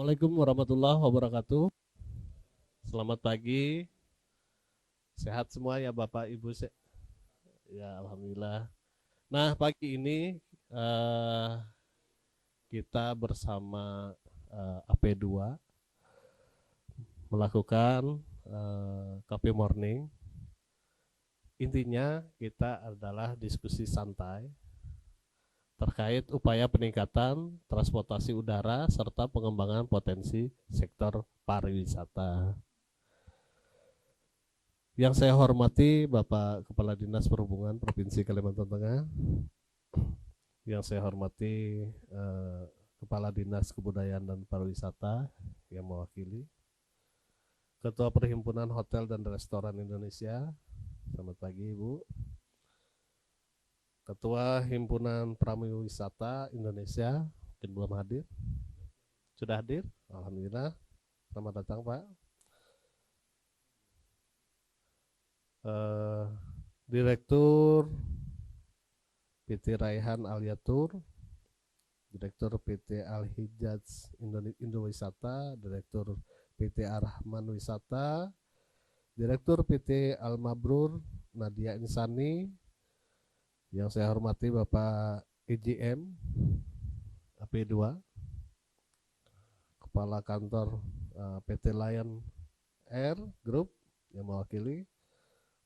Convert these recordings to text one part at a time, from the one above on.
Assalamualaikum warahmatullahi wabarakatuh. Selamat pagi. Sehat semua ya Bapak Ibu. Ya Alhamdulillah. Nah pagi ini eh, kita bersama AP2 melakukan Coffee Morning. Intinya kita adalah diskusi santai terkait upaya peningkatan transportasi udara serta pengembangan potensi sektor pariwisata. Yang saya hormati Bapak Kepala Dinas Perhubungan Provinsi Kalimantan Tengah, yang saya hormati Kepala Dinas Kebudayaan dan Pariwisata yang mewakili, Ketua Perhimpunan Hotel dan Restoran Indonesia, selamat pagi Ibu, Ketua Himpunan Pramuwisata Indonesia, mungkin belum hadir, sudah hadir, Alhamdulillah, selamat datang Pak. Direktur PT Raihan Aliatur, Direktur PT Al-Hijaz Indowisata, Direktur PT Arahman Wisata, Direktur PT Al-Mabrur Nadia Insani, yang saya hormati Bapak IGM AP2, Kepala Kantor PT Lion Air Group yang mewakili,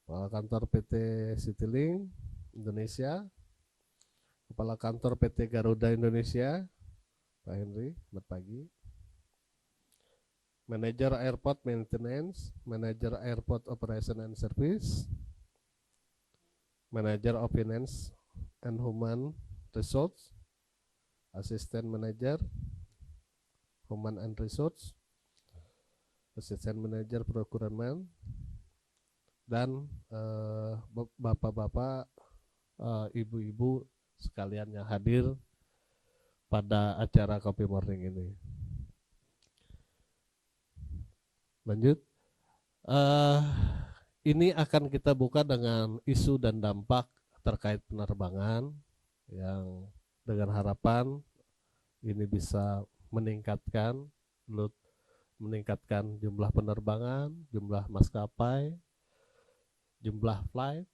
Kepala Kantor PT Citylink Indonesia, Kepala Kantor PT Garuda Indonesia, Pak Henry, selamat pagi. Manager Airport Maintenance, Manager Airport Operation and Service, Manager of Finance and Human Resource, Assistant Manager Human and Resource, Assistant Manager Procurement, dan bapak-bapak, ibu-ibu sekalian yang hadir pada acara Coffee Morning ini. Lanjut. Ini akan kita buka dengan isu dan dampak terkait penerbangan yang dengan harapan ini bisa meningkatkan jumlah penerbangan, jumlah maskapai, jumlah flight.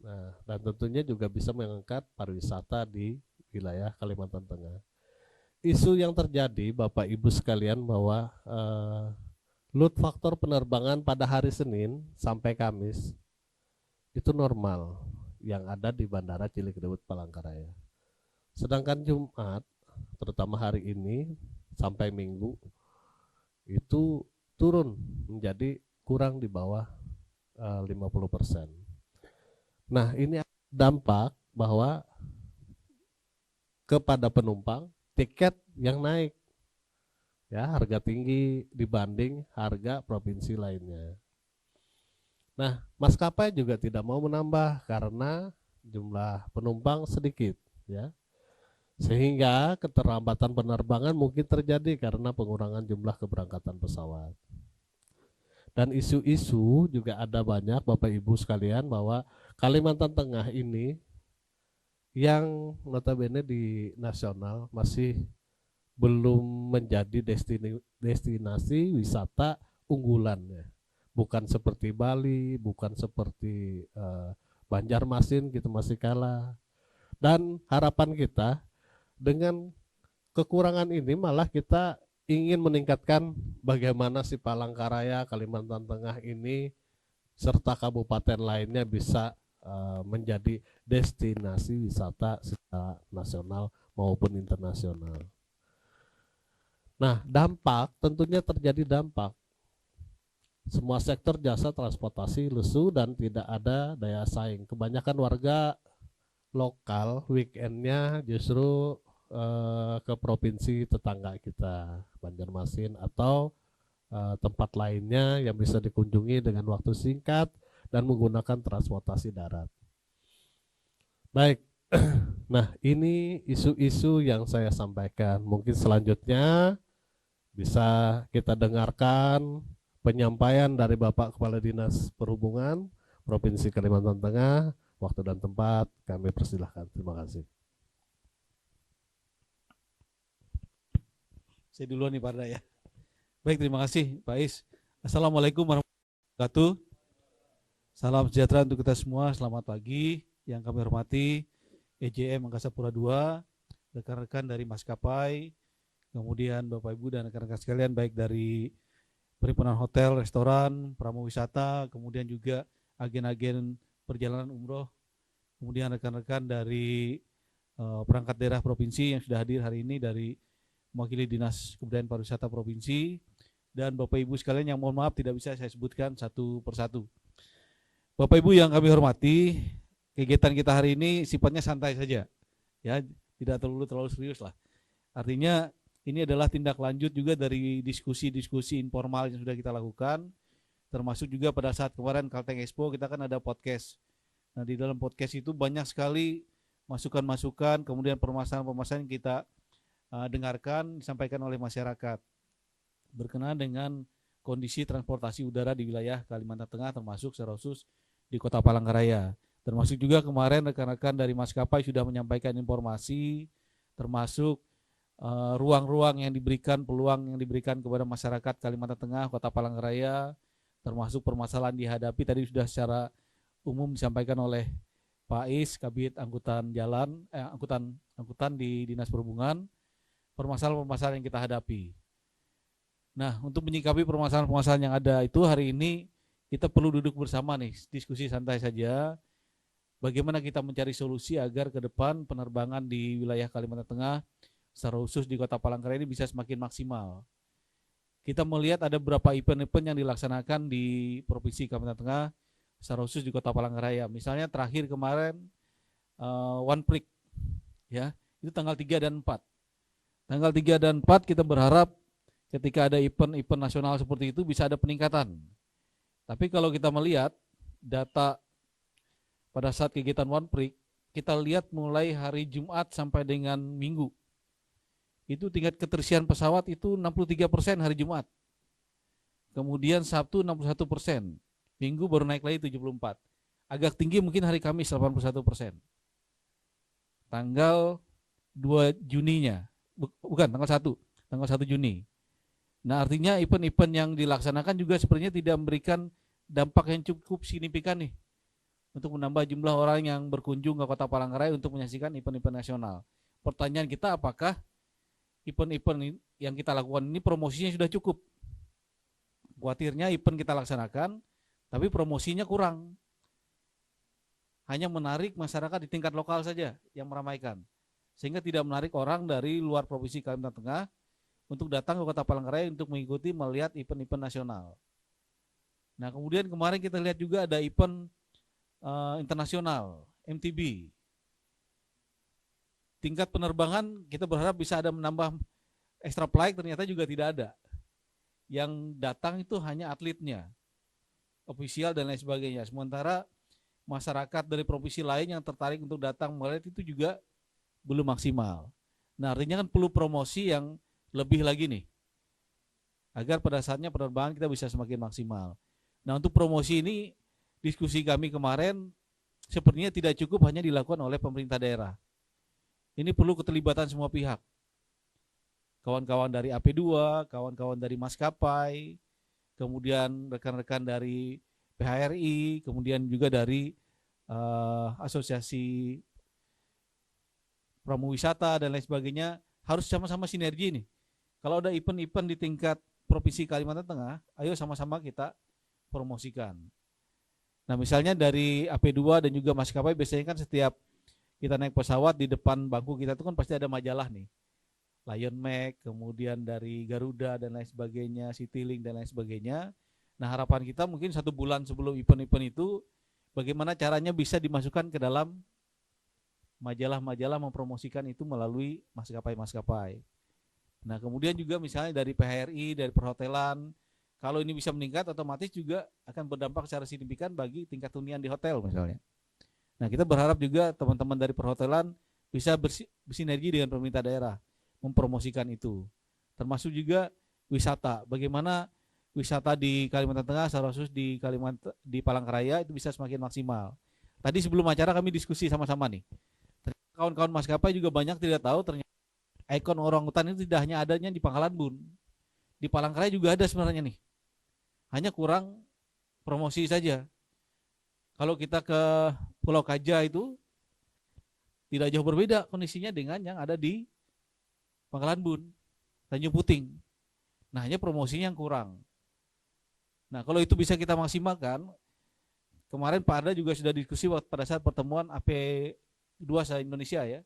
Nah, dan tentunya juga bisa mengangkat pariwisata di wilayah Kalimantan Tengah. Isu yang terjadi Bapak Ibu sekalian bahwa load faktor penerbangan pada hari Senin sampai Kamis itu normal yang ada di Bandara Cilikriwut Palangkaraya. Sedangkan Jumat, terutama hari ini sampai Minggu, itu turun menjadi kurang di bawah 50%. Nah, ini dampak bahwa kepada penumpang tiket yang naik, ya, harga tinggi dibanding harga provinsi lainnya. Nah, maskapai juga tidak mau menambah karena jumlah penumpang sedikit, ya. Sehingga keterlambatan penerbangan mungkin terjadi karena pengurangan jumlah keberangkatan pesawat. Dan isu-isu juga ada banyak Bapak Ibu sekalian bahwa Kalimantan Tengah ini yang notabene di nasional masih belum menjadi destinasi wisata unggulannya. Bukan seperti Bali, bukan seperti Banjarmasin gitu, masih kalah. Dan harapan kita dengan kekurangan ini malah kita ingin meningkatkan bagaimana si Palangkaraya, Kalimantan Tengah ini serta kabupaten lainnya bisa menjadi destinasi wisata secara nasional maupun internasional. Nah, dampak tentunya terjadi dampak. Semua sektor jasa transportasi lesu dan tidak ada daya saing. Kebanyakan warga lokal weekendnya justru ke provinsi tetangga kita, Banjarmasin atau tempat lainnya yang bisa dikunjungi dengan waktu singkat dan menggunakan transportasi darat. Baik, nah ini isu-isu yang saya sampaikan. Mungkin selanjutnya bisa kita dengarkan penyampaian dari Bapak Kepala Dinas Perhubungan Provinsi Kalimantan Tengah. Waktu dan tempat kami persilahkan. Terima kasih. Saya duluan nih Pak Arda ya. Baik, terima kasih Pak Is. Assalamualaikum warahmatullahi wabarakatuh. Salam sejahtera untuk kita semua. Selamat pagi. Yang kami hormati EJM Angkasa Pura II, rekan-rekan dari maskapai, kemudian Bapak Ibu dan rekan-rekan sekalian baik dari perhimpunan hotel, restoran, pramu wisata, kemudian juga agen-agen perjalanan umroh, kemudian rekan-rekan dari perangkat daerah provinsi yang sudah hadir hari ini dari mewakili Dinas Kebudayaan Pariwisata Provinsi, dan Bapak Ibu sekalian yang mohon maaf tidak bisa saya sebutkan satu persatu. Bapak Ibu yang kami hormati, kegiatan kita hari ini sifatnya santai saja, ya, tidak terlalu serius lah. Artinya ini adalah tindak lanjut juga dari diskusi-diskusi informal yang sudah kita lakukan, termasuk juga pada saat kemarin Kalteng Expo kita kan ada podcast. Nah di dalam podcast itu banyak sekali masukan-masukan, kemudian permasalahan-permasalahan yang kita dengarkan, disampaikan oleh masyarakat berkenaan dengan kondisi transportasi udara di wilayah Kalimantan Tengah, termasuk secara khusus di Kota Palangkaraya. Termasuk juga kemarin rekan-rekan dari maskapai sudah menyampaikan informasi, termasuk ruang-ruang yang diberikan, peluang yang diberikan kepada masyarakat Kalimantan Tengah, Kota Palangkaraya, termasuk permasalahan dihadapi tadi sudah secara umum disampaikan oleh Pak Is, Kabid Angkutan Jalan, angkutan di Dinas Perhubungan, permasalahan-permasalahan yang kita hadapi. Nah, untuk menyikapi permasalahan-permasalahan yang ada itu hari ini kita perlu duduk bersama nih, diskusi santai saja. Bagaimana kita mencari solusi agar ke depan penerbangan di wilayah Kalimantan Tengah, secara khusus di Kota Palangkaraya ini bisa semakin maksimal. Kita melihat ada beberapa event-event yang dilaksanakan di Provinsi Kalimantan Tengah, secara khusus di Kota Palangkaraya. Misalnya terakhir kemarin One Prix, ya, itu tanggal 3 dan 4. Tanggal 3 dan 4 kita berharap ketika ada event-event nasional seperti itu bisa ada peningkatan. Tapi kalau kita melihat data pada saat kegiatan One Prix, kita lihat mulai hari Jumat sampai dengan Minggu, itu tingkat keterisian pesawat itu 63% hari Jumat. Kemudian Sabtu 61%, Minggu baru naik lagi 74%. Agak tinggi mungkin hari Kamis 81%. Tanggal 2 Juninya, bukan tanggal 1 Juni. Nah artinya event-event yang dilaksanakan juga sepertinya tidak memberikan dampak yang cukup signifikan nih untuk menambah jumlah orang yang berkunjung ke Kota Palangkaraya untuk menyaksikan event-event nasional. Pertanyaan kita, apakah event-event yang kita lakukan ini promosinya sudah cukup? Khawatirnya event kita laksanakan tapi promosinya kurang, hanya menarik masyarakat di tingkat lokal saja yang meramaikan, sehingga tidak menarik orang dari luar Provinsi Kalimantan Tengah untuk datang ke Kota Palangkaraya untuk mengikuti melihat event-event nasional. Nah kemudian kemarin kita lihat juga ada event internasional MTB. Tingkat penerbangan kita berharap bisa ada menambah extra flight, ternyata juga tidak ada. Yang datang itu hanya atletnya, ofisial dan lain sebagainya. Sementara masyarakat dari provinsi lain yang tertarik untuk datang melihat itu juga belum maksimal. Nah artinya kan perlu promosi yang lebih lagi nih, agar pada saatnya penerbangan kita bisa semakin maksimal. Nah untuk promosi ini, diskusi kami kemarin sepertinya tidak cukup hanya dilakukan oleh pemerintah daerah. Ini perlu keterlibatan semua pihak. Kawan-kawan dari AP2, kawan-kawan dari maskapai, kemudian rekan-rekan dari PHRI, kemudian juga dari asosiasi pramu wisata dan lain sebagainya, harus sama-sama sinergi nih. Kalau ada event-event di tingkat Provinsi Kalimantan Tengah, ayo sama-sama kita promosikan. Nah misalnya dari AP2 dan juga maskapai biasanya kan setiap kita naik pesawat di depan bangku kita itu kan pasti ada majalah nih, Lion Mac, kemudian dari Garuda dan lain sebagainya, Citylink dan lain sebagainya. Nah harapan kita mungkin 1 bulan sebelum event-event itu, bagaimana caranya bisa dimasukkan ke dalam majalah-majalah mempromosikan itu melalui maskapai-maskapai. Nah kemudian juga misalnya dari PHRI, dari perhotelan, kalau ini bisa meningkat otomatis juga akan berdampak secara signifikan bagi tingkat hunian di hotel misalnya. Nah kita berharap juga teman-teman dari perhotelan bisa bersinergi dengan pemerintah daerah mempromosikan itu. Termasuk juga wisata, bagaimana wisata di Kalimantan Tengah, secara khusus di Palangkaraya itu bisa semakin maksimal. Tadi sebelum acara kami diskusi sama-sama nih. Kawan-kawan maskapai juga banyak tidak tahu ternyata ikon orangutan itu tidak hanya adanya di Pangkalan Bun. Di Palangkaraya juga ada sebenarnya nih. Hanya kurang promosi saja. Kalau kita ke Pulau Kaja itu tidak jauh berbeda kondisinya dengan yang ada di Pangkalan Bun, Tanjung Puting. Nah, hanya promosinya yang kurang. Nah, kalau itu bisa kita maksimalkan, kemarin Pak Arda juga sudah diskusi pada saat pertemuan AP2 se-Indonesia ya.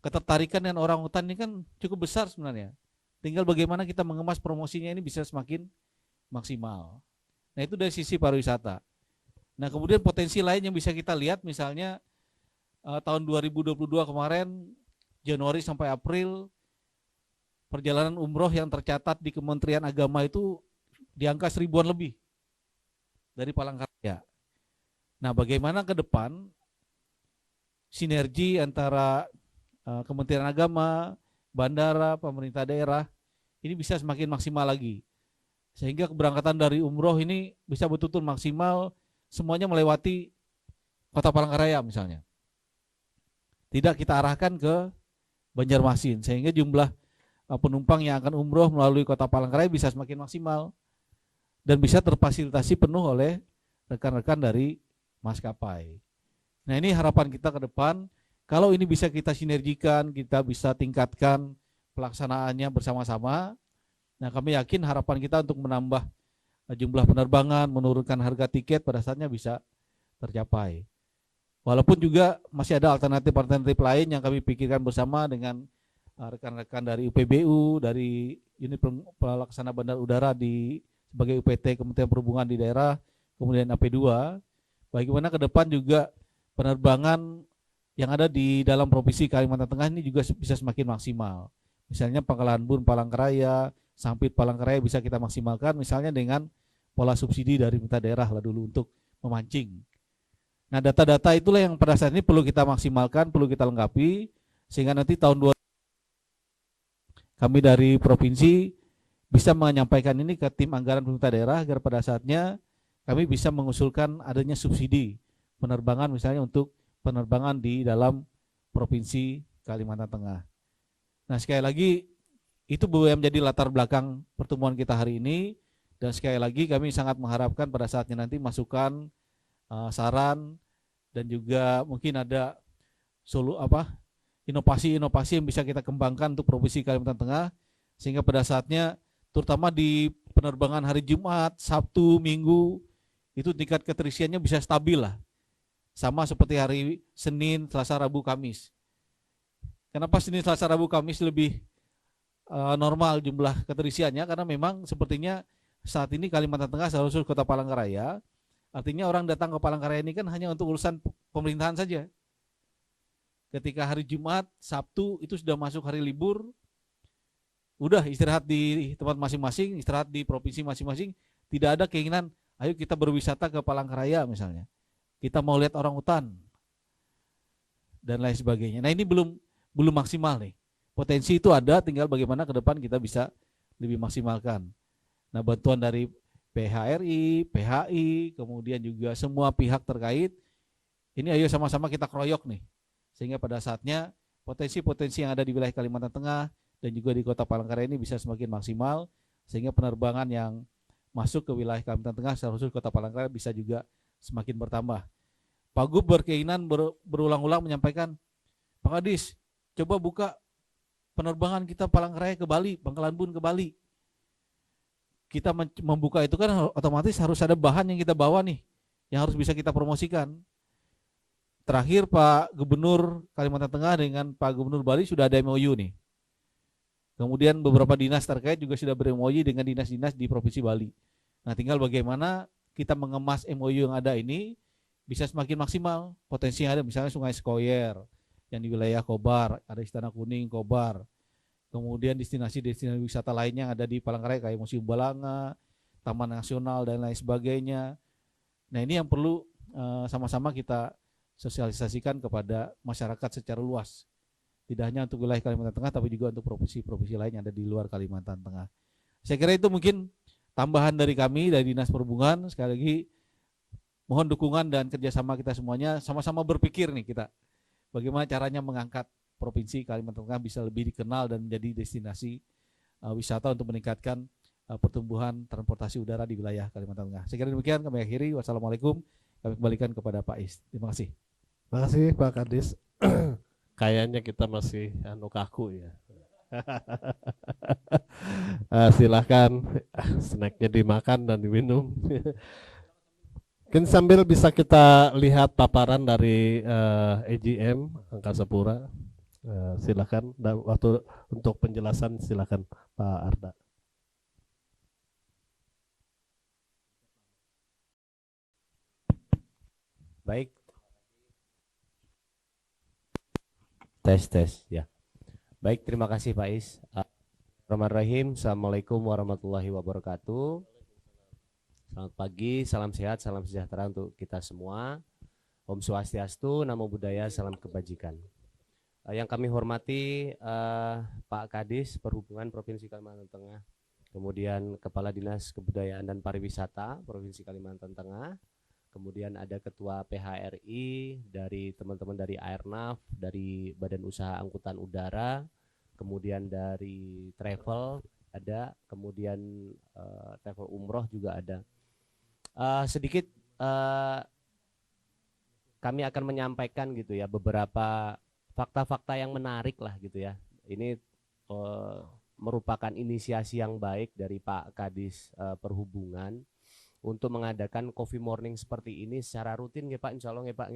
Ketertarikan dengan orangutan ini kan cukup besar sebenarnya. Tinggal bagaimana kita mengemas promosinya ini bisa semakin maksimal. Nah, itu dari sisi pariwisata. Nah, kemudian potensi lain yang bisa kita lihat misalnya tahun 2022 kemarin Januari sampai April perjalanan umroh yang tercatat di Kementerian Agama itu di angka 1000-an lebih dari Palangkaraya. Nah, bagaimana ke depan sinergi antara Kementerian Agama, bandara, pemerintah daerah ini bisa semakin maksimal lagi. Sehingga keberangkatan dari umroh ini bisa betul-betul maksimal, semuanya melewati Kota Palangkaraya misalnya. Tidak kita arahkan ke Banjarmasin, sehingga jumlah penumpang yang akan umroh melalui Kota Palangkaraya bisa semakin maksimal dan bisa terfasilitasi penuh oleh rekan-rekan dari maskapai. Nah, ini harapan kita ke depan. Kalau ini bisa kita sinergikan, kita bisa tingkatkan pelaksanaannya bersama-sama. Nah, kami yakin harapan kita untuk menambah jumlah penerbangan, menurunkan harga tiket pada saatnya bisa tercapai. Walaupun juga masih ada alternatif-alternatif lain yang kami pikirkan bersama dengan rekan-rekan dari UPBU, dari unit pelaksana bandar udara sebagai UPT Kementerian Perhubungan di daerah, kemudian AP2. Bagaimana ke depan juga penerbangan yang ada di dalam Provinsi Kalimantan Tengah ini juga bisa semakin maksimal. Misalnya Pangkalan Bun, Palangkaraya, Sampit, Palangkaraya bisa kita maksimalkan misalnya dengan pola subsidi dari pemerintah daerah lah dulu untuk memancing. Nah, data-data itulah yang pada saat ini perlu kita maksimalkan, perlu kita lengkapi, sehingga nanti tahun 2020 kami dari provinsi bisa menyampaikan ini ke tim anggaran pemerintah daerah agar pada saatnya kami bisa mengusulkan adanya subsidi penerbangan misalnya untuk penerbangan di dalam Provinsi Kalimantan Tengah. Nah, sekali lagi itu yang menjadi latar belakang pertemuan kita hari ini, dan sekali lagi kami sangat mengharapkan pada saatnya nanti masukan, saran, dan juga mungkin ada inovasi-inovasi yang bisa kita kembangkan untuk Provinsi Kalimantan Tengah, sehingga pada saatnya terutama di penerbangan hari Jumat, Sabtu, Minggu itu tingkat keterisiannya bisa stabil lah. Sama seperti hari Senin, Selasa, Rabu, Kamis. Kenapa Senin, Selasa, Rabu, Kamis lebih normal jumlah keterisiannya? Karena memang sepertinya saat ini Kalimantan Tengah seharusnya Kota Palangkaraya, artinya orang datang ke Palangkaraya ini kan hanya untuk urusan pemerintahan saja. Ketika hari Jumat, Sabtu itu sudah masuk hari libur, udah istirahat di tempat masing-masing, istirahat di provinsi masing-masing, tidak ada keinginan, ayo kita berwisata ke Palangkaraya misalnya. Kita mau lihat orangutan dan lain sebagainya. Nah, ini belum maksimal nih. Potensi itu ada, tinggal bagaimana ke depan kita bisa lebih maksimalkan. Nah, bantuan dari PHRI, PHI, kemudian juga semua pihak terkait, ini ayo sama-sama kita keroyok nih. Sehingga pada saatnya potensi-potensi yang ada di wilayah Kalimantan Tengah dan juga di Kota Palangkaraya ini bisa semakin maksimal, sehingga penerbangan yang masuk ke wilayah Kalimantan Tengah seharusnya Kota Palangkaraya bisa juga semakin bertambah. Pak Gub berkeinginan berulang-ulang menyampaikan, Pak Kadis, coba buka penerbangan kita Palangkaraya ke Bali, Pangkalan Bun ke Bali. Kita membuka itu kan otomatis harus ada bahan yang kita bawa nih, yang harus bisa kita promosikan. Terakhir Pak Gubernur Kalimantan Tengah dengan Pak Gubernur Bali sudah ada MOU nih. Kemudian beberapa dinas terkait juga sudah ber-MOU dengan dinas-dinas di Provinsi Bali. Nah, tinggal bagaimana kita mengemas MOU yang ada ini bisa semakin maksimal. Potensi yang ada misalnya Sungai Sekoyer yang di wilayah Kobar, ada Istana Kuning, Kobar. Kemudian destinasi-destinasi wisata lainnya yang ada di Palangkaraya kayak Museum Balanga, Taman Nasional dan lain sebagainya. Nah, ini yang perlu sama-sama kita sosialisasikan kepada masyarakat secara luas. Tidak hanya untuk wilayah Kalimantan Tengah tapi juga untuk provinsi-provinsi lain yang ada di luar Kalimantan Tengah. Saya kira itu mungkin tambahan dari kami, dari Dinas Perhubungan. Sekali lagi mohon dukungan dan kerjasama kita semuanya, sama-sama berpikir nih kita bagaimana caranya mengangkat Provinsi Kalimantan Tengah bisa lebih dikenal dan menjadi destinasi wisata untuk meningkatkan pertumbuhan transportasi udara di wilayah Kalimantan Tengah. Sekiranya demikian kami akhiri. Wassalamualaikum. Kami kembalikan kepada Pak Is. Terima kasih. Terima kasih Pak Kadis. Kayaknya kita masih kaku ya. Silahkan snacknya dimakan dan diminum. Mungkin sambil bisa kita lihat paparan dari EGM Angkasa Pura. Silakan, dan waktu untuk penjelasan silakan Pak Arda. Baik. Tes ya. Baik, terima kasih Pak Is. Bismillahirrahmanirrahim. Assalamualaikum warahmatullahi wabarakatuh. Selamat pagi, salam sehat, salam sejahtera untuk kita semua. Om Swastiastu, Namo Buddhaya, salam kebajikan. Yang kami hormati Pak Kadis Perhubungan Provinsi Kalimantan Tengah, kemudian Kepala Dinas Kebudayaan dan Pariwisata Provinsi Kalimantan Tengah, kemudian ada Ketua PHRI, dari teman-teman dari Airnav, dari Badan Usaha Angkutan Udara, kemudian dari travel ada, kemudian travel umroh juga ada. Sedikit kami akan menyampaikan gitu ya beberapa fakta-fakta yang menarik lah gitu ya. Ini merupakan inisiasi yang baik dari Pak Kadis Perhubungan untuk mengadakan coffee morning seperti ini secara rutin ya Pak, insya Allah ya Pak.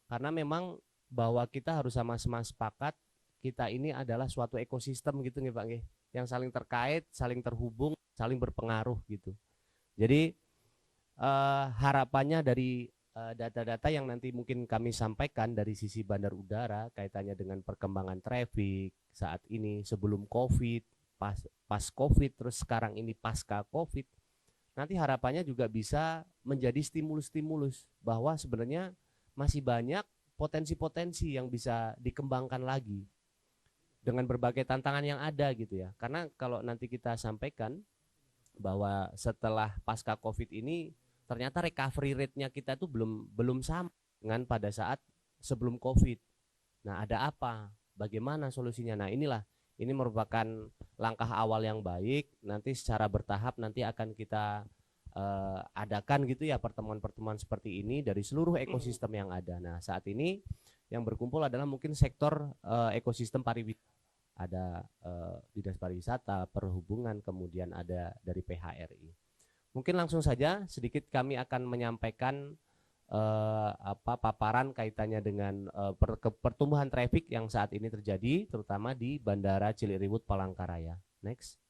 Karena memang bahwa kita harus sama-sama sepakat kita ini adalah suatu ekosistem gitu nih Pak, yang saling terkait, saling terhubung, saling berpengaruh gitu. Jadi harapannya dari data-data yang nanti mungkin kami sampaikan dari sisi bandar udara kaitannya dengan perkembangan traffic saat ini, sebelum COVID, pas COVID, terus sekarang ini pasca COVID, nanti harapannya juga bisa menjadi stimulus-stimulus bahwa sebenarnya masih banyak potensi-potensi yang bisa dikembangkan lagi dengan berbagai tantangan yang ada gitu ya. Karena kalau nanti kita sampaikan bahwa setelah pasca COVID ini ternyata recovery rate-nya kita tuh belum sama dengan pada saat sebelum COVID. Nah, ada apa? Bagaimana solusinya? Nah, ini merupakan langkah awal yang baik. Nanti secara bertahap nanti akan kita adakan gitu ya pertemuan-pertemuan seperti ini dari seluruh ekosistem yang ada. Nah, saat ini yang berkumpul adalah mungkin sektor ekosistem pariwisata. Ada Dinas Pariwisata, Perhubungan, kemudian ada dari PHRI. Mungkin langsung saja sedikit kami akan menyampaikan paparan kaitannya dengan pertumbuhan traffic yang saat ini terjadi terutama di Bandara Cilikriwut Palangkaraya. Next.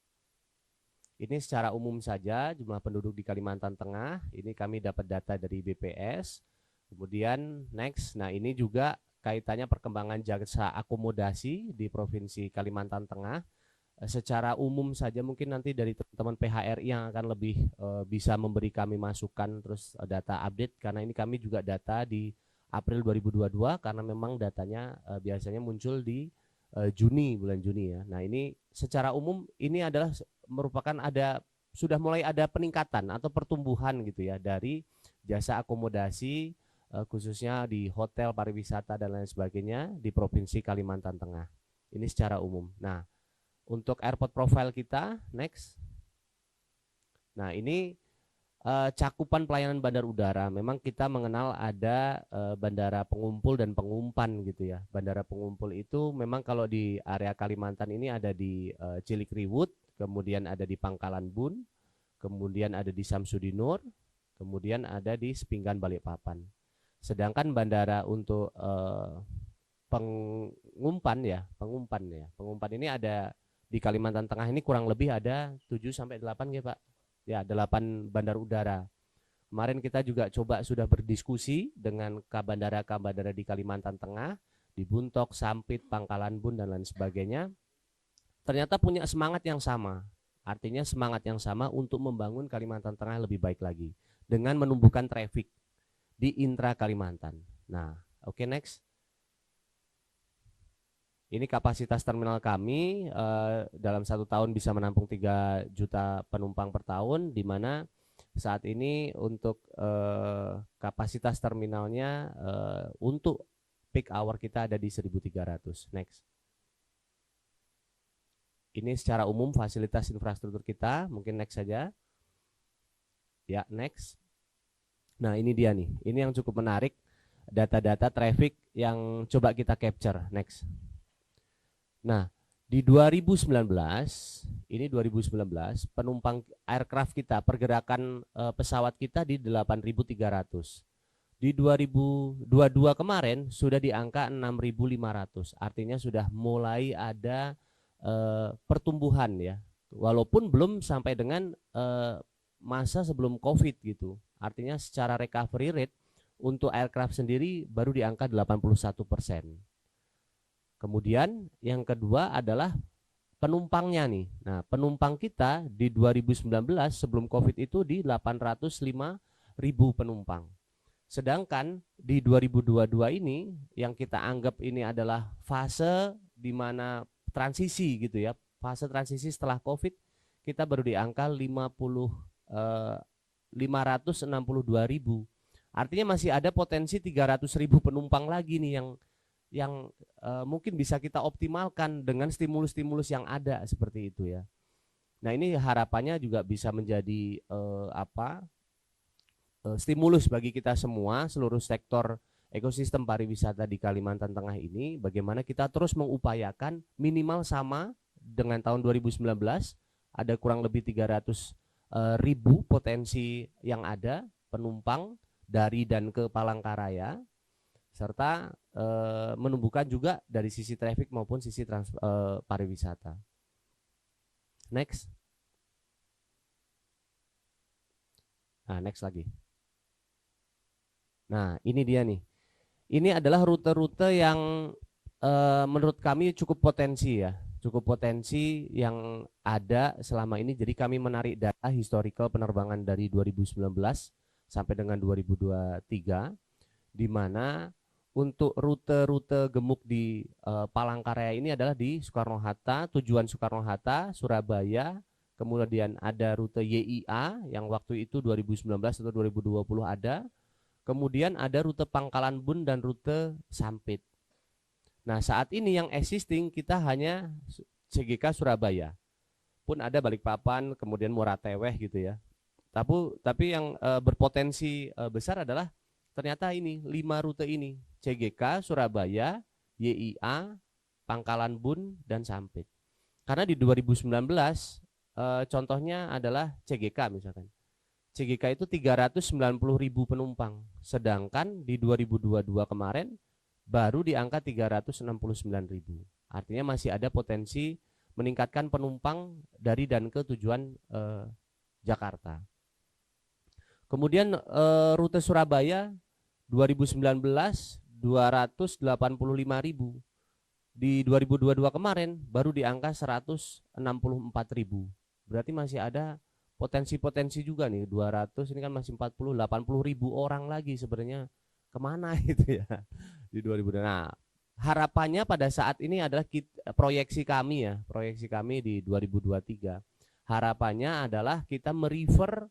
Ini secara umum saja jumlah penduduk di Kalimantan Tengah. Ini kami dapat data dari BPS. Kemudian next. Nah, ini juga kaitannya perkembangan jasa akomodasi di Provinsi Kalimantan Tengah. Secara umum saja mungkin nanti dari teman-teman PHRI yang akan lebih bisa memberi kami masukan terus data update, karena ini kami juga data di April 2022 karena memang datanya biasanya muncul di bulan Juni ya. Nah, ini secara umum ini adalah merupakan sudah mulai ada peningkatan atau pertumbuhan gitu ya dari jasa akomodasi khususnya di hotel, pariwisata dan lain sebagainya di Provinsi Kalimantan Tengah. Ini secara umum. Nah, untuk airport profile kita, next. Nah, ini cakupan pelayanan bandar udara. Memang kita mengenal ada bandara pengumpul dan pengumpan gitu ya. Bandara pengumpul itu memang kalau di area Kalimantan ini ada di Cilikriwut, kemudian ada di Pangkalan Bun, kemudian ada di Samsudinur, kemudian ada di Sepinggan Balikpapan. Sedangkan bandara untuk pengumpan ini ada di Kalimantan Tengah ini kurang lebih ada 7 sampai 8 ya Pak. Ya, 8 bandar udara. Kemarin kita juga coba sudah berdiskusi dengan bandara-bandara di Kalimantan Tengah, di Buntok, Sampit, Pangkalan Bun dan lain sebagainya. Ternyata punya semangat yang sama. Artinya semangat yang sama untuk membangun Kalimantan Tengah lebih baik lagi dengan menumbuhkan traffic di intra Kalimantan. Nah, oke, next. Ini kapasitas terminal kami dalam 1 tahun bisa menampung 3 juta penumpang per tahun, di mana saat ini untuk kapasitas terminalnya untuk peak hour kita ada di 1.300. Next. Ini secara umum fasilitas infrastruktur kita, mungkin next saja. Ya, next. Nah, ini dia nih. Ini yang cukup menarik, data-data traffic yang coba kita capture. Next. Nah, di 2019, ini 2019, penumpang aircraft kita, pergerakan pesawat kita di 8.300. Di 2022 kemarin sudah di angka 6.500. Artinya sudah mulai ada pertumbuhan ya. Walaupun belum sampai dengan masa sebelum COVID gitu. Artinya secara recovery rate untuk aircraft sendiri baru di angka 81%. Kemudian yang kedua adalah penumpangnya nih. Nah, penumpang kita di 2019 sebelum COVID itu di 805.000 penumpang. Sedangkan di 2022 ini yang kita anggap ini adalah fase di mana transisi gitu ya. Fase transisi setelah COVID kita baru di angka 562.000. Artinya masih ada potensi 300.000 penumpang lagi nih yang mungkin bisa kita optimalkan dengan stimulus-stimulus yang ada seperti itu ya. Nah, ini harapannya juga bisa menjadi stimulus bagi kita semua, seluruh sektor ekosistem pariwisata di Kalimantan Tengah ini, bagaimana kita terus mengupayakan minimal sama dengan tahun 2019, ada kurang lebih 300.000 potensi yang ada penumpang dari dan ke Palangkaraya, serta menumbuhkan juga dari sisi traffic maupun sisi pariwisata. Next. Nah, next lagi. Nah, ini dia nih. Ini adalah rute-rute yang menurut kami cukup potensi ya, cukup potensi yang ada selama ini. Jadi kami menarik data historical penerbangan dari 2019 sampai dengan 2023, di mana untuk rute-rute gemuk di Palangkaraya ini adalah di Soekarno-Hatta, tujuan Soekarno-Hatta, Surabaya, kemudian ada rute YIA yang waktu itu 2019 atau 2020 ada. Kemudian ada rute Pangkalan Bun dan rute Sampit. Nah, saat ini yang existing kita hanya CGK Surabaya. Pun ada Balikpapan, kemudian Muara Teweh gitu ya. Tapi yang berpotensi besar adalah ternyata ini 5 rute ini. CGK Surabaya, YIA, Pangkalan Bun dan Sampit. Karena di 2019 contohnya adalah CGK misalkan. CGK itu 390.000 penumpang, sedangkan di 2022 kemarin baru di angka 369.000. Artinya masih ada potensi meningkatkan penumpang dari dan ke tujuan Jakarta. Kemudian rute Surabaya 2019 285.000. Di 2022 kemarin baru di angka 164.000. Berarti masih ada potensi-potensi juga nih, 200 ini kan masih 80-80.000 orang lagi sebenarnya kemana gitu ya di 2000. Nah, harapannya pada saat ini adalah proyeksi kami di 2023. Harapannya adalah kita merefer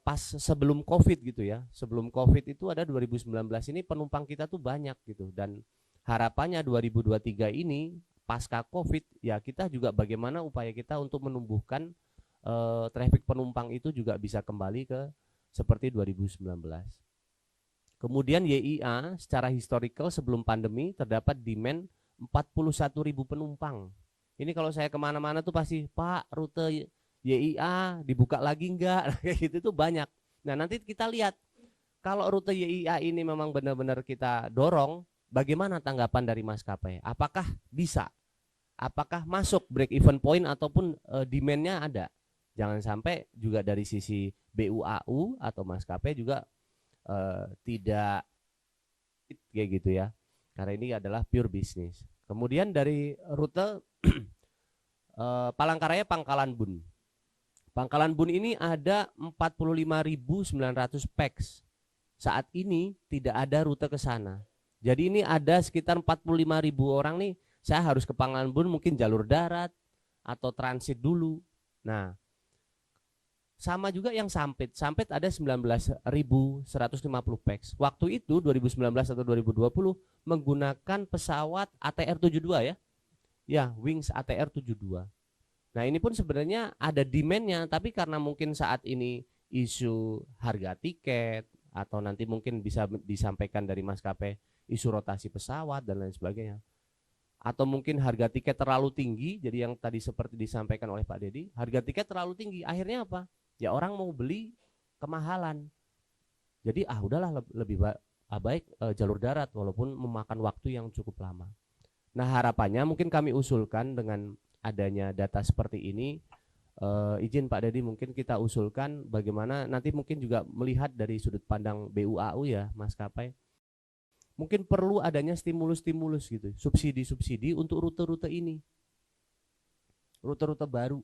pas sebelum COVID gitu ya. Sebelum COVID itu ada 2019 ini penumpang kita tuh banyak gitu, dan harapannya 2023 ini pasca COVID ya kita juga bagaimana upaya kita untuk menumbuhkan traffic penumpang itu juga bisa kembali ke seperti 2019. Kemudian YIA secara historical sebelum pandemi terdapat demand 41.000 penumpang. Ini kalau saya kemana-mana tuh pasti, Pak, rute YIA dibuka lagi enggak? Kayak gitu tuh banyak. Nah, nanti kita lihat kalau rute YIA ini memang benar-benar kita dorong, bagaimana tanggapan dari maskapai? Apakah bisa? Apakah masuk break even point ataupun demand-nya ada? Jangan sampai juga dari sisi BUAU atau maskapai juga tidak kayak gitu ya. Karena ini adalah pure bisnis. Kemudian dari rute Palangkaraya Pangkalan Bun. Pangkalan Bun ini ada 45.900 pax. Saat ini tidak ada rute ke sana. Jadi ini ada sekitar 45.000 orang nih. Saya harus ke Pangkalan Bun, mungkin jalur darat atau transit dulu. Nah, Sama juga yang Sampit. Sampit ada 19.150 pax. Waktu itu 2019 atau 2020 menggunakan pesawat ATR-72 ya. Ya, Wings ATR-72. Nah, ini pun sebenarnya ada demand-nya, tapi karena mungkin saat ini isu harga tiket atau nanti mungkin bisa disampaikan dari maskapai isu rotasi pesawat dan lain sebagainya. Atau mungkin harga tiket terlalu tinggi, jadi yang tadi seperti disampaikan oleh Pak Dedi, harga tiket terlalu tinggi, akhirnya apa? Ya orang mau beli kemahalan. Jadi udahlah lebih baik jalur darat walaupun memakan waktu yang cukup lama. Nah, harapannya mungkin kami usulkan dengan adanya data seperti ini, izin Pak Dedi mungkin kita usulkan bagaimana nanti mungkin juga melihat dari sudut pandang BUAU ya maskapai. Mungkin perlu adanya stimulus-stimulus gitu, subsidi-subsidi untuk rute-rute ini. Rute-rute baru.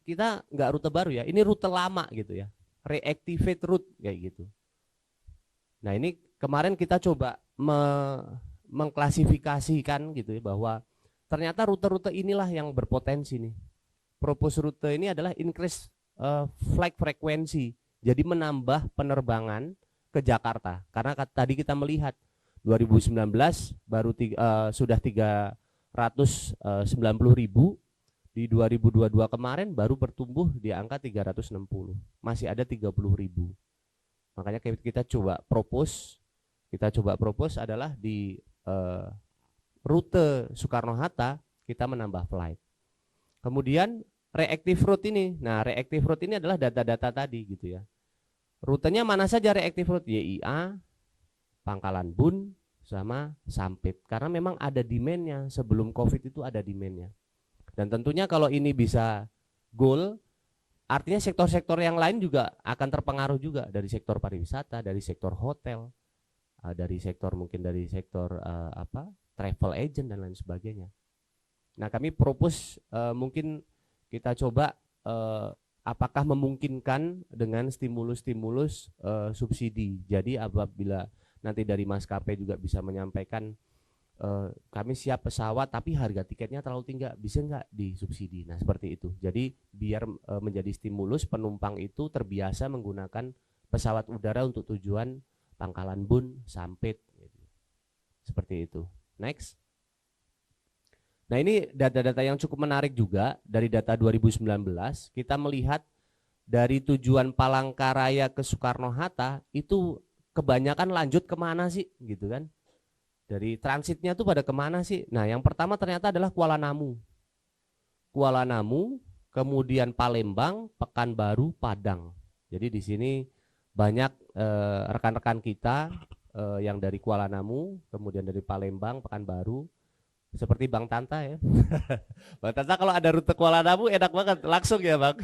Kita nggak rute baru ya, ini rute lama gitu ya. Reactivate route kayak gitu. Nah, ini kemarin kita coba mengklasifikasikan gitu ya bahwa ternyata rute-rute inilah yang berpotensi nih. Propose rute ini adalah increase flight frequency. Jadi menambah penerbangan ke Jakarta. Karena tadi kita melihat 2019 baru sudah 390.000, di 2022 kemarin baru bertumbuh di angka 360. Masih ada 30.000. Makanya kita coba propose adalah di rute Soekarno-Hatta kita menambah flight. Kemudian reactive route ini. Nah, reactive route ini adalah data-data tadi gitu ya. Rutenya mana saja reactive route? YIA, Pangkalan Bun, sama Sampit. Karena memang ada demand-nya, sebelum COVID itu ada demand-nya. Dan tentunya kalau ini bisa goal, artinya sektor-sektor yang lain juga akan terpengaruh juga, dari sektor pariwisata, dari sektor hotel, dari sektor mungkin dari sektor travel agent dan lain sebagainya. Nah, kami propose mungkin kita coba apakah memungkinkan dengan stimulus-stimulus subsidi. Jadi apabila nanti dari maskapai juga bisa menyampaikan kami siap pesawat tapi harga tiketnya terlalu tinggi, bisa nggak disubsidi. Nah, seperti itu. Jadi biar menjadi stimulus penumpang itu terbiasa menggunakan pesawat udara untuk tujuan Pangkalan Bun, Sampit gitu. Seperti itu. Next. Nah, ini data-data yang cukup menarik juga. Dari data 2019 kita melihat dari tujuan Palangkaraya ke Soekarno-Hatta itu kebanyakan lanjut kemana sih gitu kan. Dari transitnya tuh pada kemana sih. Nah, yang pertama ternyata adalah Kuala Namu, kemudian Palembang, Pekanbaru, Padang. Jadi di sini banyak rekan-rekan kita yang dari Kuala Namu, kemudian dari Palembang, Pekanbaru, seperti Bang Tanta ya. Bang Tanta kalau ada rute Kuala Namu enak banget, langsung ya Bang.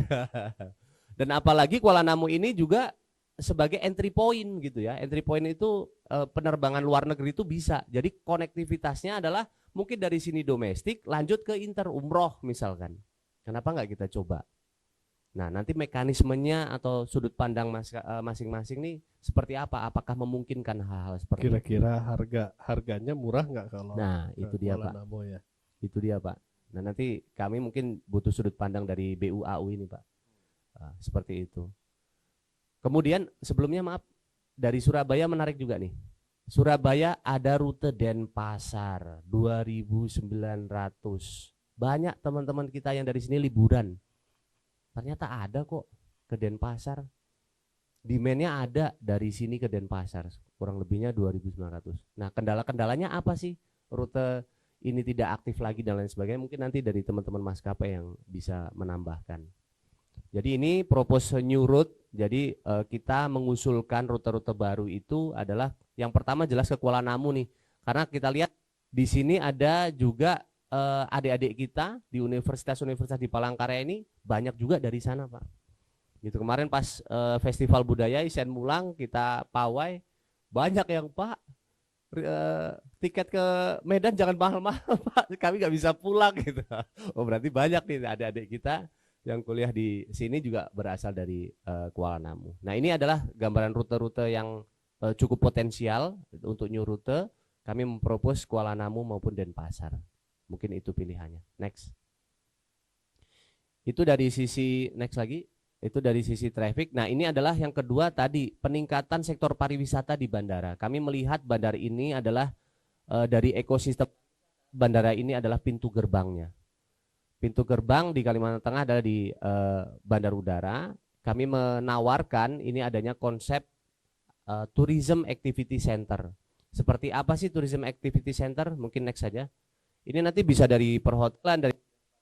Dan apalagi Kuala Namu ini juga sebagai entry point gitu ya. Entry point itu penerbangan luar negeri itu bisa. Jadi konektivitasnya adalah mungkin dari sini domestik lanjut ke inter umroh misalkan. Kenapa nggak kita coba? Nah, nanti mekanismenya atau sudut pandang masing-masing nih seperti apa? Apakah memungkinkan hal-hal seperti itu? Kira-kira harganya murah nggak kalau itu dia Pak. Namo, ya? Itu dia Pak. Nah, nanti kami mungkin butuh sudut pandang dari BUAU ini Pak. Seperti itu. Kemudian sebelumnya maaf, dari Surabaya menarik juga nih. Surabaya ada rute Denpasar 2.900. Banyak teman-teman kita yang dari sini liburan. Ternyata ada kok ke Denpasar. Demand-nya ada dari sini ke Denpasar, kurang lebihnya 2.900. Nah, kendala-kendalanya apa sih? Rute ini tidak aktif lagi dan lain sebagainya. Mungkin nanti dari teman-teman maskapai yang bisa menambahkan. Jadi ini propose new route. Jadi kita mengusulkan rute-rute baru itu adalah yang pertama jelas ke Kuala Namu nih. Karena kita lihat di sini ada juga adik-adik kita di universitas-universitas di Palangkaraya ini banyak juga dari sana Pak. Gitu kemarin pas festival budaya Isen Mulang kita pawai banyak yang Pak tiket ke Medan jangan mahal-mahal Pak, kami nggak bisa pulang gitu. Oh berarti banyak nih adik-adik kita yang kuliah di sini juga berasal dari Kuala Namu. Nah ini adalah gambaran rute-rute yang cukup potensial untuk new rute. Kami mempropos Kuala Namu maupun Denpasar. Mungkin itu pilihannya. Next. Itu dari sisi next lagi. Itu dari sisi traffic. Nah, ini adalah yang kedua tadi, peningkatan sektor pariwisata di bandara. Kami melihat bandara ini adalah dari ekosistem bandara ini adalah pintu gerbangnya. Pintu gerbang di Kalimantan Tengah adalah di bandar udara. Kami menawarkan ini adanya konsep tourism activity center. Seperti apa sih tourism activity center? Mungkin next saja. Ini nanti bisa dari perhotelan, dari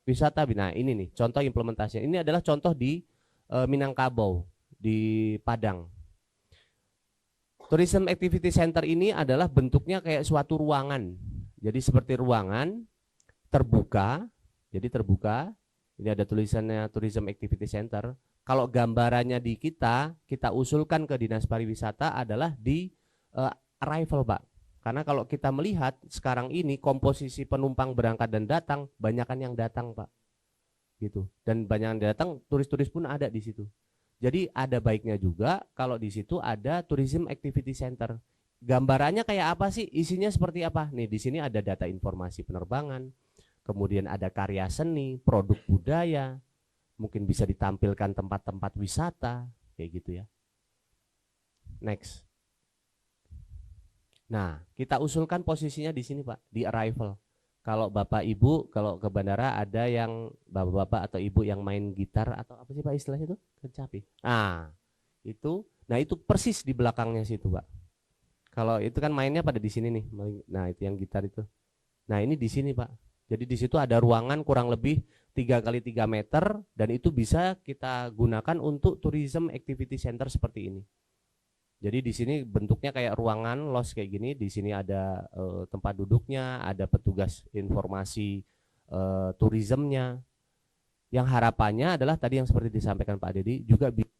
wisata. Nah, ini nih contoh implementasinya. Ini adalah contoh di Minangkabau, di Padang. Tourism Activity Center ini adalah bentuknya kayak suatu ruangan. Jadi seperti ruangan terbuka. Jadi terbuka. Ini ada tulisannya Tourism Activity Center. Kalau gambarannya di kita usulkan ke Dinas Pariwisata adalah di arrival, Pak. Karena kalau kita melihat sekarang ini komposisi penumpang berangkat dan datang, banyakan yang datang, Pak. Gitu. Dan banyak yang datang, turis-turis pun ada di situ. Jadi ada baiknya juga kalau di situ ada Tourism Activity Center. Gambarannya kayak apa sih? Isinya seperti apa? Nih, di sini ada data informasi penerbangan, kemudian ada karya seni, produk budaya, mungkin bisa ditampilkan tempat-tempat wisata, kayak gitu ya. Next. Nah, kita usulkan posisinya di sini, Pak, di arrival. Kalau Bapak Ibu, kalau ke bandara ada yang Bapak-bapak atau Ibu yang main gitar atau apa sih Pak istilahnya itu? Kecapi. Nah, itu persis di belakangnya situ, Pak. Kalau itu kan mainnya pada di sini nih. Nah, itu yang gitar itu. Nah, ini di sini, Pak. Jadi di situ ada ruangan kurang lebih 3 kali 3 meter dan itu bisa kita gunakan untuk tourism activity center seperti ini. Jadi di sini bentuknya kayak ruangan los kayak gini. Di sini ada tempat duduknya, ada petugas informasi turismenya. Yang harapannya adalah tadi yang seperti disampaikan Pak Dedi juga bisa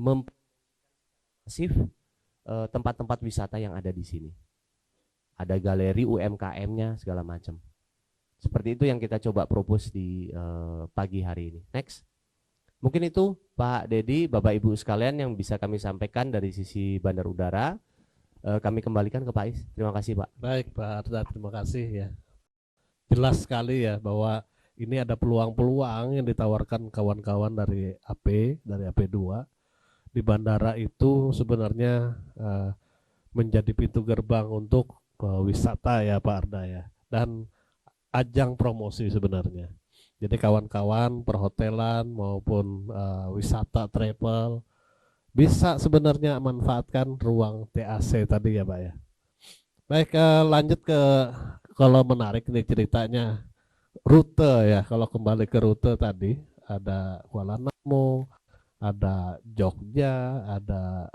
mempermasif tempat-tempat wisata yang ada di sini. Ada galeri UMKM-nya segala macam. Seperti itu yang kita coba propose di pagi hari ini. Next. Mungkin itu Pak Dedi, Bapak Ibu sekalian yang bisa kami sampaikan dari sisi bandar udara. Kami kembalikan ke Pak Is. Terima kasih Pak. Baik Pak Arda, terima kasih ya. Jelas sekali ya bahwa ini ada peluang-peluang yang ditawarkan kawan-kawan dari AP2 di bandara itu sebenarnya menjadi pintu gerbang untuk wisata ya Pak Arda ya, dan ajang promosi sebenarnya. Jadi kawan-kawan perhotelan maupun wisata travel bisa sebenarnya manfaatkan ruang TAC tadi ya Pak ya. Baik, lanjut ke kalau menarik nih ceritanya rute ya. Kalau kembali ke rute tadi ada Kuala Namu, ada Jogja, ada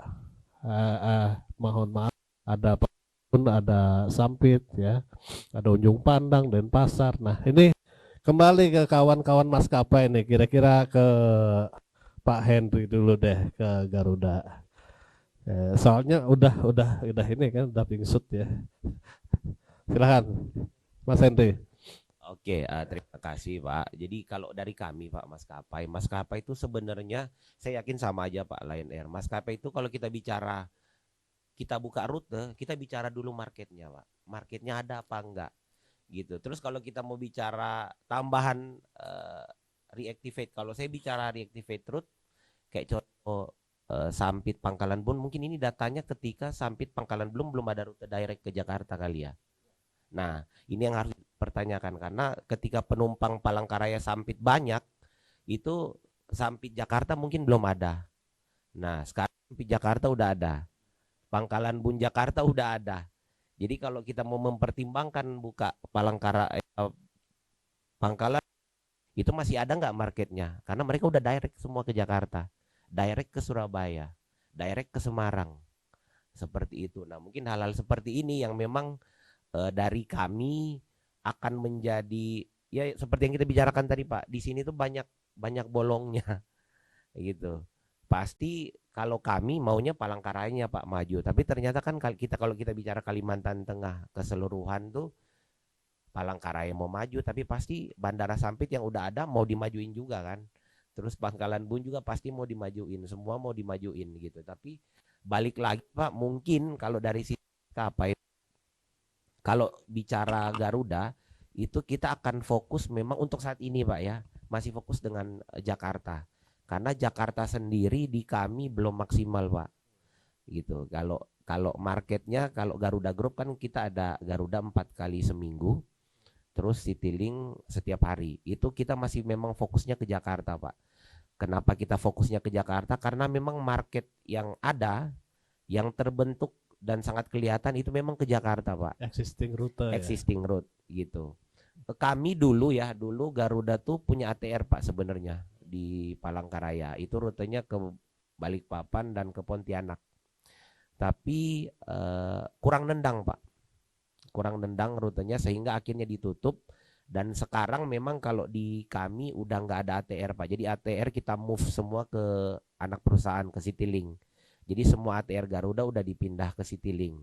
mohon maaf, ada pun ada Sampit ya, ada Ujung Pandang, Denpasar. Nah ini kembali ke kawan-kawan maskapai nih, kira-kira ke Pak Henry dulu deh ke Garuda. Soalnya udah ini kan udah pingsut ya. Silakan Mas Henry. Oke, terima kasih Pak. Jadi kalau dari kami Pak maskapai itu sebenarnya saya yakin sama aja Pak Lion Air. Maskapai itu kalau kita bicara, kita buka rute, kita bicara dulu marketnya Pak. Marketnya ada apa enggak? Gitu. Terus kalau kita mau bicara tambahan reactivate, kalau saya bicara reactivate route kayak contoh Sampit Pangkalan Bun, mungkin ini datanya ketika Sampit Pangkalan belum ada rute direct ke Jakarta kali ya. Nah, ini yang harus dipertanyakan karena ketika penumpang Palangkaraya Sampit banyak, itu Sampit Jakarta mungkin belum ada. Nah, sekarang Sampit Jakarta udah ada. Pangkalan Bun Jakarta udah ada. Jadi kalau kita mau mempertimbangkan buka Pangkalan itu masih ada nggak marketnya? Karena mereka udah direct semua ke Jakarta, direct ke Surabaya, direct ke Semarang, seperti itu. Nah mungkin hal-hal seperti ini yang memang dari kami akan menjadi ya seperti yang kita bicarakan tadi Pak. Di sini tuh banyak bolongnya, gitu. Pasti kalau kami maunya Palangkarayanya Pak maju, tapi ternyata kan kalau kita bicara Kalimantan Tengah keseluruhan tuh Palangkaraya mau maju, tapi pasti Bandara Sampit yang udah ada mau dimajuin juga kan. Terus Pangkalan Bun juga pasti mau dimajuin, semua mau dimajuin gitu. Tapi balik lagi Pak, mungkin kalau dari sisi apa ya, kalau bicara Garuda itu kita akan fokus memang untuk saat ini Pak ya, masih fokus dengan Jakarta. Karena Jakarta sendiri di kami belum maksimal Pak. Gitu. Kalau marketnya, kalau Garuda Group kan kita ada Garuda 4 kali seminggu, terus Citylink setiap hari. Itu kita masih memang fokusnya ke Jakarta Pak. Kenapa kita fokusnya ke Jakarta? Karena memang market yang ada, yang terbentuk dan sangat kelihatan itu memang ke Jakarta Pak. Existing rute ya. Existing road gitu. Kami dulu Garuda tuh punya ATR Pak sebenarnya di Palangkaraya. Itu rutenya ke Balikpapan dan ke Pontianak. Tapi kurang nendang Pak. Kurang nendang rutenya sehingga akhirnya ditutup. Dan sekarang memang kalau di kami udah nggak ada ATR Pak. Jadi ATR kita move semua ke anak perusahaan, ke Citylink. Jadi semua ATR Garuda udah dipindah ke Citylink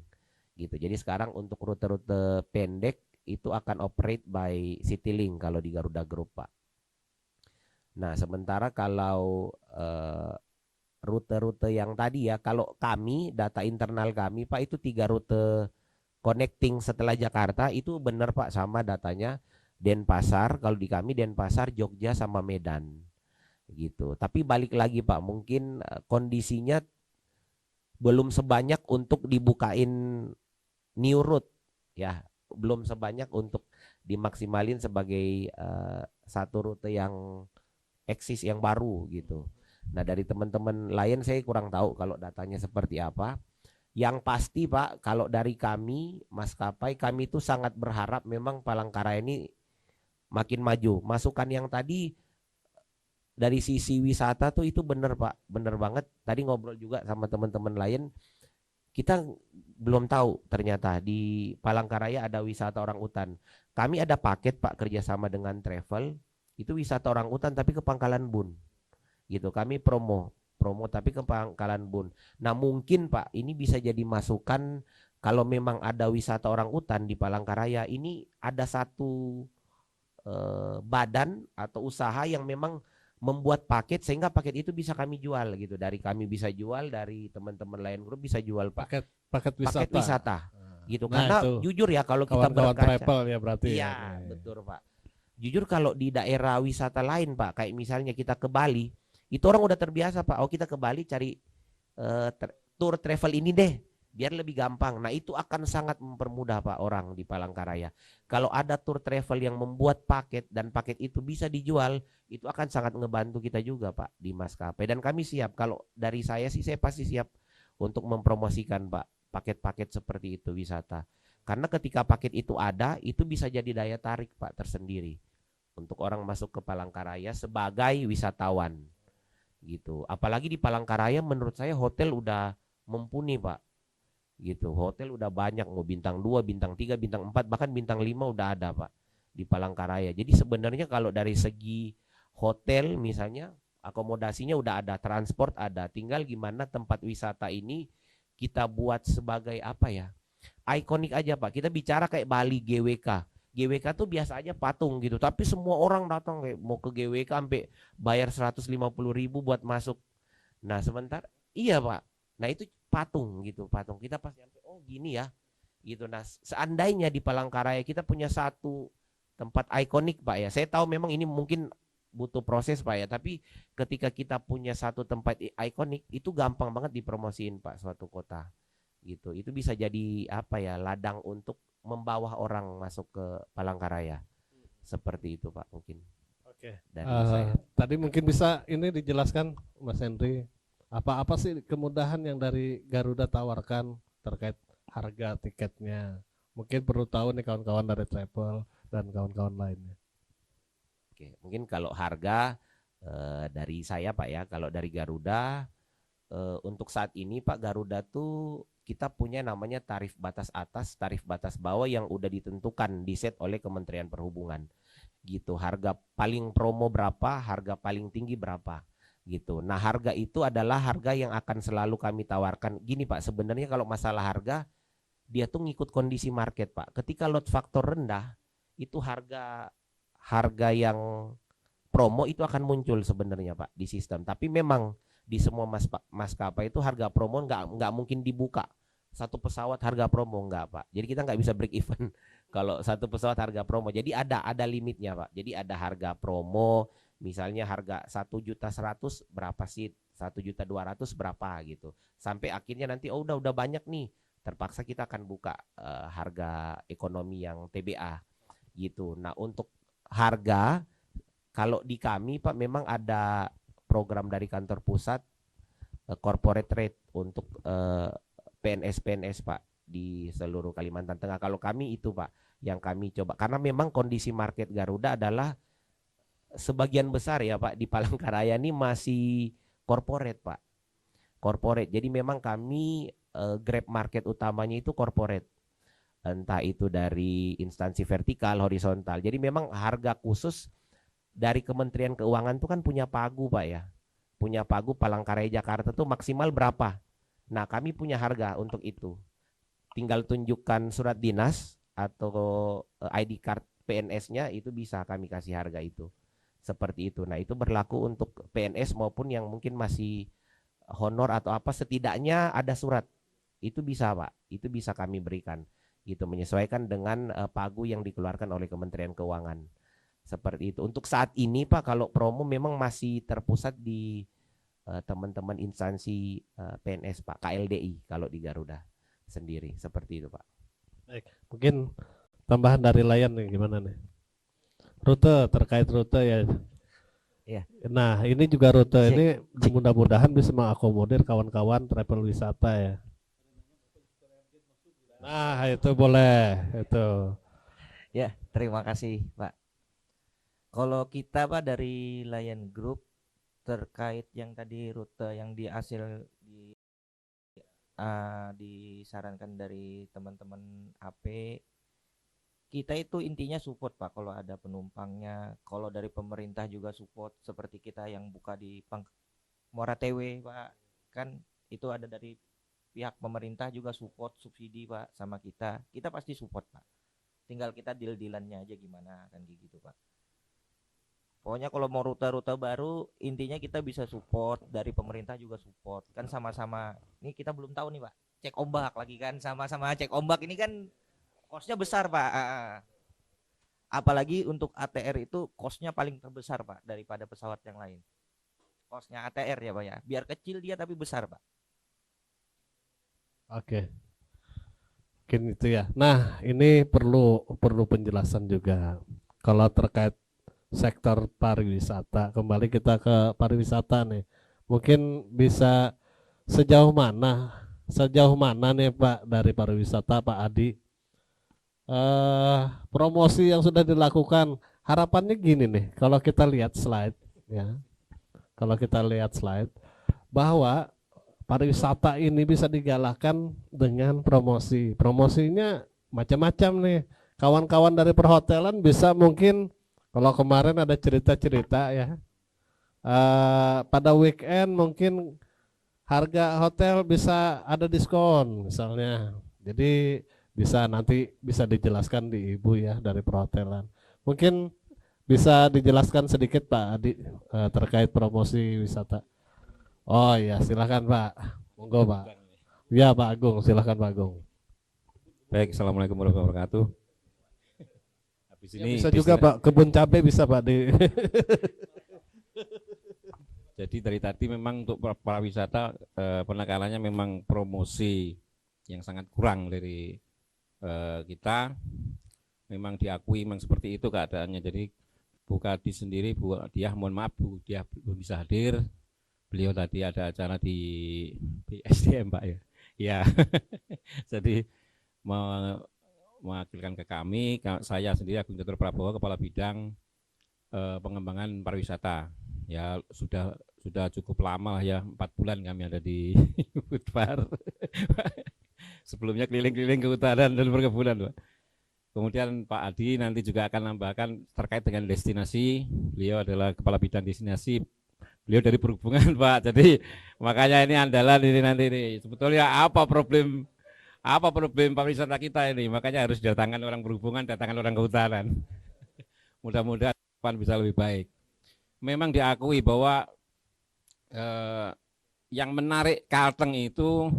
gitu. Jadi sekarang untuk rute-rute pendek itu akan operate by Citylink kalau di Garuda Group Pak. Nah sementara kalau rute-rute yang tadi ya, kalau kami data internal kami Pak itu 3 rute connecting setelah Jakarta itu benar Pak, sama datanya Denpasar. Kalau di kami Denpasar, Jogja sama Medan gitu. Tapi balik lagi Pak, mungkin kondisinya belum sebanyak untuk dibukain new route ya, belum sebanyak untuk dimaksimalin sebagai satu rute yang eksis yang baru gitu. Nah dari teman-teman lain saya kurang tahu kalau datanya seperti apa. Yang pasti Pak, kalau dari kami maskapai, kami itu sangat berharap memang Palangkaraya ini makin maju. Masukan yang tadi dari sisi wisata tuh itu bener Pak, bener banget. Tadi ngobrol juga sama teman-teman lain, kita belum tahu ternyata di Palangkaraya ada wisata orangutan. Kami ada paket Pak kerjasama dengan travel, itu wisata orangutan tapi ke Pangkalan Bun gitu. Kami promo tapi ke Pangkalan Bun. Nah mungkin Pak ini bisa jadi masukan, kalau memang ada wisata orangutan di Palangkaraya ini ada satu badan atau usaha yang memang membuat paket sehingga paket itu bisa kami jual gitu. Dari kami bisa jual, dari teman-teman lain grup bisa jual Pak. Paket wisata. Paket wisata gitu. Nah, karena itu jujur ya kalau kita kawan-kawan berkaca, travel ya berarti. iya betul Pak. Jujur kalau di daerah wisata lain Pak, kayak misalnya kita ke Bali, itu orang udah terbiasa Pak. Oh kita ke Bali cari tour travel ini deh, biar lebih gampang. Nah itu akan sangat mempermudah Pak orang di Palangkaraya. Kalau ada tour travel yang membuat paket dan paket itu bisa dijual, itu akan sangat ngebantu kita juga Pak di maskapai. Dan kami siap, kalau dari saya sih saya pasti siap untuk mempromosikan Pak paket-paket seperti itu wisata. Karena ketika paket itu ada, itu bisa jadi daya tarik Pak tersendiri untuk orang masuk ke Palangkaraya sebagai wisatawan gitu. Apalagi di Palangkaraya menurut saya hotel udah mumpuni Pak gitu. Hotel udah banyak, mau bintang 2, bintang 3, bintang 4, bahkan bintang 5 udah ada Pak di Palangkaraya. Jadi sebenarnya kalau dari segi hotel misalnya, akomodasinya udah ada, transport ada, tinggal gimana tempat wisata ini kita buat sebagai apa ya, ikonik aja Pak. Kita bicara kayak Bali GWK. GWK tuh biasa aja patung gitu, tapi semua orang datang kayak mau ke GWK sampai bayar 150.000 buat masuk. Nah sebentar, iya Pak. Nah itu patung gitu, patung. Kita pasti sampai oh gini ya, gitu. Nah seandainya di Palangkaraya kita punya satu tempat ikonik Pak ya. Saya tahu memang ini mungkin butuh proses Pak ya, tapi ketika kita punya satu tempat ikonik itu gampang banget dipromosiin Pak suatu kota gitu. Itu bisa jadi apa ya, ladang untuk membawa orang masuk ke Palangkaraya. Seperti itu Pak mungkin. Oke. Dari saya. Tadi mungkin bisa ini dijelaskan Mas Henry, apa sih kemudahan yang dari Garuda tawarkan terkait harga tiketnya? Mungkin perlu tahu nih kawan-kawan dari travel dan kawan-kawan lainnya. Oke, mungkin kalau harga dari saya Pak ya, kalau dari Garuda untuk saat ini Pak, Garuda tuh kita punya namanya tarif batas atas, tarif batas bawah yang udah ditentukan, diset oleh Kementerian Perhubungan gitu. Harga paling promo berapa, harga paling tinggi berapa gitu. Nah harga itu adalah harga yang akan selalu kami tawarkan. Gini Pak, sebenarnya kalau masalah harga dia tuh ngikut kondisi market Pak. Ketika load factor rendah, itu harga yang promo itu akan muncul sebenarnya Pak di sistem. Tapi memang di semua maskapai itu harga promo nggak mungkin dibuka satu pesawat harga promo, nggak Pak. Jadi kita nggak bisa break even kalau satu pesawat harga promo. Jadi ada limitnya Pak. Jadi ada harga promo Misalnya harga 1.100.000 berapa sih? 1.200.000 berapa gitu. Sampai akhirnya nanti oh udah banyak nih. Terpaksa kita akan buka harga ekonomi yang TBA gitu. Nah, untuk harga kalau di kami Pak memang ada program dari kantor pusat corporate rate untuk PNS Pak di seluruh Kalimantan Tengah. Kalau kami itu Pak yang kami coba karena memang kondisi market Garuda adalah sebagian besar ya Pak di Palangkaraya ini masih corporate Pak. Corporate. Jadi memang kami grab market utamanya itu corporate. Entah itu dari instansi vertikal, horizontal. Jadi memang harga khusus dari Kementerian Keuangan itu kan punya pagu Pak ya. Punya pagu Palangkaraya Jakarta tuh maksimal berapa. Nah, kami punya harga untuk itu. Tinggal tunjukkan surat dinas atau ID card PNS-nya itu bisa kami kasih harga itu. Seperti itu. Nah, itu berlaku untuk PNS maupun yang mungkin masih honor atau apa, setidaknya ada surat. Itu bisa Pak, itu bisa kami berikan. Gitu, menyesuaikan dengan pagu yang dikeluarkan oleh Kementerian Keuangan. Seperti itu. Untuk saat ini Pak, kalau promo memang masih terpusat di teman-teman instansi PNS Pak, KLDI kalau di Garuda sendiri. Seperti itu Pak. Baik, mungkin tambahan dari Layan nih gimana nih? Rute, terkait rute ya. Iya. Nah, ini juga rute Cek, ini mudah-mudahan bisa mengakomodir kawan-kawan travel wisata ya. Nah, itu boleh, itu. Ya, terima kasih Pak. Kalau kita Pak dari Lion Group terkait yang tadi rute yang disarankan dari teman-teman AP, kita itu intinya support Pak. Kalau ada penumpangnya, kalau dari pemerintah juga support, seperti kita yang buka di Muara TW Pak, kan itu ada dari pihak pemerintah juga support subsidi Pak sama kita pasti support Pak. Tinggal kita deal-dealannya aja gimana kan gitu Pak. Pokoknya kalau mau rute-rute baru intinya kita bisa support, dari pemerintah juga support, kan sama-sama. Ini kita belum tahu nih Pak, cek ombak lagi kan, sama-sama cek ombak ini kan kosnya besar Pak. Apalagi untuk ATR itu kosnya paling terbesar Pak daripada pesawat yang lain. Kosnya ATR ya Pak ya, biar kecil dia tapi besar Pak. Oke. Mungkin itu ya. Nah, ini perlu penjelasan juga. Kalau terkait sektor pariwisata, kembali kita ke pariwisata nih. Mungkin bisa sejauh mana nih Pak dari pariwisata Pak Adi, promosi yang sudah dilakukan, harapannya gini nih, kalau kita lihat slide ya, bahwa pariwisata ini bisa digalakkan dengan promosinya macam-macam nih. Kawan-kawan dari perhotelan bisa mungkin, kalau kemarin ada cerita-cerita ya, pada weekend mungkin harga hotel bisa ada diskon misalnya. Jadi nanti bisa dijelaskan di Ibu ya dari perhotelan. Mungkin bisa dijelaskan sedikit Pak Adi terkait promosi wisata. Oh iya, silakan Pak. Monggo Pak. Ya Pak Agung, silakan Pak Agung. Baik, assalamualaikum warahmatullahi wabarakatuh. Habis Ya, ini bisa juga Pak, kebun cabai bisa Pak di. Jadi dari tadi memang untuk pariwisata penekanannya memang promosi yang sangat kurang dari kita. Memang diakui memang seperti itu keadaannya. Jadi Bu Kadi sendiri, Bu Diah, mohon maaf Bu Diah belum bisa hadir. Beliau tadi ada acara di SDM Pak ya. Ya. Jadi mewakilkan ke kami, saya sendiri Agung Catur Prabowo, Kepala Bidang Pengembangan Pariwisata. Ya sudah cukup lama lah ya, 4 bulan kami ada di Budvar. Sebelumnya keliling-keliling kehutanan dan perkebunan Pak. Kemudian Pak Adi nanti juga akan nambahkan terkait dengan destinasi. Beliau adalah Kepala Bidang Destinasi. Beliau dari perhubungan Pak. Jadi makanya ini andalan ini nanti ini. Sebetulnya apa problem pariwisata kita ini? Makanya harus datangkan orang perhubungan, datangkan orang kehutanan. Mudah-mudahan bisa lebih baik. Memang diakui bahwa yang menarik Kalteng itu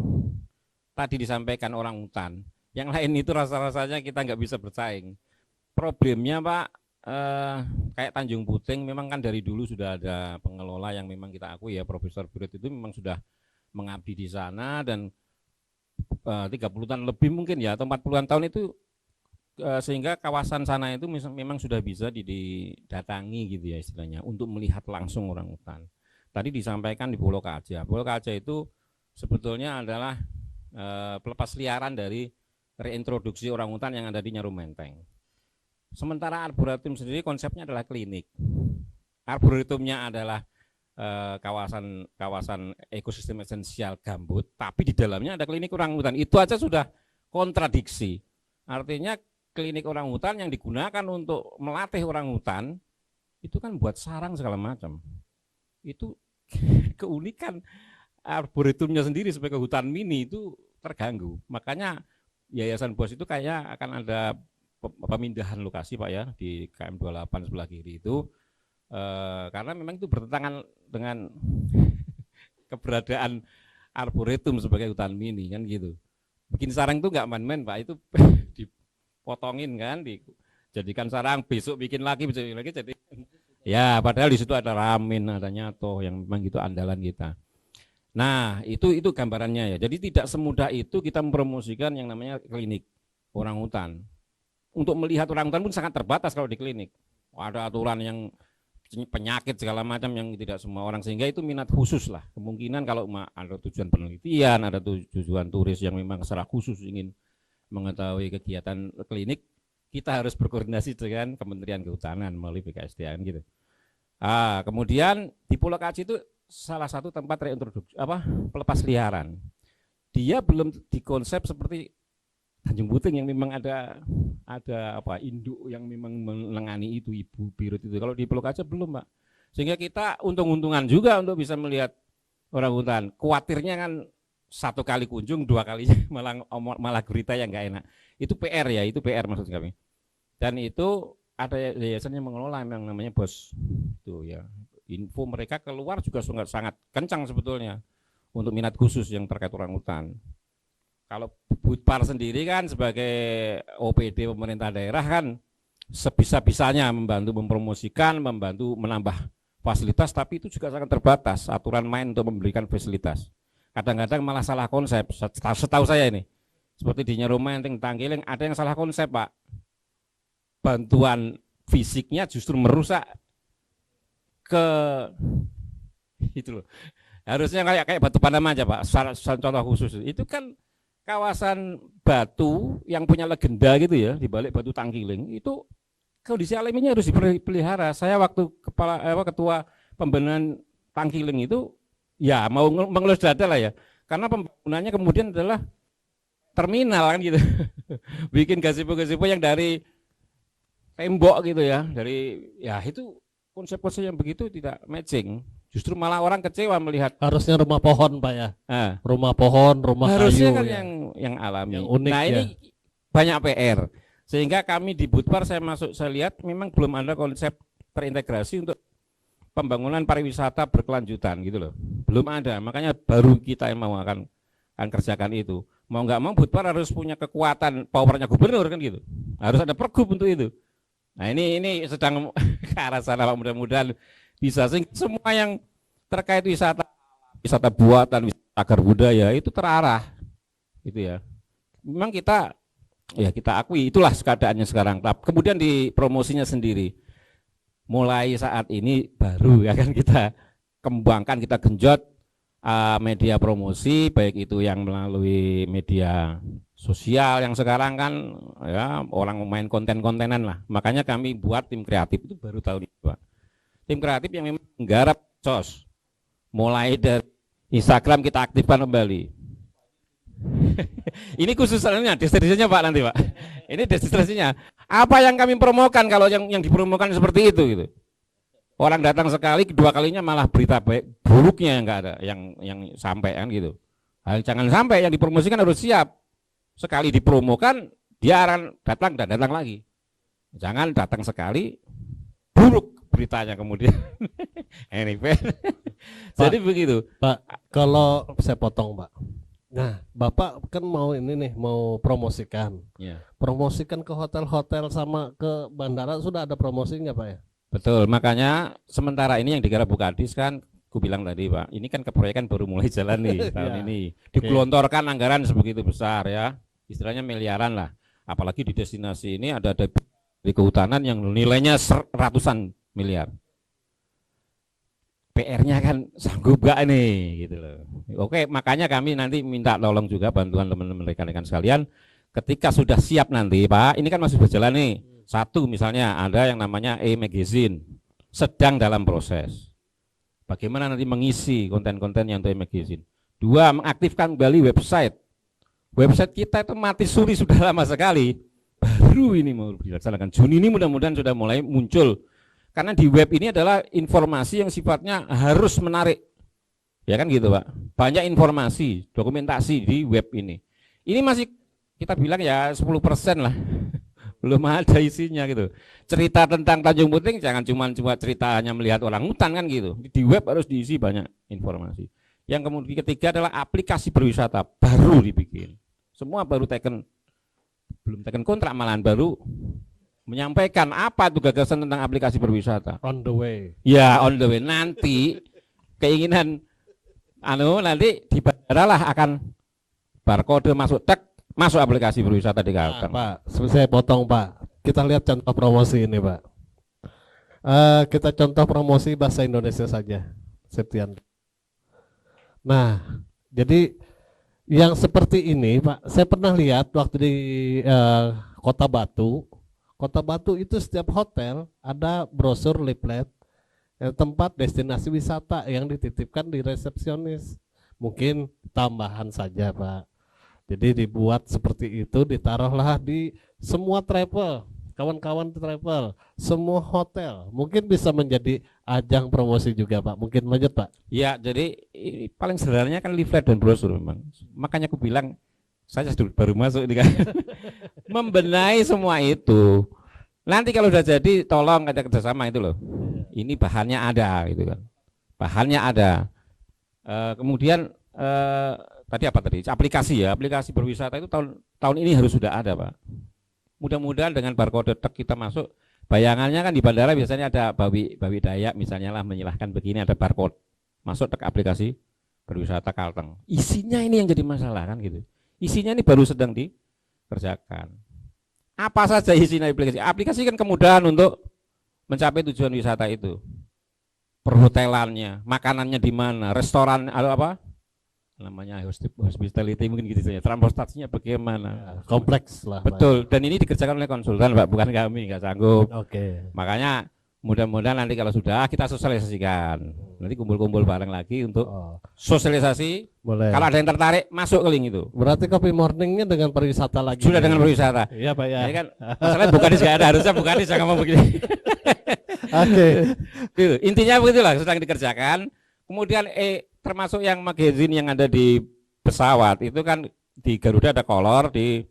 tadi disampaikan orang hutan. Yang lain itu rasa-rasanya kita nggak bisa bersaing. Problemnya Pak, kayak Tanjung Puting memang kan dari dulu sudah ada pengelola yang memang kita akui ya, Profesor Birit itu memang sudah mengabdi di sana, dan 30 tahun lebih mungkin ya, atau 40-an tahun itu, sehingga kawasan sana itu memang sudah bisa didatangi gitu ya istilahnya, untuk melihat langsung orang hutan. Tadi disampaikan di Pulau Kaja. Pulau Kaja itu sebetulnya adalah pelepas liaran dari reintroduksi orang hutan yang ada di Nyaru Menteng. Sementara arboretum sendiri konsepnya adalah klinik. Arboretumnya adalah kawasan ekosistem esensial gambut, tapi di dalamnya ada klinik orangutan. Itu aja sudah kontradiksi. Artinya klinik orangutan yang digunakan untuk melatih orangutan itu kan buat sarang segala macam. Itu keunikan arboretumnya sendiri sebagai hutan mini itu terganggu. Makanya Yayasan BOS itu kayaknya akan ada pemindahan lokasi Pak ya, di KM 28 sebelah kiri itu. Karena memang itu bertentangan dengan keberadaan arboretum sebagai hutan mini kan gitu. Bikin sarang itu nggak main-main Pak, itu dipotongin kan, dijadikan sarang, besok bikin lagi, jadi ya padahal di situ ada ramin, ada nyato yang memang itu andalan kita. Nah itu gambarannya ya. Jadi tidak semudah itu kita mempromosikan yang namanya klinik orangutan. Untuk melihat orangutan pun sangat terbatas kalau di klinik. Ada aturan yang penyakit segala macam yang tidak semua orang, sehingga itu minat khusus lah. Kemungkinan kalau ada tujuan penelitian, ada tujuan turis yang memang secara khusus ingin mengetahui kegiatan klinik, kita harus berkoordinasi dengan Kementerian Kehutanan melalui BKSDA gitu. Kemudian di Pulau Kaji itu salah satu tempat reintroduksi pelepas liaran. Dia belum dikonsep seperti Tanjung Puting yang memang ada induk yang memang menangani itu, Ibu Birut itu. Kalau di Pulau Kaca belum Pak. Sehingga kita untung-untungan juga untuk bisa melihat orangutan. Kuatirnya kan satu kali kunjung, dua kalinya malah gurita yang nggak enak. Itu PR ya, itu PR maksud kami. Dan itu ada yayasan yang mengelola yang namanya BOS. Itu ya. Info mereka keluar juga sangat kencang sebetulnya untuk minat khusus yang terkait orangutan. Kalau Budpar sendiri kan sebagai OPD pemerintah daerah kan sebisa-bisanya membantu mempromosikan, membantu menambah fasilitas, tapi itu juga sangat terbatas aturan main untuk memberikan fasilitas. Kadang-kadang malah salah konsep, setahu saya ini. Seperti di Nyaru Menteng, Tanggiling, ada yang salah konsep Pak. Bantuan fisiknya justru merusak ke itu loh. Harusnya kayak Batu Panama aja Pak, contoh khusus. Itu kan kawasan batu yang punya legenda gitu ya, di balik Batu Tangkiling itu kondisi alaminya harus dipelihara. Saya waktu ketua pembenahan Tangkiling itu ya mau mengelus dada lah ya, karena pembangunannya kemudian adalah terminal kan gitu. Bikin gazebo-gazebo yang dari tembok gitu ya, dari ya itu konsep-konsep yang begitu tidak matching. Justru malah orang kecewa melihat. Harusnya rumah pohon Pak ya. Rumah pohon, rumah harusnya kayu kan ya. yang alami. Yang unik nah ya. ini banyak PR. Sehingga kami di Budpar saya lihat memang belum ada konsep terintegrasi untuk pembangunan pariwisata berkelanjutan gitu loh. Belum ada. Makanya baru kita yang mau akan kerjakan itu. Mau nggak mau Budpar harus punya kekuatan powernya gubernur kan gitu. Harus ada pergub untuk itu. Nah ini sedang ke arah sana Pak, mudah-mudahan bisa. Semua yang terkait wisata buatan, wisata cagar budaya itu terarah gitu ya. Memang kita akui itulah keadaannya sekarang. Kemudian di promosinya sendiri mulai saat ini baru ya kan kita kembangkan, kita genjot media promosi, baik itu yang melalui media sosial yang sekarang kan ya orang main konten-kontenan lah. Makanya kami buat tim kreatif itu baru tahun ini Pak. Tim kreatif yang memang menggarap sos. Mulai dari Instagram kita aktifkan kembali. Ini khususnya destinasinya Pak nanti Pak. Ini destinasinya. Apa yang kami promokan kalau yang dipromokan seperti itu gitu. Orang datang sekali, kedua kalinya malah berita baik buruknya yang enggak ada yang sampai kan gitu. Jangan sampai yang dipromosikan harus siap. Sekali dipromokan dia akan datang dan datang lagi. Jangan datang sekali buruk beritanya kemudian. Anyway. Jadi begitu. Pak, kalau saya potong Pak. Nah, Bapak kan mau ini nih, mau promosikan. Ya. Promosikan ke hotel-hotel sama ke bandara sudah ada promosi nggak Pak ya? Betul, makanya sementara ini yang digarap Bukadis kan, ku bilang tadi Pak, ini kan keproyekan baru mulai jalan nih tahun Ya. ini. Digelontorkan anggaran sebegitu besar ya, istilahnya miliaran lah. Apalagi di destinasi ini ada di kehutanan yang nilainya ratusan miliar. PR-nya kan sanggup gak nih gitu loh. Oke, makanya kami nanti minta tolong juga bantuan teman-teman rekan-rekan sekalian. Ketika sudah siap nanti Pak, ini kan masih berjalan nih. Satu misalnya ada yang namanya e-magazine, sedang dalam proses. Bagaimana nanti mengisi konten-konten yang untuk e-magazine. Dua, mengaktifkan kembali website. Website kita itu mati suri sudah lama sekali. Baru ini mau dilaksanakan. Juni ini mudah-mudahan sudah mulai muncul. Karena di web ini adalah informasi yang sifatnya harus menarik. Ya kan gitu Pak. Banyak informasi, dokumentasi di web ini. Ini masih kita bilang ya 10% lah. Belum ada isinya gitu. Cerita tentang Tanjung Puting jangan cuma cerita hanya melihat orang hutan kan gitu. Di web harus diisi banyak informasi. Yang kemudian ketiga adalah aplikasi berwisata baru dibikin. Semua baru belum teken kontrak malahan baru menyampaikan apa tuh gagasan tentang aplikasi berwisata. On the way. Ya, on the way. Nanti keinginan nanti di bandara lah akan barcode masuk masuk aplikasi berwisata di Kalteng. Pak, saya potong Pak. Kita lihat contoh promosi ini Pak. Kita contoh promosi bahasa Indonesia saja, Septian. Nah, jadi yang seperti ini Pak, saya pernah lihat waktu di Kota Batu. Kota Batu itu setiap hotel ada brosur leaflet tempat destinasi wisata yang dititipkan di resepsionis. Mungkin tambahan saja Pak. Jadi dibuat seperti itu, ditaruhlah di semua travel, kawan-kawan travel, semua hotel. Mungkin bisa menjadi ajang promosi juga Pak. Mungkin lanjut Pak. Ya, jadi paling sederhananya kan leaflet dan brosur memang. Makanya aku bilang saya baru masuk ini kan. Membenahi semua itu. Nanti kalau sudah jadi tolong ada kerjasama itu loh. Ini bahannya ada gitu kan. Bahannya ada. Kemudian tadi apa tadi? Aplikasi ya, aplikasi berwisata itu tahun ini harus sudah ada Pak. Mudah-mudahan dengan barcode kita masuk. Bayangannya kan di bandara biasanya ada Bawi Dayak misalnya lah menyilahkan begini ada barcode. Masuk aplikasi berwisata Kalteng. Isinya ini yang jadi masalah kan gitu. Isinya ini baru sedang dikerjakan. Apa saja isinya aplikasi? Aplikasi kan kemudahan untuk mencapai tujuan wisata itu. Perhotelannya, makanannya di mana, restoran atau apa? Namanya hospitality mungkin gitu saja. Transportasinya bagaimana? Kompleks lah. Betul. Dan ini dikerjakan oleh konsultan, Pak, bukan kami, nggak sanggup. Oke. Makanya mudah-mudahan nanti kalau sudah kita sosialisasikan. Nanti kumpul-kumpul bareng lagi untuk sosialisasi. Boleh. Kalau ada yang tertarik masuk ke link itu. Berarti Kopi Morningnya dengan pariwisata lagi. Sudah dengan pariwisata. Iya Pak ya. Ini kan masalahnya Bukadis nggak ada, harusnya Bukadis yang ngomong begini. Oke. Gitu. Intinya begitulah sedang dikerjakan. Kemudian termasuk yang magazine yang ada di pesawat itu kan di Garuda ada Color, di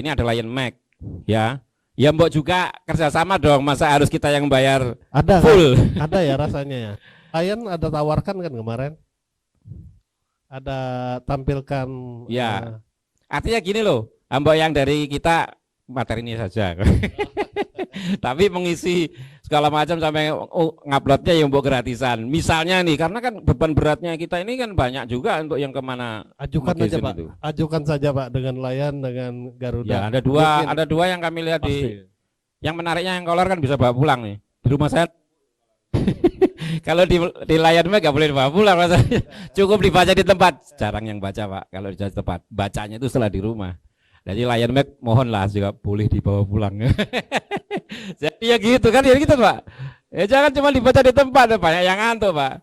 ini ada Lion Mag, ya. Ya mbok juga kerjasama dong, masa harus kita yang bayar Ada full? kan? Ada ya rasanya ya. Lion ada tawarkan kan kemarin. Ada tampilkan. Ya. Artinya gini loh, mbok yang dari kita materi ini saja. Tapi mengisi segala macam sampai nguploadnya yang mbok gratisan. Misalnya nih, karena kan beban beratnya kita ini kan banyak juga untuk yang kemana. Ajukan aja magazine Pak. itu. Ajukan saja Pak dengan Lion dengan Garuda. Ya, Mungkin. ada dua yang kami lihat Pasti. di yang menariknya yang Color kan bisa bawa pulang nih. Di rumah saya kalau di Lion Mag nggak boleh dibawa pulang rasanya. Cukup dibaca di tempat. Jarang yang baca Pak kalau di tempat. Bacanya itu setelah di rumah. Jadi Lion Mag mohonlah juga boleh dibawa pulang. Jadi ya gitu kan ya gitu Pak. Ya jangan cuma dibaca di tempat, banyak yang ngantuk Pak.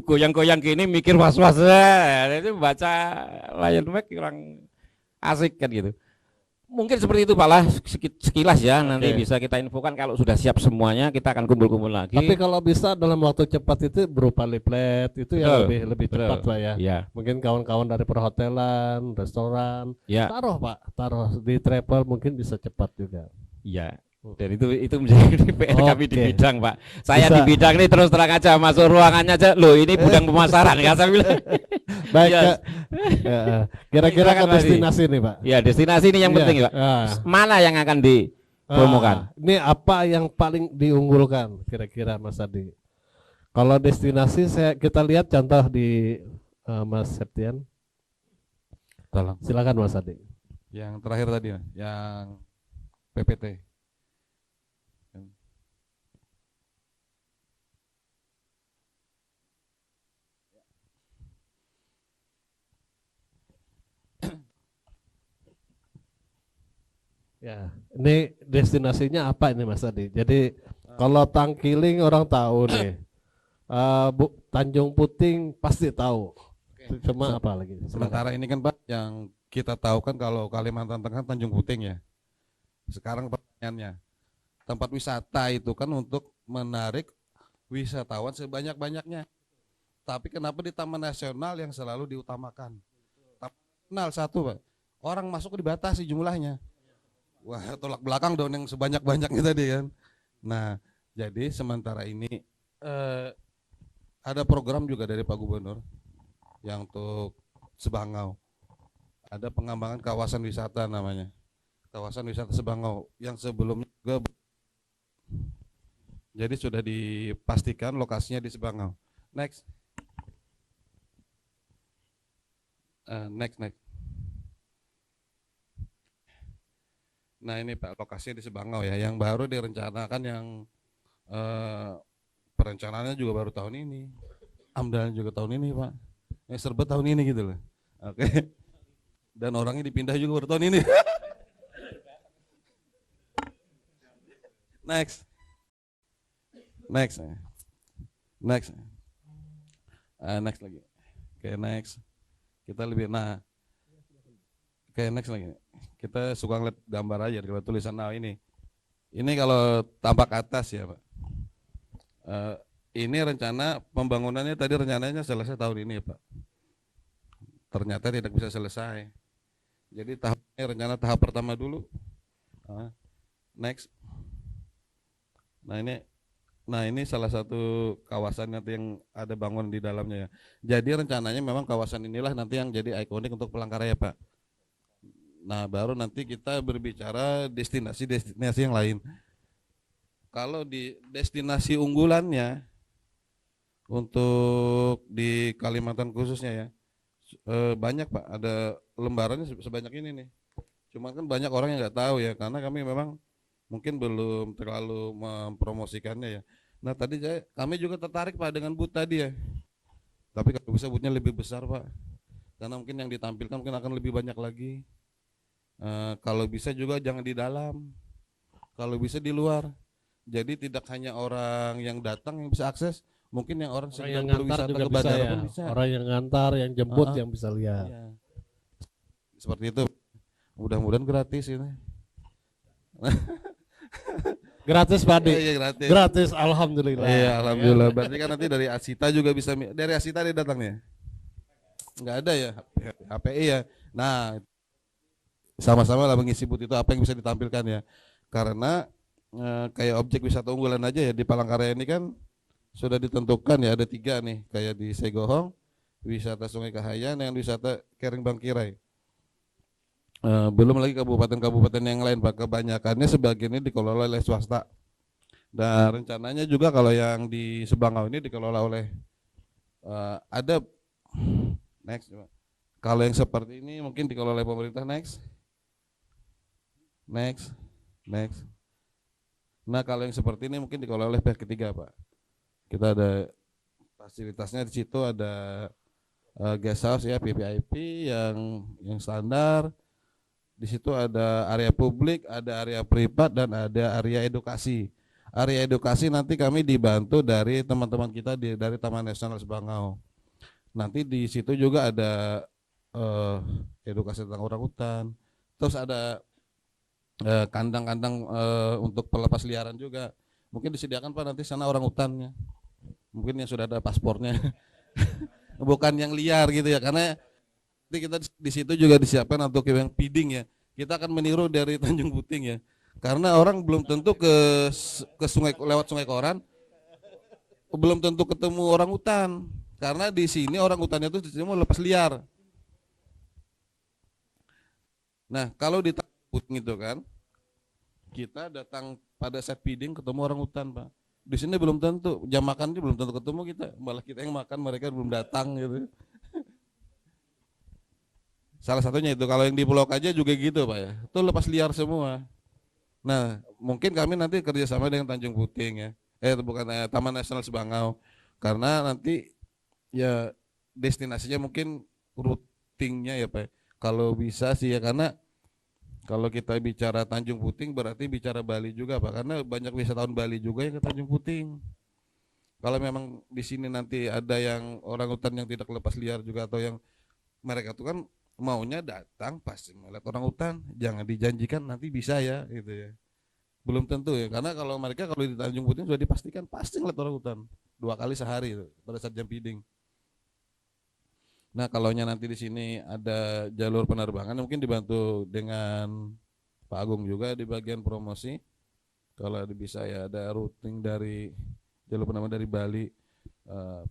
Goyang-goyang gini mikir was-was itu baca Lion Mag kurang asik kan gitu. Mungkin seperti itu Pak lah sekilas ya. Nanti bisa kita infokan kalau sudah siap semuanya kita akan kumpul-kumpul lagi. Tapi kalau bisa dalam waktu cepat itu berupa leaflet itu yang lebih cepat Pak ya. Ya. Mungkin kawan-kawan dari perhotelan, restoran, Ya. taruh Pak, taruh di travel mungkin bisa cepat juga. Ya. Dan itu menjadi PR kami di Oke. bidang, Pak. Saya Bisa. di bidang ini terus terang aja masuk ruangannya aja. Loh, ini gudang pemasaran kan saya bilang. Baik, Yes. Kak. Kira-kira ke Silakan, Pak Adi. destinasi nih, Pak. Ya, destinasi ini yang Iya. penting, Pak. Ah. Mana yang akan dipromokan? Ini apa yang paling diunggulkan kira-kira Mas Adi? Kalau destinasi kita lihat contoh di Mas Septian. Tolong. Silakan Mas Adi. Yang terakhir tadi, yang PPT. Ya, ini destinasinya apa ini Mas Adi? Jadi kalau Tangkiling orang tahu nih. Tanjung Puting pasti tahu. Cuma apa lagi? Silakan. Sementara ini kan Pak, yang kita tahu kan kalau Kalimantan Tengah Tanjung Puting ya. Sekarang pertanyaannya, tempat wisata itu kan untuk menarik wisatawan sebanyak-banyaknya. Tapi kenapa di Taman Nasional yang selalu diutamakan? Taman Nasional satu Pak, orang masuk dibatasi jumlahnya. Wah, tolak belakang dong yang sebanyak-banyaknya tadi kan. Nah, jadi sementara ini ada program juga dari Pak Gubernur yang untuk Sebangau. Ada pengembangan kawasan wisata namanya. Kawasan wisata Sebangau yang sebelumnya juga jadi sudah dipastikan lokasinya di Sebangau. Next. Next. Nah ini Pak, lokasinya di Sebangau ya, yang baru direncanakan yang perencanaannya juga baru tahun ini, AMDAL juga tahun ini Pak, serba tahun ini gitu loh. Oke. Dan orangnya dipindah juga baru tahun ini. Next. Next lagi. Oke, next. Kita lebih next lagi. Kita suka ngeliat gambar aja kalau tulisan ini. Ini kalau tampak atas ya Pak. Ini rencana pembangunannya tadi rencananya selesai tahun ini Pak. Ternyata tidak bisa selesai. Jadi rencana tahap pertama dulu. Next. Nah ini salah satu kawasan nanti yang ada bangunan di dalamnya ya. Jadi rencananya memang kawasan inilah nanti yang jadi ikonik untuk Palangkaraya Pak. Nah baru nanti kita berbicara destinasi yang lain. Kalau di destinasi unggulannya untuk di Kalimantan khususnya ya banyak Pak, ada lembarannya sebanyak ini nih. Cuma kan banyak orang yang nggak tahu ya, karena kami memang mungkin belum terlalu mempromosikannya ya. Nah tadi kami juga tertarik Pak dengan booth tadi ya. Tapi kalau bisa boothnya lebih besar Pak, karena mungkin yang ditampilkan mungkin akan lebih banyak lagi. Kalau bisa juga jangan di dalam, kalau bisa di luar. Jadi tidak hanya orang yang datang yang bisa akses, mungkin yang orang yang sedang ngantar berwisata juga ke bisa bandara ya. pun bisa. Orang yang ngantar, yang jemput yang bisa lihat. Iya. Seperti itu. Mudah-mudahan gratis ini. Gratis Pak Adi. Iya, gratis. Gratis, alhamdulillah. Iya, alhamdulillah. Berarti kan nanti dari Asita juga bisa, dari Asita dia datangnya. Enggak ada ya, HPI ya. Nah, sama-sama lah mengisi booth itu apa yang bisa ditampilkan ya. Karena kayak objek wisata unggulan aja ya di Palangkaraya ini kan sudah ditentukan ya, ada 3 nih, kayak di Segohong, wisata Sungai Kahayan, dan wisata Kering Bangkirai. Belum lagi kabupaten-kabupaten yang lain Pak, kebanyakannya sebagiannya dikelola oleh swasta. Dan rencananya juga kalau yang di Sebangau ini dikelola oleh ada next. Kalau yang seperti ini mungkin dikelola oleh pemerintah. Next. Nah kalau yang seperti ini mungkin dikelola oleh pihak ketiga Pak. Kita ada fasilitasnya di situ, ada guest house ya, VIP yang standar. Di situ ada area publik, ada area privat, dan ada area edukasi. Area edukasi nanti kami dibantu dari teman-teman kita dari Taman Nasional Sebangau. Nanti di situ juga ada edukasi tentang orangutan. Terus ada kandang-kandang untuk pelepas liaran juga. Mungkin disediakan Pak nanti sana orangutannya. Mungkin yang sudah ada paspornya. Bukan yang liar gitu ya, karena nanti kita di situ juga disiapkan untuk yang feeding ya. Kita akan meniru dari Tanjung Puting ya. Karena orang belum tentu ke sungai, lewat Sungai Koran, belum tentu ketemu orang hutan. Karena di sini orang hutannya itu semua lepas liar. Nah, kalau di Puting itu kan, kita datang pada set feeding ketemu orang hutan, Pak. Di sini belum tentu, jam makan belum tentu ketemu kita, malah kita yang makan, mereka belum datang gitu. Salah satunya itu, kalau yang di Pulau Kaja juga gitu Pak ya, itu lepas liar semua. Nah, mungkin kami nanti kerjasama dengan Tanjung Puting ya, Taman Nasional Sebangau, karena nanti ya destinasinya mungkin routingnya ya Pak ya. Kalau bisa sih ya, karena kalau kita bicara Tanjung Puting berarti bicara Bali juga Pak, karena banyak wisatawan Bali juga yang ke Tanjung Puting. Kalau memang di sini nanti ada yang orang hutan yang tidak lepas liar juga, atau yang mereka tuh kan maunya datang pasti melihat orang hutan, jangan dijanjikan nanti bisa ya gitu ya. Belum tentu ya, karena kalau mereka kalau di Tanjung Puting sudah dipastikan pasti ngeliat orang hutan 2 kali sehari itu, pada saat jam feeding. Nah, kalau nanti di sini ada jalur penerbangan mungkin dibantu dengan Pak Agung juga di bagian promosi. Kalau bisa ya ada routing dari jalur penerbangan dari Bali,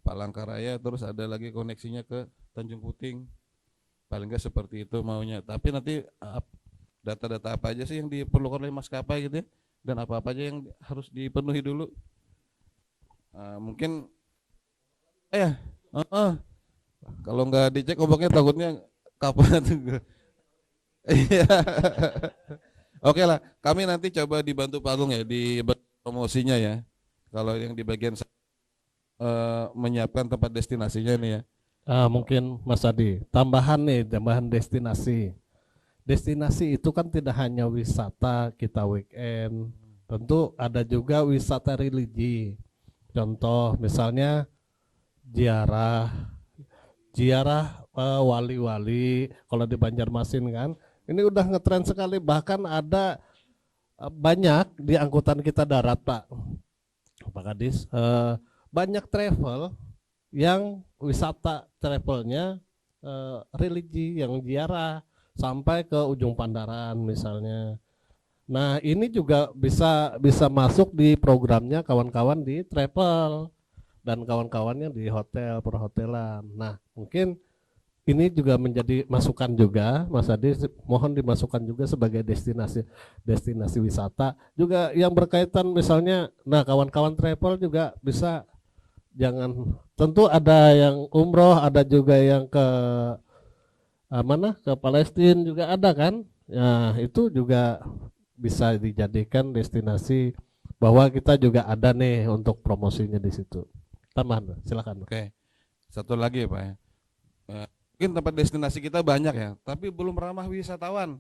Palangkaraya, terus ada lagi koneksinya ke Tanjung Puting. Paling enggak seperti itu maunya. Tapi nanti data-data apa aja sih yang diperlukan oleh maskapai gitu ya, dan apa-apa aja yang harus dipenuhi dulu. Mungkin kalau nggak dicek ombaknya takutnya kapan tuh. Iya. Oke lah, kami nanti coba dibantu Pak Agung ya di promosinya ya. Kalau yang di bagian menyiapkan tempat destinasinya nih ya. Mungkin Mas Adi, tambahan destinasi. Destinasi itu kan tidak hanya wisata kita weekend, tentu ada juga wisata religi. Contoh misalnya ziarah wali-wali, kalau di Banjarmasin kan, ini udah ngetren sekali, bahkan ada banyak di angkutan kita darat Pak Kadis, banyak travel yang wisata travelnya religi, yang ziarah sampai ke ujung Pandaran misalnya. Nah, ini juga bisa masuk di programnya kawan-kawan di travel dan kawan-kawannya di hotel perhotelan. Nah, mungkin ini juga menjadi masukan juga, Mas Adi, mohon dimasukkan juga sebagai destinasi wisata juga yang berkaitan misalnya. Nah, kawan-kawan travel juga bisa, jangan, tentu ada yang umroh, ada juga yang ke ke Palestina juga ada kan. Nah, itu juga bisa dijadikan destinasi bahwa kita juga ada nih untuk promosinya di situ. Tambahan, silakan. Oke. Satu lagi ya Pak ya. Mungkin tempat destinasi kita banyak ya, tapi belum ramah wisatawan.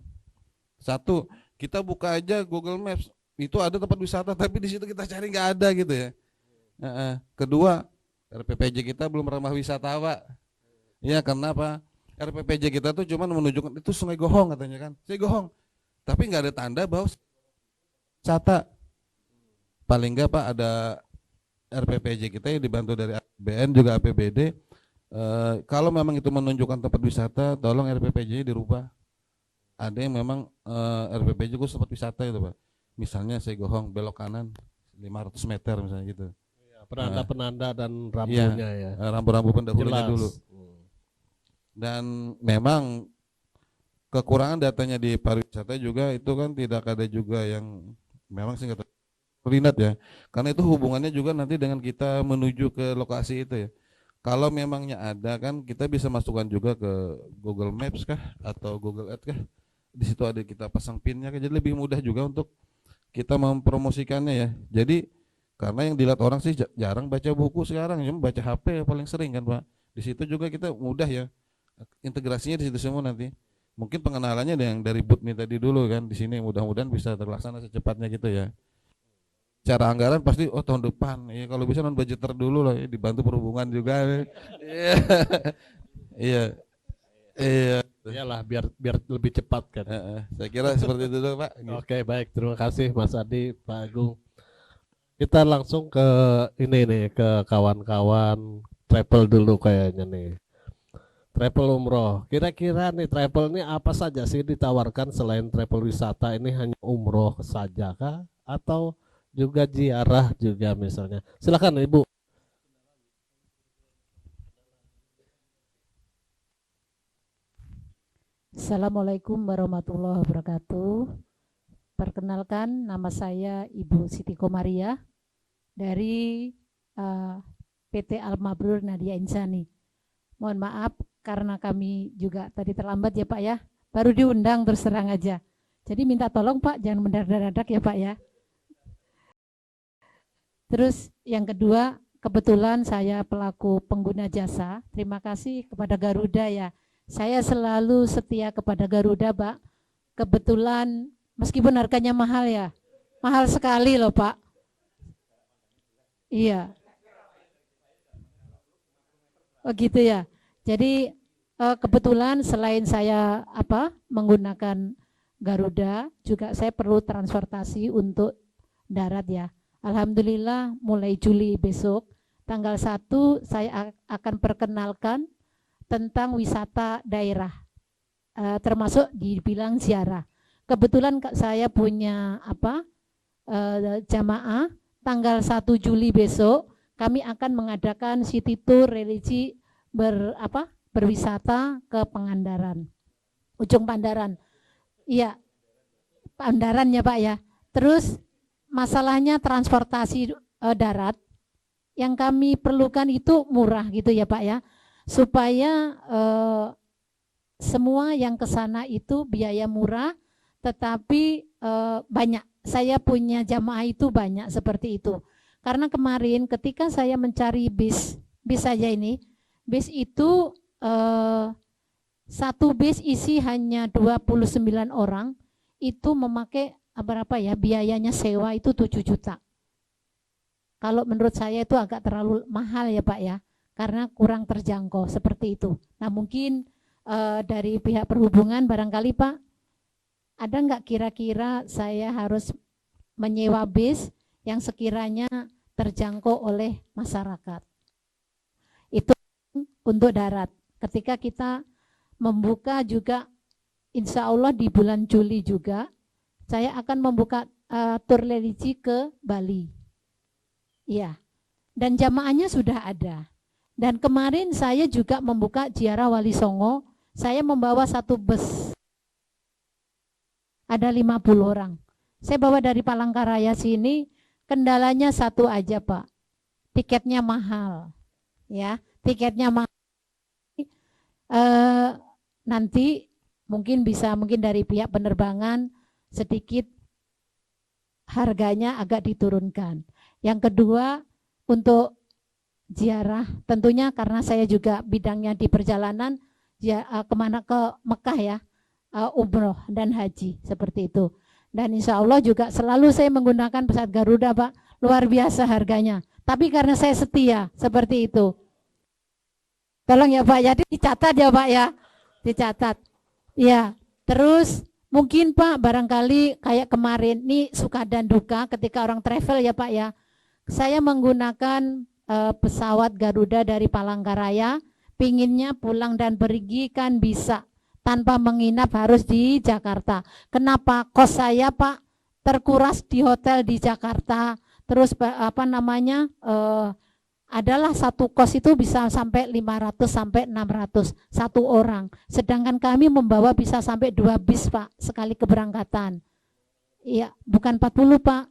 Satu, kita buka aja Google Maps, itu ada tempat wisata tapi di situ kita cari nggak ada gitu ya. Kedua, RPPJ kita belum ramah wisata Pak. Ya, kenapa? RPPJ kita tuh cuma menunjukkan itu Sungai Gohong katanya kan, Sungai Gohong, tapi nggak ada tanda bahwa wisata. Paling nggak Pak ada RPPJ kita yang dibantu dari APBN juga APBD. Kalau memang itu menunjukkan tempat wisata, tolong RPPJ dirubah. Ada yang memang RPPJ khusus tempat wisata itu Pak. Misalnya Sungai Gohong belok kanan 500 meter misalnya gitu. Penanda-penanda dan rambunya ya. Rambu-rambu pendahulunya dulu. Dan memang kekurangan datanya di pariwisata juga itu kan tidak ada juga yang memang singkat terlihat ya. Karena itu hubungannya juga nanti dengan kita menuju ke lokasi itu ya. Kalau memangnya ada kan kita bisa masukkan juga ke Google Maps kah atau Google Earth kah. Di situ ada kita pasang pinnya, jadi lebih mudah juga untuk kita mempromosikannya ya. Jadi karena yang dilihat orang sih jarang baca buku sekarang, cuma baca HP paling sering kan Pak. Di situ juga kita mudah ya. Integrasinya di situ semua nanti. Mungkin pengenalannya yang dari Butmi tadi dulu kan di sini, mudah-mudahan bisa terlaksana secepatnya gitu ya. Cara anggaran pasti tahun depan. Ya kalau bisa non budgeter dulu lah ya, dibantu perhubungan juga. Iya. Iya. Iyalah biar lebih cepat kan. Saya kira seperti itu dulu Pak. Oke, baik, terima kasih Mas Adi, Pak Agung. Kita langsung ke ini nih, ke kawan-kawan travel dulu kayaknya nih. travel umroh. Kira-kira nih travel ini apa saja sih ditawarkan selain travel wisata ini, hanya umroh saja kah? Atau juga ziarah juga misalnya? Silakan Ibu. Assalamualaikum warahmatullahi wabarakatuh. Perkenalkan, nama saya Ibu Siti Komaria dari PT Al Mabrur Nadia Insani. Mohon maaf karena kami juga tadi terlambat ya Pak ya. Baru diundang terus terang aja. Jadi minta tolong Pak jangan mendadak-dadak ya Pak ya. Terus yang kedua, kebetulan saya pelaku pengguna jasa. Terima kasih kepada Garuda ya. Saya selalu setia kepada Garuda, Pak. Kebetulan meskipun harganya mahal ya, mahal sekali loh, Pak. Iya. Oh gitu ya. Jadi kebetulan selain saya menggunakan Garuda, juga saya perlu transportasi untuk darat ya. Alhamdulillah mulai Juli besok, tanggal 1 saya akan perkenalkan tentang wisata daerah, termasuk dibilang ziarah. Kebetulan saya punya jamaah tanggal 1 Juli besok kami akan mengadakan city tour religi berwisata ke Pangandaran, Ujung Pandaran. Iya, Pandaran ya Pak ya. Terus masalahnya transportasi darat yang kami perlukan itu murah gitu ya Pak ya, supaya semua yang ke sana itu biaya murah, tetapi banyak. Saya punya jamaah itu banyak seperti itu. Karena kemarin ketika saya mencari bis saja ini, bis itu satu bis isi hanya 29 orang, itu memakai berapa ya, biayanya sewa itu 7 juta. Kalau menurut saya itu agak terlalu mahal ya Pak ya, karena kurang terjangkau seperti itu. Nah mungkin dari pihak perhubungan barangkali Pak, ada nggak kira-kira saya harus menyewa bis yang sekiranya terjangkau oleh masyarakat. Itu untuk darat. Ketika kita membuka juga, insya Allah di bulan Juli juga, saya akan membuka tur religi ke Bali. Iya, dan jamaahnya sudah ada. Dan kemarin saya juga membuka ziarah Wali Songo, saya membawa satu bus. Ada 50 orang. Saya bawa dari Palangkaraya sini, kendalanya satu aja Pak. Tiketnya mahal. Ya, tiketnya mahal. Nanti mungkin dari pihak penerbangan sedikit harganya agak diturunkan. Yang kedua, untuk ziarah, tentunya karena saya juga bidangnya di perjalanan, kemana ke Mekah ya, umroh dan haji seperti itu. Dan insya Allah juga selalu saya menggunakan pesawat Garuda Pak, luar biasa harganya. Tapi karena saya setia seperti itu. Tolong ya Pak, jadi dicatat ya Pak ya, dicatat. Ya, terus mungkin Pak barangkali kayak kemarin, ini suka dan duka ketika orang travel ya Pak ya. Saya menggunakan pesawat Garuda dari Palangkaraya, pinginnya pulang dan pergi kan bisa tanpa menginap harus di Jakarta. Kenapa? Kos saya Pak terkuras di hotel di Jakarta. Terus adalah satu kos itu bisa sampai 500 sampai 600 satu orang. Sedangkan kami membawa bisa sampai 2 bis Pak sekali keberangkatan. Iya, bukan 40 Pak,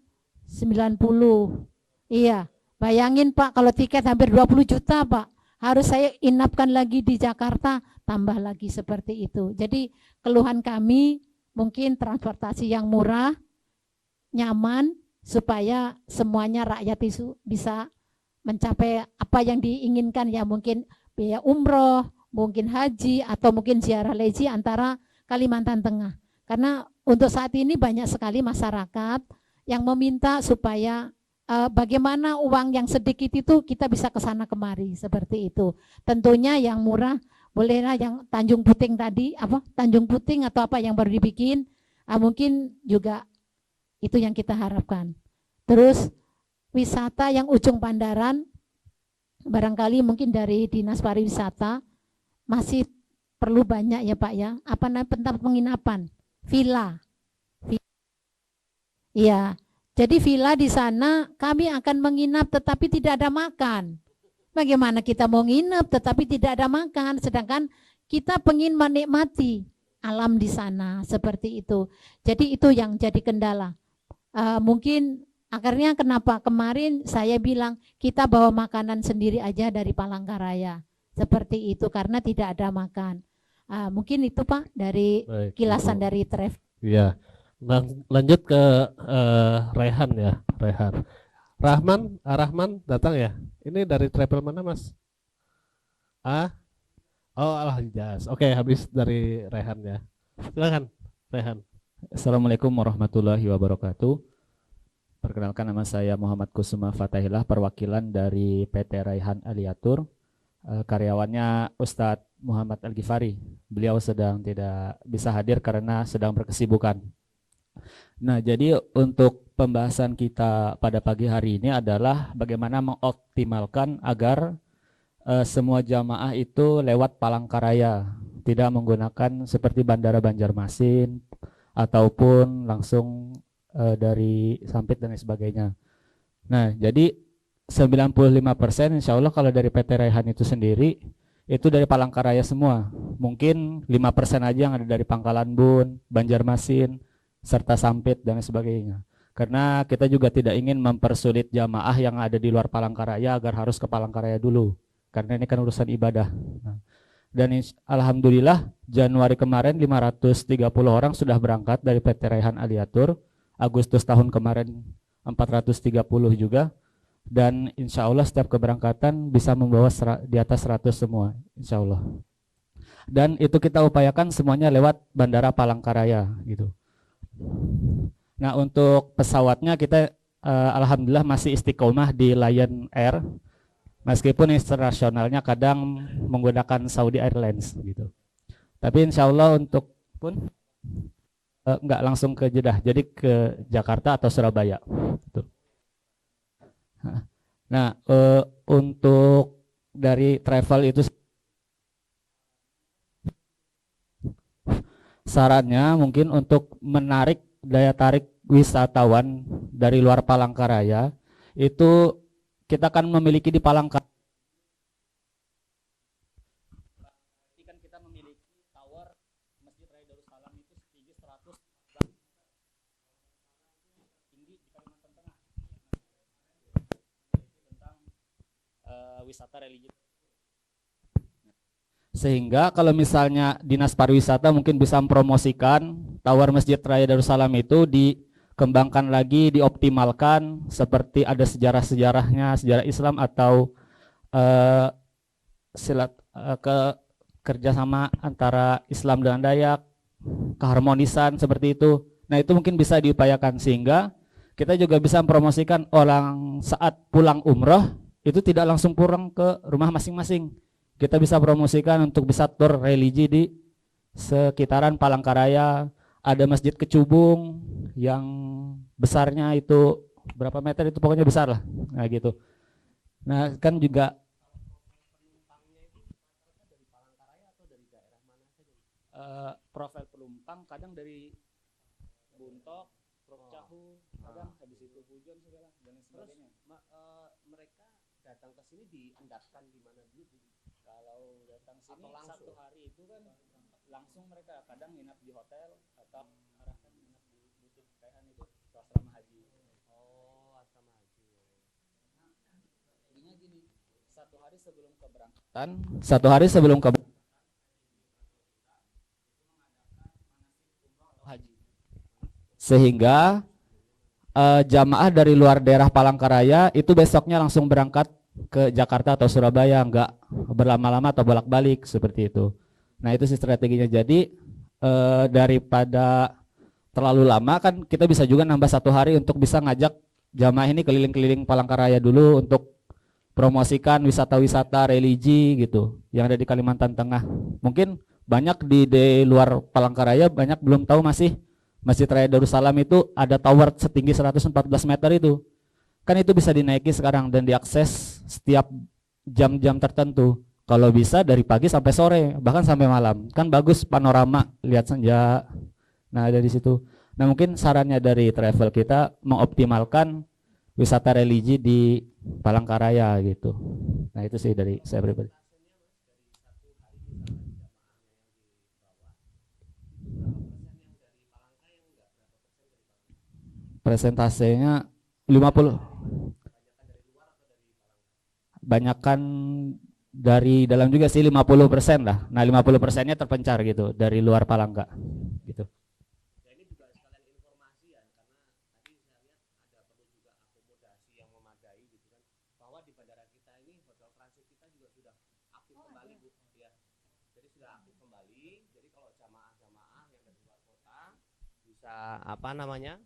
90. Iya, bayangin Pak kalau tiket hampir 20 juta Pak. Harus saya inapkan lagi di Jakarta, tambah lagi seperti itu. Jadi keluhan kami mungkin transportasi yang murah, nyaman, supaya semuanya rakyat itu bisa mencapai apa yang diinginkan ya, mungkin biaya umroh, mungkin haji, atau mungkin ziarah religi antara Kalimantan Tengah. Karena untuk saat ini banyak sekali masyarakat yang meminta supaya bagaimana uang yang sedikit itu kita bisa ke sana kemari seperti itu. Tentunya yang murah bolehlah yang Tanjung Puting tadi, Tanjung Puting atau apa yang baru dibikin, mungkin juga itu yang kita harapkan. Terus wisata yang Ujung Pandaran, barangkali mungkin dari Dinas Pariwisata masih perlu banyak ya Pak ya. Apa namanya tempat penginapan? Villa. Iya. Jadi villa di sana kami akan menginap tetapi tidak ada makan. Bagaimana kita mau nginep tetapi tidak ada makan, sedangkan kita pengen menikmati alam di sana seperti itu. Jadi itu yang jadi kendala. Mungkin akhirnya kenapa kemarin saya bilang kita bawa makanan sendiri aja dari Palangkaraya. Seperti itu karena tidak ada makan. Mungkin itu Pak dari Baik, kilasan Ibu. dari Tref. Iya. Lanjut ke Rehan ya, Rehan. Rahman datang ya. Ini dari travel mana Mas? Oh Al-Hijaz. Oke, habis dari Rehan ya. Silakan Rehan. Assalamualaikum warahmatullahi wabarakatuh. Perkenalkan, nama saya Muhammad Kusuma Fatahillah, perwakilan dari PT Raihan Aliatur. Karyawannya Ustadz Muhammad Al-Ghifari. Beliau sedang tidak bisa hadir karena sedang berkesibukan. Nah, jadi untuk pembahasan kita pada pagi hari ini adalah bagaimana mengoptimalkan agar semua jamaah itu lewat Palangkaraya, tidak menggunakan seperti Bandara Banjarmasin ataupun langsung dari Sampit dan sebagainya. Nah, jadi 95% insya Allah kalau dari PT Raihan itu sendiri itu dari Palangkaraya semua. Mungkin 5% aja yang ada dari Pangkalan Bun, Banjarmasin, serta Sampit dan sebagainya. Karena kita juga tidak ingin mempersulit jamaah yang ada di luar Palangkaraya agar harus ke Palangkaraya dulu. Karena ini kan urusan ibadah. Nah, dan alhamdulillah Januari kemarin 530 orang sudah berangkat dari PT Raihan Aliatur. Agustus tahun kemarin 430 juga. Dan insya Allah setiap keberangkatan bisa membawa di atas 100 semua, insya Allah. Dan itu kita upayakan semuanya lewat Bandara Palangkaraya gitu. Nah, untuk pesawatnya kita alhamdulillah masih istiqomah di Lion Air, meskipun internasionalnya kadang menggunakan Saudi Airlines gitu. Tapi insya Allah untuk pun nggak langsung ke Jeddah, jadi ke Jakarta atau Surabaya gitu. Nah, untuk dari travel itu sarannya mungkin untuk menarik daya tarik wisatawan dari luar Palangkaraya, itu kita akan memiliki di Palangkaraya. Kan kita memiliki tower Masjid Raya Darussalam itu setinggi 100 tinggi di Kalimantan Tengah. Tentang wisata religi. Sehingga kalau misalnya Dinas Pariwisata mungkin bisa mempromosikan Tower Masjid Raya Darussalam itu dikembangkan lagi, dioptimalkan seperti ada sejarah-sejarahnya, sejarah Islam atau kerjasama antara Islam dengan Dayak, keharmonisan seperti itu. Nah, itu mungkin bisa diupayakan sehingga kita juga bisa mempromosikan orang saat pulang umroh itu tidak langsung pulang ke rumah masing-masing. Kita bisa promosikan untuk bisa tur religi di sekitaran Palangkaraya. Ada Masjid Kecubung yang besarnya itu berapa meter, itu pokoknya besar lah. Nah gitu. Nah kan juga profil penumpang kadang dari Buntok, Prof Cahu, kadang habis itu Pujon segala dan sebagainya. Mereka datang ke sini diendapkan di mana dulu? Kalau datang sini satu hari itu kan langsung mereka kadang nginap di hotel atau arahkan nginap di butik Raihan itu asrama haji. Oh, asrama haji. Intinya gini, satu hari sebelum keberangkatan haji. Sehingga jamaah dari luar daerah Palangkaraya itu besoknya langsung berangkat ke Jakarta atau Surabaya, enggak berlama-lama atau bolak-balik seperti itu. Nah itu sih strateginya. Jadi daripada terlalu lama kan kita bisa juga nambah satu hari untuk bisa ngajak jamaah ini keliling-keliling Palangkaraya dulu untuk promosikan wisata-wisata religi gitu yang ada di Kalimantan Tengah. Mungkin banyak di luar Palangkaraya banyak belum tahu masih Masjid Raya Darussalam itu ada tower setinggi 114 meter itu. Kan itu bisa dinaiki sekarang dan diakses setiap jam-jam tertentu. Kalau bisa dari pagi sampai sore, bahkan sampai malam. Kan bagus panorama, lihat senja. Nah, ada di situ. Nah, mungkin sarannya dari travel kita mengoptimalkan wisata religi di Palangkaraya gitu. Nah, itu sih dari saya pribadi. Presentasenya 50. Banyakan dari dalam juga sih 50% lah. Nah, 50%-nya terpencar gitu dari luar Palangka gitu. Ya ini juga sekalian informasi ya, karena tadi saya lihat ada perlu juga akomodasi yang memadai gitu kan, bahwa di bandara kita ini hotel transit kita juga sudah aktif kembali Bu ya. Jadi sudah aktif kembali. Jadi kalau jamaah-jamaah yang dari luar kota bisa apa namanya?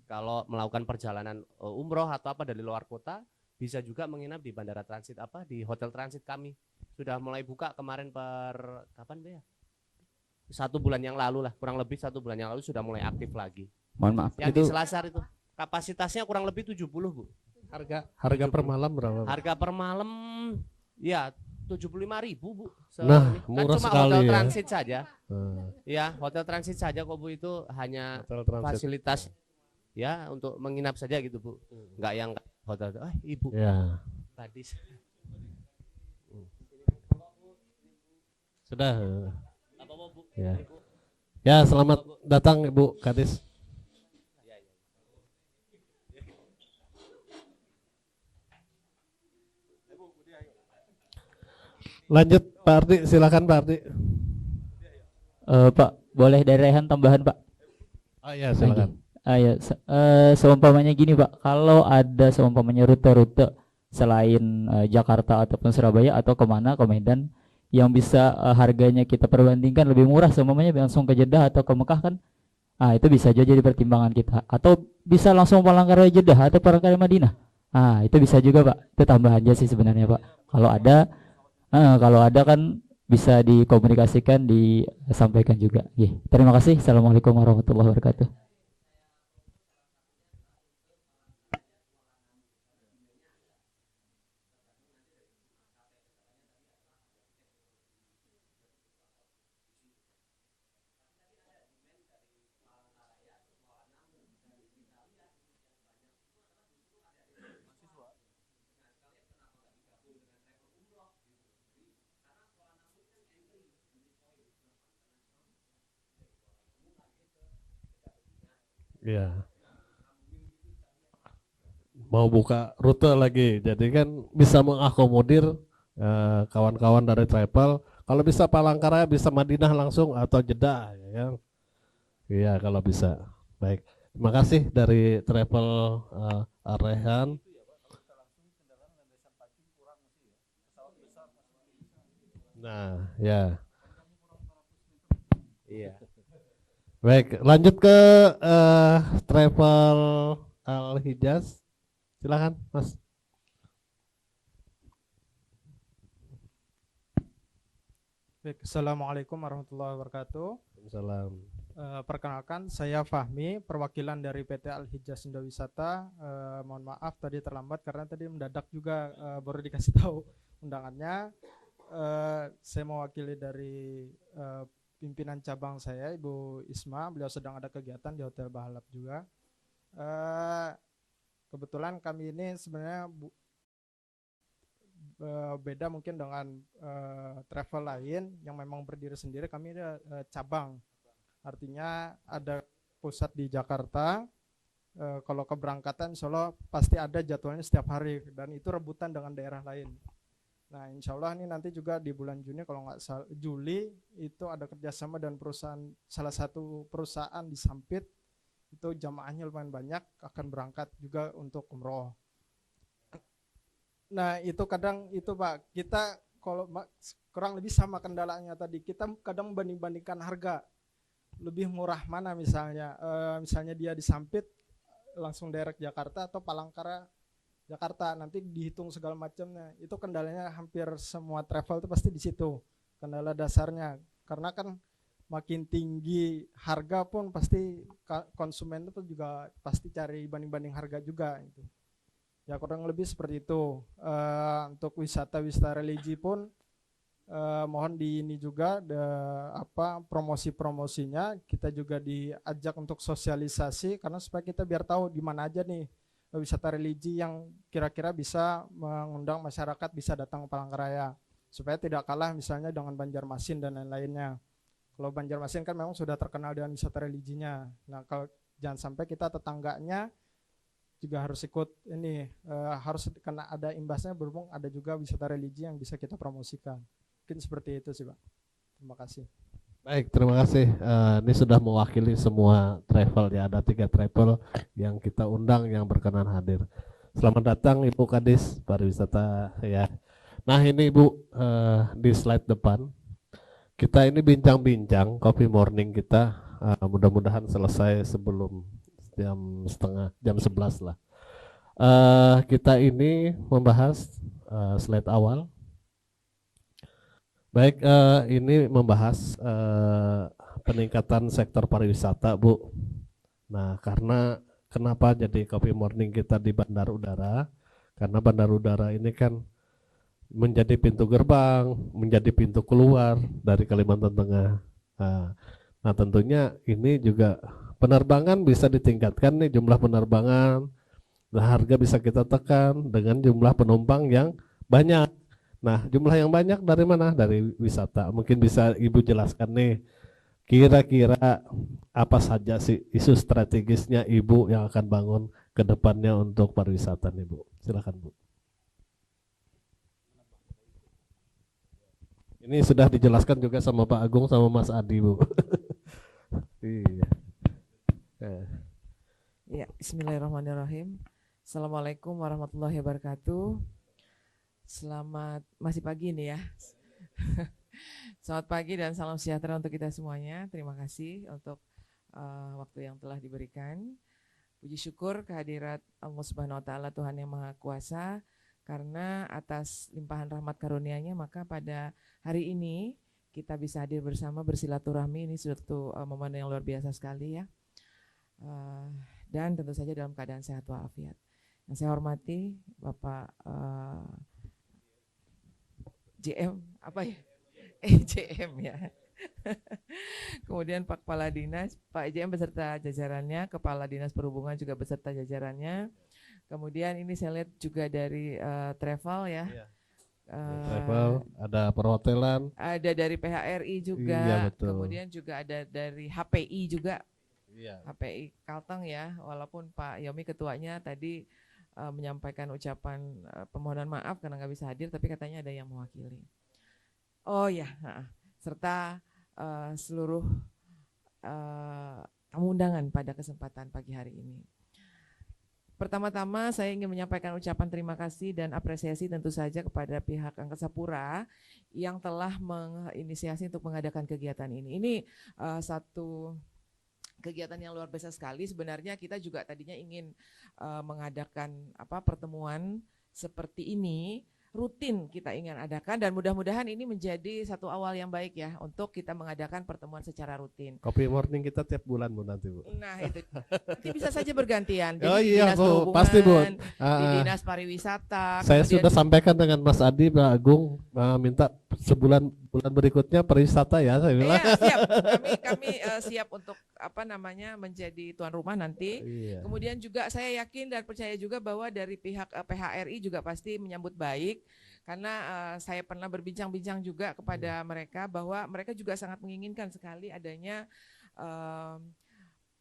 Kalau melakukan perjalanan umroh atau apa dari luar kota, bisa juga menginap di bandara transit apa di hotel transit kami. Sudah mulai buka kemarin per kapan Bu ya? 1 bulan yang lalu lah, kurang lebih 1 bulan yang lalu sudah mulai aktif lagi. Mohon maaf. Yang Itu di Selasar itu kapasitasnya kurang lebih 70 Bu. Harga per malam berapa? Harga per malam ya 75.000 Bu. Nah, Kan murah cuma sekali hotel ya. transit saja. Nah, Ya, hotel transit saja kok Bu, itu hanya hotel transit. fasilitas ya untuk menginap saja gitu Bu. Enggak yang hotel Ibu Ya, tadi sudah. apa Bu? Ya. Ya, selamat datang Ibu Kadis. Lanjut Pak Ardi, silakan Pak Ardi. Pak, boleh dari Rehan tambahan Pak? Oh iya, silakan. Ya, seumpamanya gini Pak, kalau ada seumpamanya rute-rute selain Jakarta ataupun Surabaya atau kemana ke Medan yang bisa harganya kita perbandingkan lebih murah, seumpamanya langsung ke Jeddah atau ke Mekah kan, itu bisa jadi pertimbangan kita. Atau bisa langsung Palangkaraya Jeddah atau Palangkaraya Madinah, itu bisa juga Pak. Itu tambahan aja sih sebenarnya Pak. Kalau ada kan bisa dikomunikasikan, disampaikan juga. Terima kasih. Assalamualaikum warahmatullahi wabarakatuh. Iya. Mau buka rute lagi, jadi kan bisa mengakomodir kawan-kawan dari travel. Kalau bisa Palangkaraya, bisa Madinah langsung atau Jeddah, ya kan? Iya, kalau bisa. Baik, terima kasih dari travel Rehan. Nah, ya. Iya. Baik, lanjut ke travel Al Hijaz. Silakan, Mas. Baik, Assalamualaikum warahmatullahi wabarakatuh. Salam. Perkenalkan, saya Fahmi, perwakilan dari PT Al Hijaz Indowisata. Mohon maaf tadi terlambat karena tadi mendadak juga, baru dikasih tahu undangannya. Saya mewakili dari pimpinan cabang saya, Ibu Isma. Beliau sedang ada kegiatan di Hotel Bahalap juga. Kebetulan kami ini sebenarnya beda mungkin dengan travel lain yang memang berdiri sendiri. Kami ada cabang, artinya ada pusat di Jakarta. Kalau keberangkatan insya Allah pasti ada jadwalnya setiap hari, dan itu rebutan dengan daerah lain. Nah, insya Allah ini nanti juga di bulan Juni, kalau nggak salah Juli, itu ada kerjasama dan salah satu perusahaan di Sampit, itu jamaahnya lumayan banyak, akan berangkat juga untuk umroh. Nah, itu kadang itu Pak, kita kalau kurang lebih sama kendalanya tadi, kita kadang membanding-bandingkan harga, lebih murah mana misalnya, misalnya dia di Sampit, langsung direct Jakarta atau Palangkaraya Jakarta, nanti dihitung segala macamnya. Itu kendalanya hampir semua travel itu pasti di situ kendala dasarnya, karena kan makin tinggi harga pun pasti konsumen itu juga pasti cari banding-banding harga juga itu. Ya kurang lebih seperti itu. Untuk wisata religi pun mohon di ini juga promosi-promosinya kita juga diajak untuk sosialisasi karena supaya kita biar tahu di mana aja nih wisata religi yang kira-kira bisa mengundang masyarakat bisa datang ke Palangkaraya supaya tidak kalah misalnya dengan Banjarmasin dan lain-lainnya. Kalau Banjarmasin kan memang sudah terkenal dengan wisata religinya. Nah, kalau jangan sampai kita tetangganya juga harus ikut ini harus karena ada imbasnya berhubung ada juga wisata religi yang bisa kita promosikan. Mungkin seperti itu sih, Pak. Terima kasih. Baik, terima kasih. Ini sudah mewakili semua travel ya. Ada 3 travel yang kita undang yang berkenan hadir. Selamat datang Ibu Kadis Pariwisata ya. Nah ini Ibu di slide depan kita ini bincang-bincang coffee morning kita. Mudah-mudahan selesai sebelum jam 11 lah. Kita ini membahas slide awal. Baik, ini membahas peningkatan sektor pariwisata, Bu. Nah, karena kenapa jadi coffee morning kita di bandar udara? Karena bandar udara ini kan menjadi pintu gerbang, menjadi pintu keluar dari Kalimantan Tengah. Nah, tentunya ini juga penerbangan bisa ditingkatkan nih jumlah penerbangan. Nah, harga bisa kita tekan dengan jumlah penumpang yang banyak. Nah, jumlah yang banyak dari mana? Dari wisata. Mungkin bisa Ibu jelaskan nih, kira-kira apa saja sih isu strategisnya Ibu yang akan bangun ke depannya untuk pariwisata nih, Bu. Silakan, Bu. Ini sudah dijelaskan juga sama Pak Agung sama Mas Adi, Bu. Iya. Ya, bismillahirrahmanirrahim. Assalamualaikum warahmatullahi wabarakatuh. Selamat masih pagi nih ya. Selamat pagi dan salam sejahtera untuk kita semuanya. Terima kasih untuk waktu yang telah diberikan. Puji syukur kehadirat Allah Subhanahu wa taala Tuhan yang Maha Kuasa karena atas limpahan rahmat karunia-Nya maka pada hari ini kita bisa hadir bersama bersilaturahmi. Ini suatu momen yang luar biasa sekali ya. Dan tentu saja dalam keadaan sehat walafiat. Yang saya hormati Bapak JM apa ya? JM ya. Kemudian Pak Kepala Dinas, Pak JM beserta jajarannya, Kepala Dinas Perhubungan juga beserta jajarannya. Kemudian ini saya lihat juga dari travel ya. Iya. Travel, ada perhotelan. Ada dari PHRI juga. Iya, betul. Kemudian juga ada dari HPI juga. Iya. HPI Kalteng ya, walaupun Pak Yomi ketuanya tadi menyampaikan ucapan permohonan maaf karena nggak bisa hadir, tapi katanya ada yang mewakili. Oh ya, serta seluruh tamu undangan pada kesempatan pagi hari ini. Pertama-tama saya ingin menyampaikan ucapan terima kasih dan apresiasi tentu saja kepada pihak Angkasa Pura yang telah menginisiasi untuk mengadakan kegiatan ini. Ini satu kegiatan yang luar biasa sekali. Sebenarnya kita juga tadinya ingin mengadakan pertemuan seperti ini, rutin kita ingin adakan dan mudah-mudahan ini menjadi satu awal yang baik ya untuk kita mengadakan pertemuan secara rutin. Coffee morning kita tiap bulan, Bu, nanti, Bu. Nah, itu nanti bisa saja bergantian. Jadi oh di iya, Dinas Bu, Perhubungan, pasti, Bu. Di Dinas Pariwisata. Saya sudah sampaikan dengan Mas Adi, Pak Agung, minta bulan berikutnya pariwisata ya, saya bilang. Iya, siap. Kami siap untuk menjadi tuan rumah nanti. Iya. Kemudian juga saya yakin dan percaya juga bahwa dari pihak PHRI juga pasti menyambut baik karena saya pernah berbincang-bincang juga kepada mereka bahwa mereka juga sangat menginginkan sekali adanya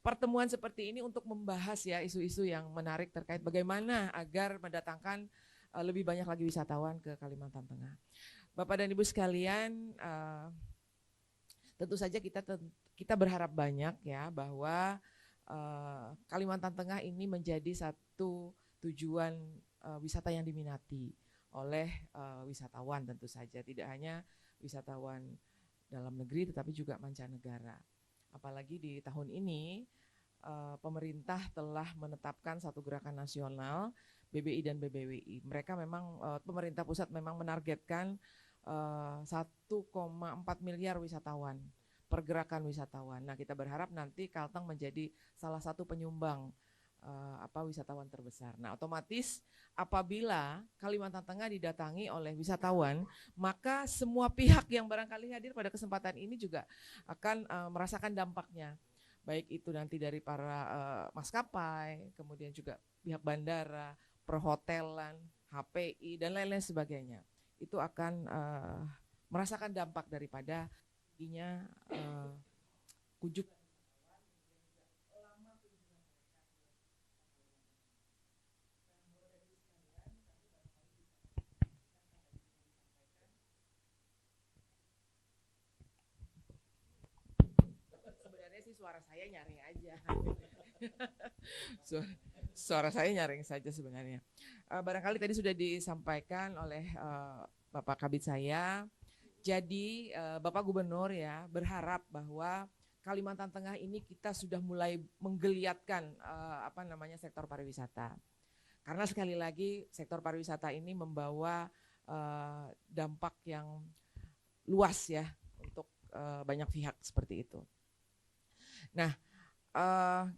pertemuan seperti ini untuk membahas ya isu-isu yang menarik terkait bagaimana agar mendatangkan lebih banyak lagi wisatawan ke Kalimantan Tengah. Bapak dan Ibu sekalian, tentu saja kita berharap banyak ya bahwa Kalimantan Tengah ini menjadi satu tujuan wisata yang diminati oleh wisatawan tentu saja, tidak hanya wisatawan dalam negeri tetapi juga mancanegara. Apalagi di tahun ini pemerintah telah menetapkan satu gerakan nasional BBI dan BBWI. Mereka memang pemerintah pusat memang menargetkan 1,4 miliar wisatawan, pergerakan wisatawan. Nah, kita berharap nanti Kalteng menjadi salah satu penyumbang wisatawan terbesar. Nah, otomatis apabila Kalimantan Tengah didatangi oleh wisatawan, maka semua pihak yang barangkali hadir pada kesempatan ini juga akan merasakan dampaknya. Baik itu nanti dari para maskapai, kemudian juga pihak bandara, perhotelan, HPI, dan lain-lain sebagainya. Itu akan merasakan dampak daripada tingginya kunjungan. Sebenarnya sih suara saya nyaring aja. Suara saya nyaring saja sebenarnya. Barangkali tadi sudah disampaikan oleh Bapak Kabid saya. Jadi Bapak Gubernur ya berharap bahwa Kalimantan Tengah ini kita sudah mulai menggeliatkan sektor pariwisata. Karena sekali lagi sektor pariwisata ini membawa dampak yang luas ya untuk banyak pihak seperti itu. Nah,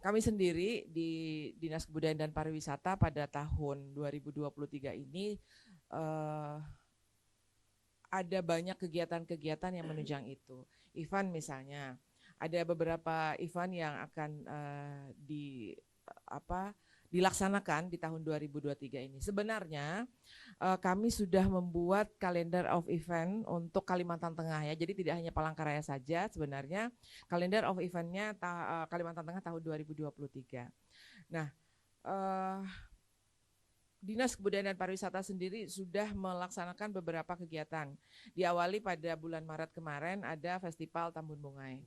kami sendiri di Dinas Kebudayaan dan Pariwisata pada tahun 2023 ini ada banyak kegiatan-kegiatan yang menunjang itu. Event misalnya, ada beberapa event yang akan dilaksanakan di tahun 2023 ini. Sebenarnya kami sudah membuat kalender of event untuk Kalimantan Tengah ya. Jadi tidak hanya Palangkaraya saja, sebenarnya kalender of eventnya Kalimantan Tengah tahun 2023. Nah, Dinas Kebudayaan dan Pariwisata sendiri sudah melaksanakan beberapa kegiatan. Diawali pada bulan Maret kemarin ada Festival Tambun Bungai.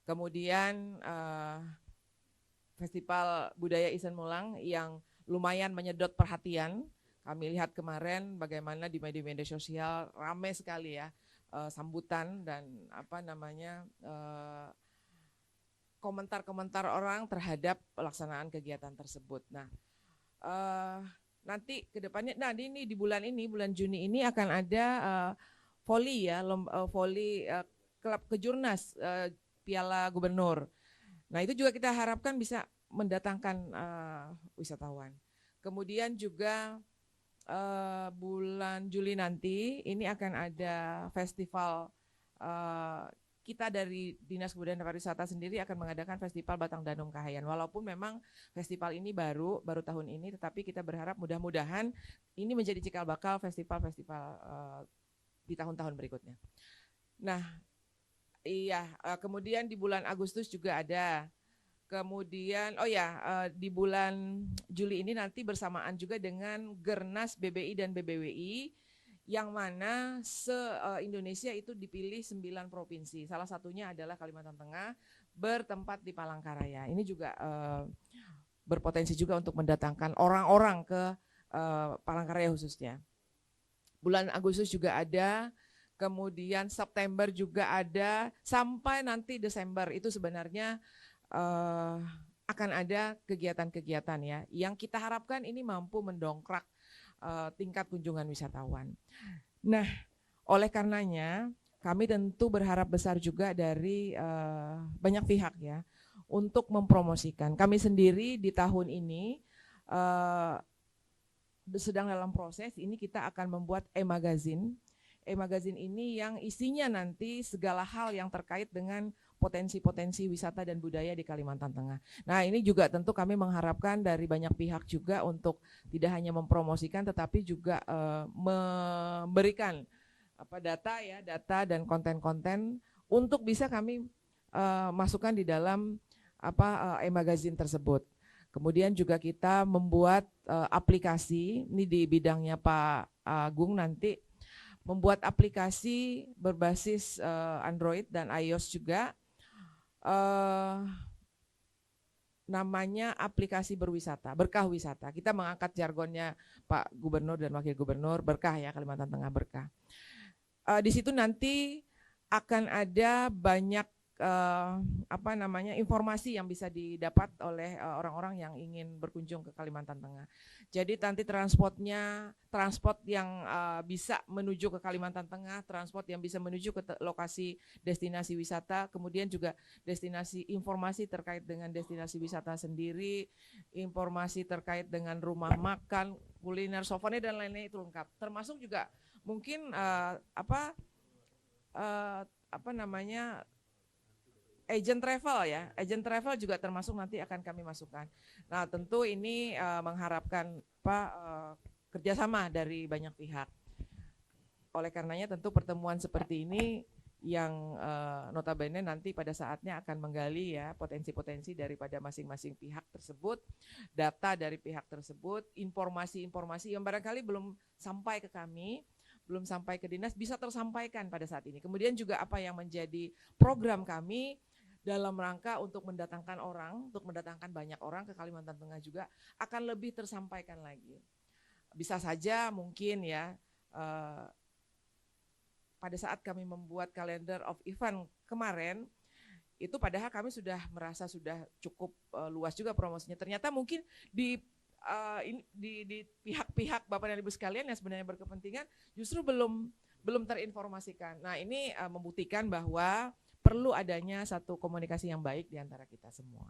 Kemudian Festival Budaya Isen Mulang yang lumayan menyedot perhatian. Kami lihat kemarin bagaimana di media-media sosial ramai sekali ya sambutan dan komentar-komentar orang terhadap pelaksanaan kegiatan tersebut. Nah, nanti ke depannya, ini di bulan Juni ini akan ada voli ya, voli klub kejurnas Piala Gubernur. Nah, itu juga kita harapkan bisa mendatangkan wisatawan. Kemudian juga bulan Juli nanti ini akan ada festival, kita dari Dinas Kebudayaan dan Pariwisata sendiri akan mengadakan festival Batang Danum Kahayan. Walaupun memang festival ini baru tahun ini, tetapi kita berharap mudah-mudahan ini menjadi cikal bakal festival-festival di tahun-tahun berikutnya. Nah, kemudian di bulan Agustus juga ada. Kemudian di bulan Juli ini nanti bersamaan juga dengan Gernas BBI dan BBWI, yang mana se-Indonesia itu dipilih 9 provinsi. Salah satunya adalah Kalimantan Tengah, bertempat di Palangkaraya. Ini juga berpotensi juga untuk mendatangkan orang-orang ke Palangkaraya khususnya. Bulan Agustus juga ada, kemudian September juga ada, sampai nanti Desember itu sebenarnya akan ada kegiatan-kegiatan ya, yang kita harapkan ini mampu mendongkrak tingkat kunjungan wisatawan. Nah, oleh karenanya kami tentu berharap besar juga dari banyak pihak ya untuk mempromosikan. Kami sendiri di tahun ini sedang dalam proses ini, kita akan membuat e-magazine. E-magazine ini yang isinya nanti segala hal yang terkait dengan potensi-potensi wisata dan budaya di Kalimantan Tengah. Nah, ini juga tentu kami mengharapkan dari banyak pihak juga untuk tidak hanya mempromosikan tetapi juga memberikan data dan konten-konten untuk bisa kami masukkan di dalam e-magazine tersebut. Kemudian juga kita membuat aplikasi, ini di bidangnya Pak Agung nanti, membuat aplikasi berbasis Android dan iOS juga, namanya aplikasi berwisata, berkah wisata. Kita mengangkat jargonnya Pak Gubernur dan Wakil Gubernur, berkah ya, Kalimantan Tengah berkah. Di situ nanti akan ada banyak informasi yang bisa didapat oleh orang-orang yang ingin berkunjung ke Kalimantan Tengah. Jadi nanti transport yang bisa menuju ke Kalimantan Tengah, transport yang bisa menuju ke lokasi destinasi wisata, kemudian juga destinasi informasi terkait dengan destinasi wisata sendiri, informasi terkait dengan rumah makan, kuliner, souvenir dan lain-lain itu lengkap. Termasuk juga mungkin agent travel ya, agent travel juga termasuk nanti akan kami masukkan. Nah tentu ini mengharapkan kerjasama dari banyak pihak. Oleh karenanya tentu pertemuan seperti ini yang notabene nanti pada saatnya akan menggali ya potensi-potensi daripada masing-masing pihak tersebut, data dari pihak tersebut, informasi-informasi yang barangkali belum sampai ke kami, belum sampai ke dinas bisa tersampaikan pada saat ini. Kemudian juga apa yang menjadi program kami dalam rangka untuk mendatangkan banyak orang ke Kalimantan Tengah juga akan lebih tersampaikan lagi. Bisa saja mungkin ya pada saat kami membuat calendar of event kemarin itu padahal kami sudah merasa sudah cukup luas juga promosinya. Ternyata mungkin di pihak-pihak Bapak dan Ibu sekalian yang sebenarnya berkepentingan justru belum terinformasikan. Nah ini membuktikan bahwa perlu adanya satu komunikasi yang baik di antara kita semua.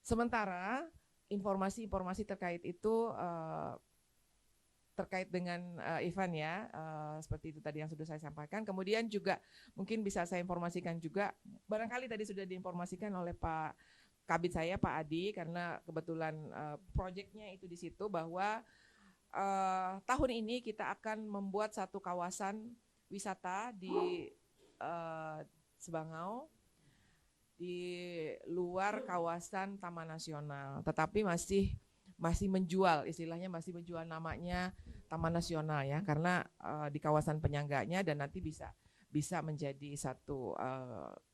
Sementara informasi-informasi terkait itu terkait dengan event ya, seperti itu tadi yang sudah saya sampaikan. Kemudian juga mungkin bisa saya informasikan juga, barangkali tadi sudah diinformasikan oleh Pak Kabid saya, Pak Adi, karena kebetulan proyeknya itu di situ bahwa tahun ini kita akan membuat satu kawasan wisata di Sebangau di luar kawasan Taman Nasional, tetapi masih menjual, istilahnya masih menjual namanya Taman Nasional ya, karena di kawasan penyangganya dan nanti bisa menjadi satu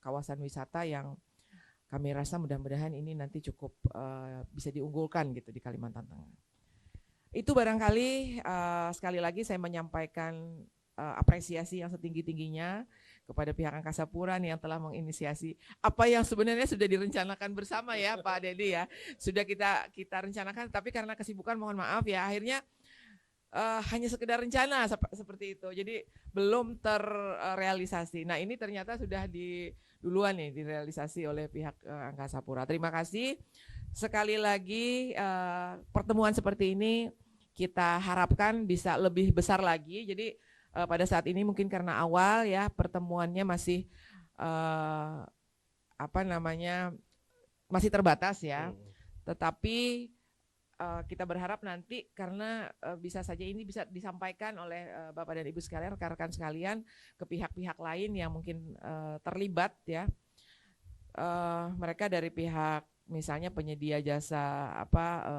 kawasan wisata yang kami rasa mudah-mudahan ini nanti cukup bisa diunggulkan gitu di Kalimantan Tengah. Itu barangkali sekali lagi saya menyampaikan apresiasi yang setinggi-tingginya kepada pihak Angkasa Pura nih yang telah menginisiasi apa yang sebenarnya sudah direncanakan bersama ya Pak Dedi ya. Sudah kita rencanakan tapi karena kesibukan mohon maaf ya akhirnya hanya sekedar rencana seperti itu. Jadi belum terrealisasi. Nah, ini ternyata sudah duluan nih direalisasi oleh pihak Angkasa Pura. Terima kasih. Sekali lagi pertemuan seperti ini kita harapkan bisa lebih besar lagi. Jadi pada saat ini mungkin karena awal ya pertemuannya masih masih terbatas ya. Tetapi kita berharap nanti karena bisa saja ini bisa disampaikan oleh Bapak dan Ibu sekalian, rekan-rekan sekalian ke pihak-pihak lain yang mungkin terlibat ya. Mereka dari pihak misalnya penyedia jasa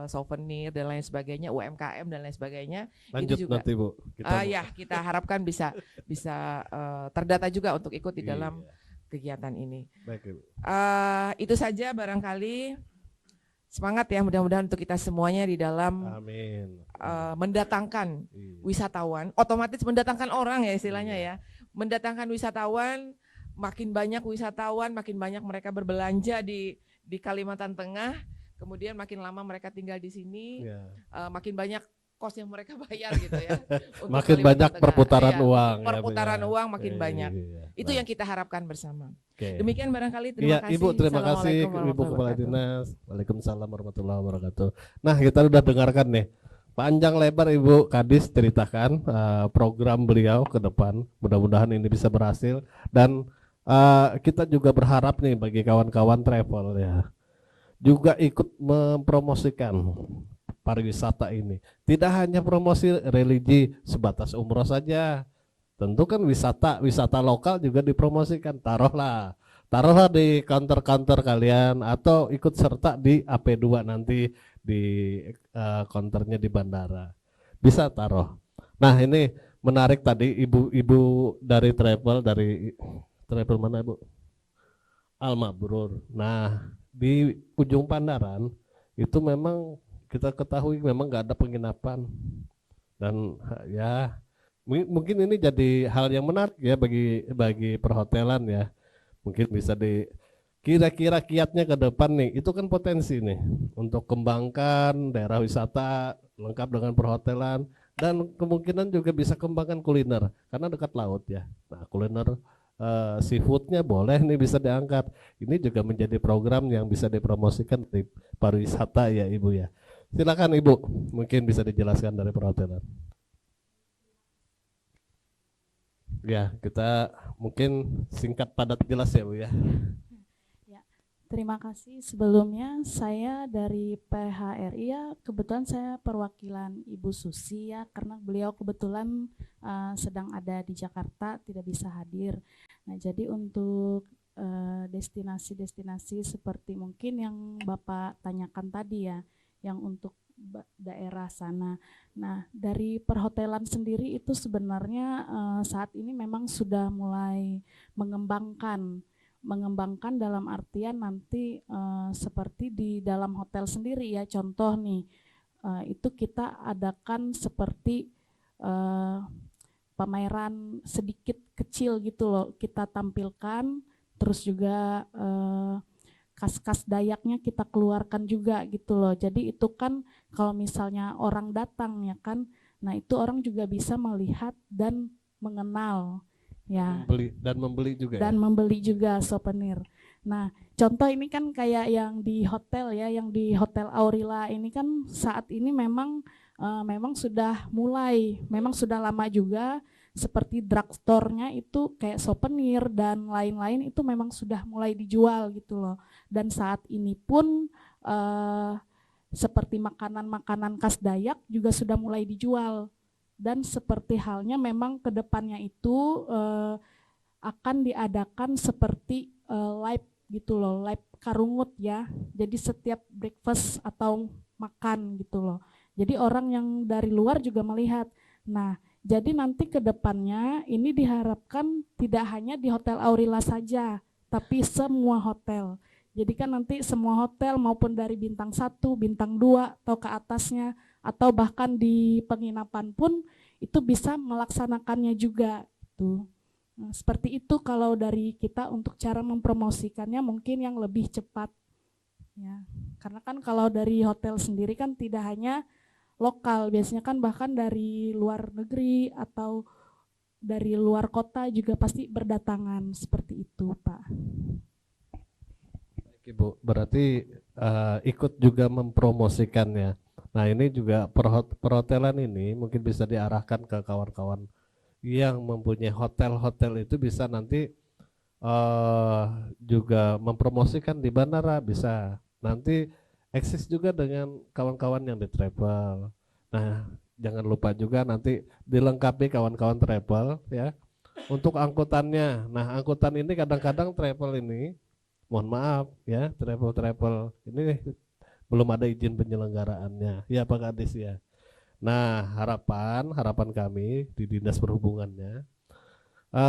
souvenir dan lain sebagainya, UMKM dan lain sebagainya. Lanjut itu juga, nanti Bu. Kita harapkan bisa terdata juga untuk ikut di dalam kegiatan ini. Baik, Ibu. Itu saja barangkali. Semangat ya mudah-mudahan untuk kita semuanya di dalam mendatangkan wisatawan, otomatis mendatangkan orang ya istilahnya ya. Mendatangkan wisatawan, makin banyak wisatawan, makin banyak mereka berbelanja di Kalimantan Tengah, kemudian makin lama mereka tinggal di sini, makin banyak kos yang mereka bayar gitu ya. Makin banyak perputaran uang. Perputaran uang makin banyak. Itu yang kita harapkan bersama. Demikian barangkali terima kasih. Ibu terima kasih Ibu Kepala Dinas. Waalaikumsalam warahmatullahi wabarakatuh. Nah kita sudah dengarkan nih panjang lebar Ibu Kadis ceritakan program beliau ke depan. Mudah-mudahan ini bisa berhasil dan kita juga berharap nih bagi kawan-kawan travel ya juga ikut mempromosikan pariwisata ini. Tidak hanya promosi religi sebatas umroh saja. Tentu kan wisata lokal juga dipromosikan. Taruhlah di counter-counter kalian atau ikut serta di AP2 nanti di counternya di bandara. Bisa taruh. Nah, ini menarik tadi ibu-ibu dari travel mana Bu? Al-Mabrur. Nah, di ujung Pandaran itu memang kita ketahui memang nggak ada penginapan dan ya Mungkin ini jadi hal yang menarik ya bagi perhotelan ya. Mungkin bisa kira-kira kiatnya ke depan nih, itu kan potensi nih untuk kembangkan daerah wisata lengkap dengan perhotelan, dan kemungkinan juga bisa kembangkan kuliner karena dekat laut ya. Nah, kuliner seafoodnya boleh nih bisa diangkat. Ini juga menjadi program yang bisa dipromosikan di pariwisata ya Ibu ya. Silakan Ibu, mungkin bisa dijelaskan dari perhotelan. Ya, kita mungkin singkat padat jelas ya Bu ya. Terima kasih. Sebelumnya saya dari PHRI ya, kebetulan saya perwakilan Ibu Susi ya, karena beliau kebetulan sedang ada di Jakarta, tidak bisa hadir. Nah, jadi untuk destinasi-destinasi seperti mungkin yang Bapak tanyakan tadi ya, yang untuk daerah sana. Nah, dari perhotelan sendiri itu sebenarnya saat ini memang sudah mulai mengembangkan dalam artian nanti seperti di dalam hotel sendiri ya, contoh nih itu kita adakan seperti pameran sedikit kecil gitu loh, kita tampilkan, terus juga kas-kas Dayaknya kita keluarkan juga gitu loh. Jadi itu kan kalau misalnya orang datang ya kan, nah itu orang juga bisa melihat dan mengenal ya, membeli juga dan membeli juga souvenir. Nah, contoh ini kan kayak yang di hotel ya, yang di Hotel Aurilla ini kan saat ini memang sudah mulai, memang sudah lama juga, seperti drugstore-nya itu kayak souvenir dan lain-lain itu memang sudah mulai dijual gitu loh. Dan saat ini pun seperti makanan-makanan khas Dayak juga sudah mulai dijual. Dan seperti halnya memang ke depannya itu akan diadakan seperti live gitu loh, live karungut ya. Jadi setiap breakfast atau makan gitu loh. Jadi orang yang dari luar juga melihat. Nah, jadi nanti ke depannya ini diharapkan tidak hanya di Hotel Aurilla saja, tapi semua hotel. Jadi kan nanti semua hotel maupun dari bintang 1, bintang 2 atau ke atasnya, atau bahkan di penginapan pun itu bisa melaksanakannya juga itu. Nah, seperti itu kalau dari kita untuk cara mempromosikannya mungkin yang lebih cepat ya. Karena kan kalau dari hotel sendiri kan tidak hanya lokal, biasanya kan bahkan dari luar negeri atau dari luar kota juga pasti berdatangan, seperti itu Pak. Ibu, berarti ikut juga mempromosikannya. Nah, ini juga perhotelan ini mungkin bisa diarahkan ke kawan-kawan yang mempunyai hotel-hotel, itu bisa nanti juga mempromosikan di bandara, bisa nanti eksis juga dengan kawan-kawan yang di travel. Nah, jangan lupa juga nanti dilengkapi kawan-kawan travel ya untuk angkutannya. Nah, angkutan ini kadang-kadang travel ini, mohon maaf ya, travel ini belum ada izin penyelenggaraannya ya Pak Kadis ya. Nah, harapan kami di Dinas Perhubungannya,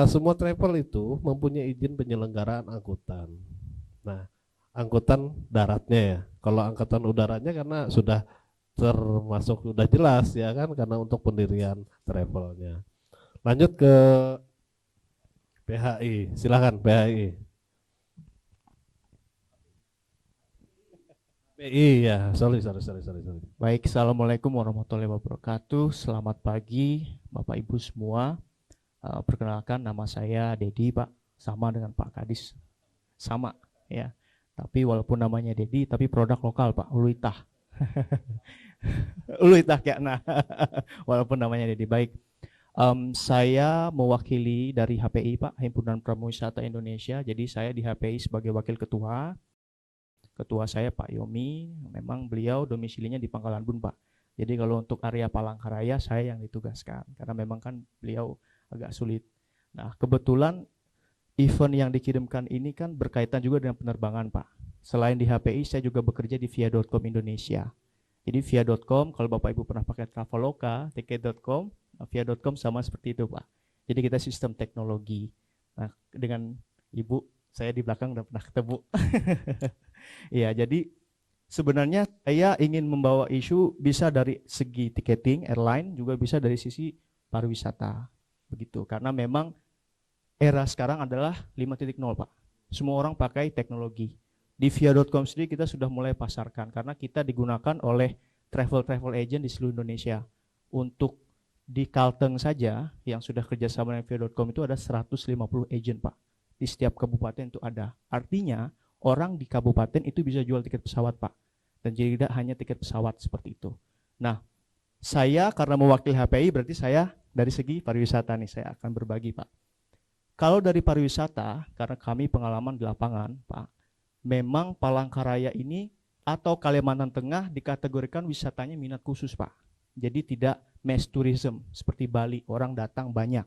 semua travel itu mempunyai izin penyelenggaraan angkutan. Nah, angkutan daratnya ya, kalau angkutan udaranya karena sudah termasuk, sudah jelas ya kan, karena untuk pendirian travelnya. Lanjut ke PHI, silakan PHI. Iya, sorry. Baik, assalamualaikum warahmatullahi wabarakatuh. Selamat pagi, Bapak Ibu semua. Perkenalkan, nama saya Dedi, Pak. Sama dengan Pak Kadis, sama ya. Tapi walaupun namanya Dedi, tapi produk lokal, Pak. Uluitah. Uluitah kayak nah. Walaupun namanya Dedi. Baik. Saya mewakili dari HPI, Pak, Himpunan Pramuwisata Indonesia. Jadi saya di HPI sebagai wakil ketua. Ketua saya Pak Yomi, memang beliau domisilinya di Pangkalan Bun, Pak. Jadi kalau untuk area Palangkaraya saya yang ditugaskan, karena memang kan beliau agak sulit. Nah, kebetulan event yang dikirimkan ini kan berkaitan juga dengan penerbangan, Pak. Selain di HPI, saya juga bekerja di via.com Indonesia. Jadi via.com, kalau Bapak Ibu pernah pakai Traveloka, tiket.com, via.com sama seperti itu, Pak. Jadi kita sistem teknologi. Nah, dengan Ibu, saya di belakang udah pernah ketemu. Ya, jadi sebenarnya saya ingin membawa isu bisa dari segi tiketing, airline, juga bisa dari sisi pariwisata begitu. Karena memang era sekarang adalah 5.0 Pak. Semua orang pakai teknologi. Di via.com sendiri kita sudah mulai pasarkan karena kita digunakan oleh travel agent di seluruh Indonesia. Untuk di Kalteng saja yang sudah kerjasama dengan via.com itu ada 150 agent Pak. Di setiap kabupaten itu ada. Artinya orang di kabupaten itu bisa jual tiket pesawat Pak. Dan jadi tidak hanya tiket pesawat seperti itu. Nah, saya karena mewakili HPI berarti saya dari segi pariwisata nih saya akan berbagi Pak. Kalau dari pariwisata, karena kami pengalaman di lapangan, Pak, memang Palangkaraya ini atau Kalimantan Tengah dikategorikan wisatanya minat khusus, Pak. Jadi tidak mass tourism seperti Bali, orang datang banyak.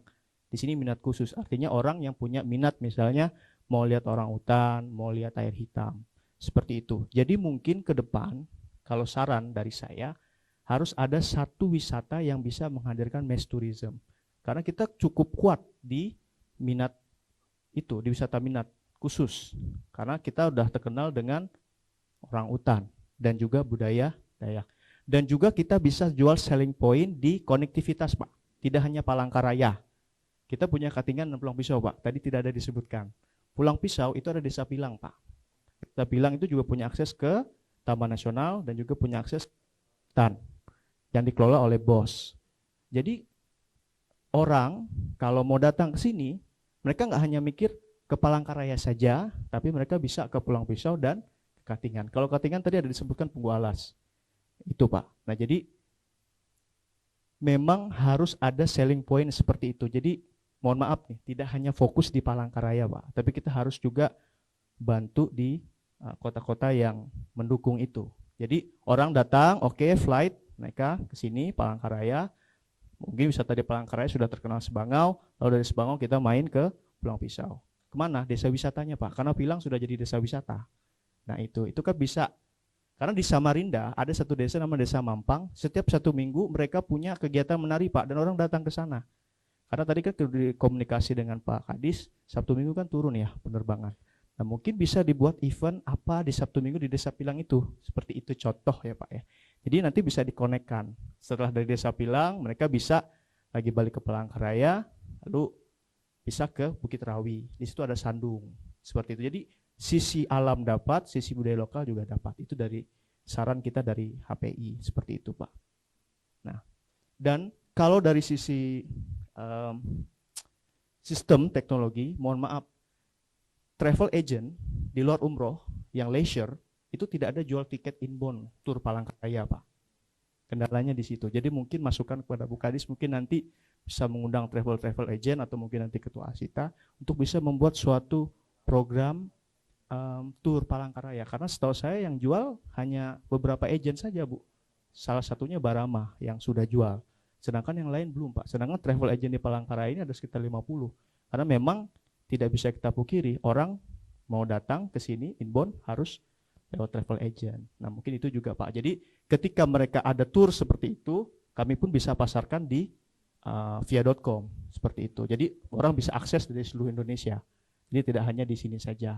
Di sini minat khusus, artinya orang yang punya minat misalnya mau lihat orang hutan, mau lihat air hitam, seperti itu. Jadi mungkin ke depan, kalau saran dari saya, harus ada satu wisata yang bisa menghadirkan mass tourism. Karena kita cukup kuat di minat itu, di wisata minat khusus. Karena kita udah terkenal dengan orang hutan dan juga budaya Dayak. Dan juga kita bisa jual selling point di konektivitas Pak. Tidak hanya Palangkaraya. Kita punya Katingan dan Pulang Pisau Pak. Tadi tidak ada disebutkan. Pulang Pisau itu ada Desa Pilang Pak. Desa Pilang itu juga punya akses ke Taman Nasional dan juga punya akses hutan yang dikelola oleh BOS. Jadi orang kalau mau datang ke sini, mereka nggak hanya mikir ke Palangkaraya saja, tapi mereka bisa ke Pulang Pisau dan ke Katingan. Kalau Katingan tadi ada disebutkan Punggu Alas. Itu Pak. Nah jadi memang harus ada selling point seperti itu. Jadi mohon maaf nih, tidak hanya fokus di Palangkaraya Pak, tapi kita harus juga bantu di kota-kota yang mendukung itu. Jadi orang datang, oke, flight, mereka ke sini Palangkaraya. Mungkin wisata di Palangkaraya sudah terkenal Sebangau, lalu dari Sebangau kita main ke Pulang Pisau. Kemana? Desa wisatanya Pak, karena Pilang sudah jadi desa wisata. Nah itu kan bisa. Karena di Samarinda ada satu desa namanya Desa Mampang, setiap 1 minggu mereka punya kegiatan menari Pak, dan orang datang ke sana. Karena tadi kan komunikasi dengan Pak Kadis, Sabtu Minggu kan turun ya penerbangan. Nah mungkin bisa dibuat event apa di Sabtu Minggu di Desa Pilang itu, seperti itu contoh ya Pak ya. Jadi nanti bisa dikonekkan. Setelah dari Desa Pilang, mereka bisa lagi balik ke Palangkaraya, lalu bisa ke Bukit Rawi. Di situ ada Sandung, seperti itu. Jadi sisi alam dapat, sisi budaya lokal juga dapat. Itu dari saran kita dari HPI, seperti itu Pak. Nah, dan kalau dari sisi sistem teknologi, mohon maaf, travel agent di luar umroh yang leisure itu tidak ada jual tiket inbound tur Palangkaraya Pak. Kendalanya di situ. Jadi mungkin masukan kepada Bu Kadis mungkin nanti bisa mengundang travel agent atau mungkin nanti Ketua Asita untuk bisa membuat suatu program tur Palangkaraya. Karena setahu saya yang jual hanya beberapa agent saja Bu. Salah satunya Barama yang sudah jual. Sedangkan yang lain belum Pak. Sedangkan travel agent di Palangkaraya ini ada sekitar 50. Karena memang tidak bisa kita pungkiri orang mau datang ke sini inbound harus lewat travel agent. Nah mungkin itu juga Pak. Jadi ketika mereka ada tour seperti itu, kami pun bisa pasarkan di via.com seperti itu. Jadi orang bisa akses dari seluruh Indonesia. Ini tidak hanya di sini saja.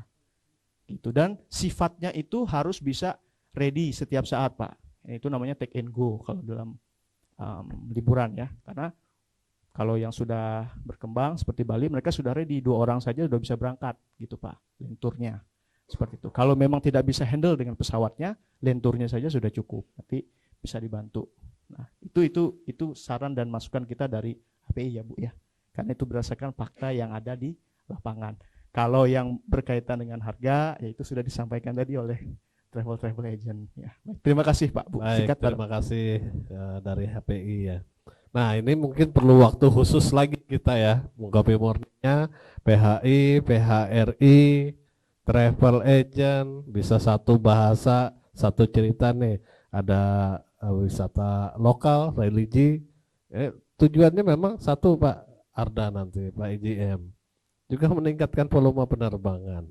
Gitu. Dan sifatnya itu harus bisa ready setiap saat Pak. Itu namanya take and go kalau dalam liburan ya. Karena kalau yang sudah berkembang seperti Bali, mereka sudah ready, 2 orang saja sudah bisa berangkat gitu Pak, lenturnya. Seperti itu. Kalau memang tidak bisa handle dengan pesawatnya, lenturnya saja sudah cukup. Nanti bisa dibantu. Nah, itu saran dan masukan kita dari HPI ya Bu ya. Karena itu berdasarkan fakta yang ada di lapangan. Kalau yang berkaitan dengan harga, ya itu sudah disampaikan tadi oleh travel agent ya. Terima kasih Pak Bu. Baik, Singkat, terima kasih dari HPI ya. Nah ini mungkin perlu waktu khusus lagi kita ya, mengkopi morningnya PHI, PHRI, travel agent, bisa satu bahasa, satu cerita nih. Ada wisata lokal, religi. Tujuannya memang satu Pak Arda nanti, Pak IJM. Juga meningkatkan volume penerbangan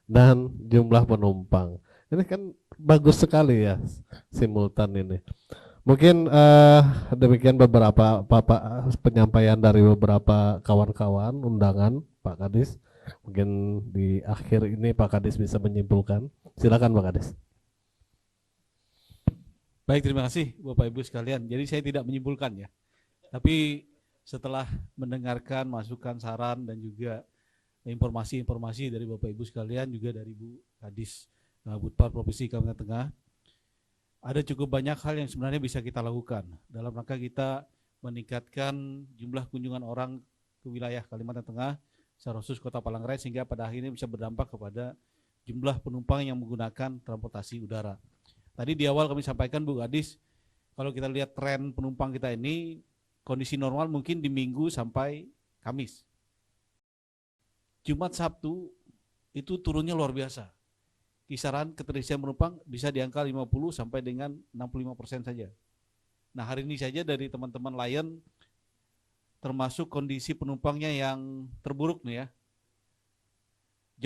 dan jumlah penumpang. Ini kan bagus sekali ya simultan ini. Mungkin demikian beberapa penyampaian dari beberapa kawan-kawan undangan Pak Kadis. Mungkin di akhir ini Pak Kadis bisa menyimpulkan. Silakan Pak Kadis. Baik, terima kasih Bapak Ibu sekalian. Jadi saya tidak menyimpulkan ya. Tapi setelah mendengarkan masukan, saran, dan juga informasi-informasi dari Bapak Ibu sekalian, juga dari Bu Kadis Budpar Provinsi Kalimantan Tengah, ada cukup banyak hal yang sebenarnya bisa kita lakukan dalam rangka kita meningkatkan jumlah kunjungan orang ke wilayah Kalimantan Tengah, secara khusus Kota Palangkaraya, sehingga pada akhirnya bisa berdampak kepada jumlah penumpang yang menggunakan transportasi udara. Tadi di awal kami sampaikan Bu Kadis, kalau kita lihat tren penumpang kita ini, kondisi normal mungkin di Minggu sampai Kamis. Jumat Sabtu itu turunnya luar biasa. Kisaran keterisian penumpang bisa di angka 50 sampai dengan 65% saja. Nah, hari ini saja dari teman-teman Lion termasuk kondisi penumpangnya yang terburuk nih ya.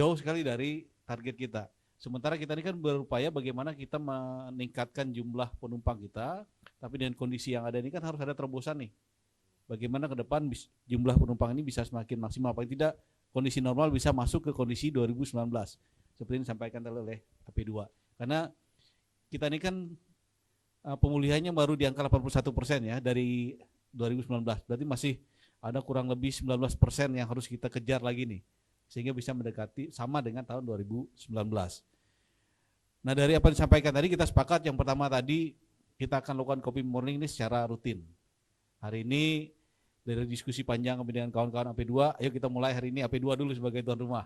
Jauh sekali dari target kita. Sementara kita ini kan berupaya bagaimana kita meningkatkan jumlah penumpang kita, tapi dengan kondisi yang ada ini kan harus ada terobosan nih. Bagaimana ke depan jumlah penumpang ini bisa semakin maksimal, paling tidak kondisi normal bisa masuk ke kondisi 2019 seperti yang disampaikan oleh AP2. Karena kita ini kan pemulihannya baru di angka 81% ya dari 2019, berarti masih ada kurang lebih 19% yang harus kita kejar lagi nih, sehingga bisa mendekati sama dengan tahun 2019. Nah, dari apa yang disampaikan tadi kita sepakat yang pertama tadi kita akan lakukan copy morning ini secara rutin. Hari ini dari diskusi panjang dengan kawan-kawan AP2, ayo kita mulai hari ini AP2 dulu sebagai tuan rumah.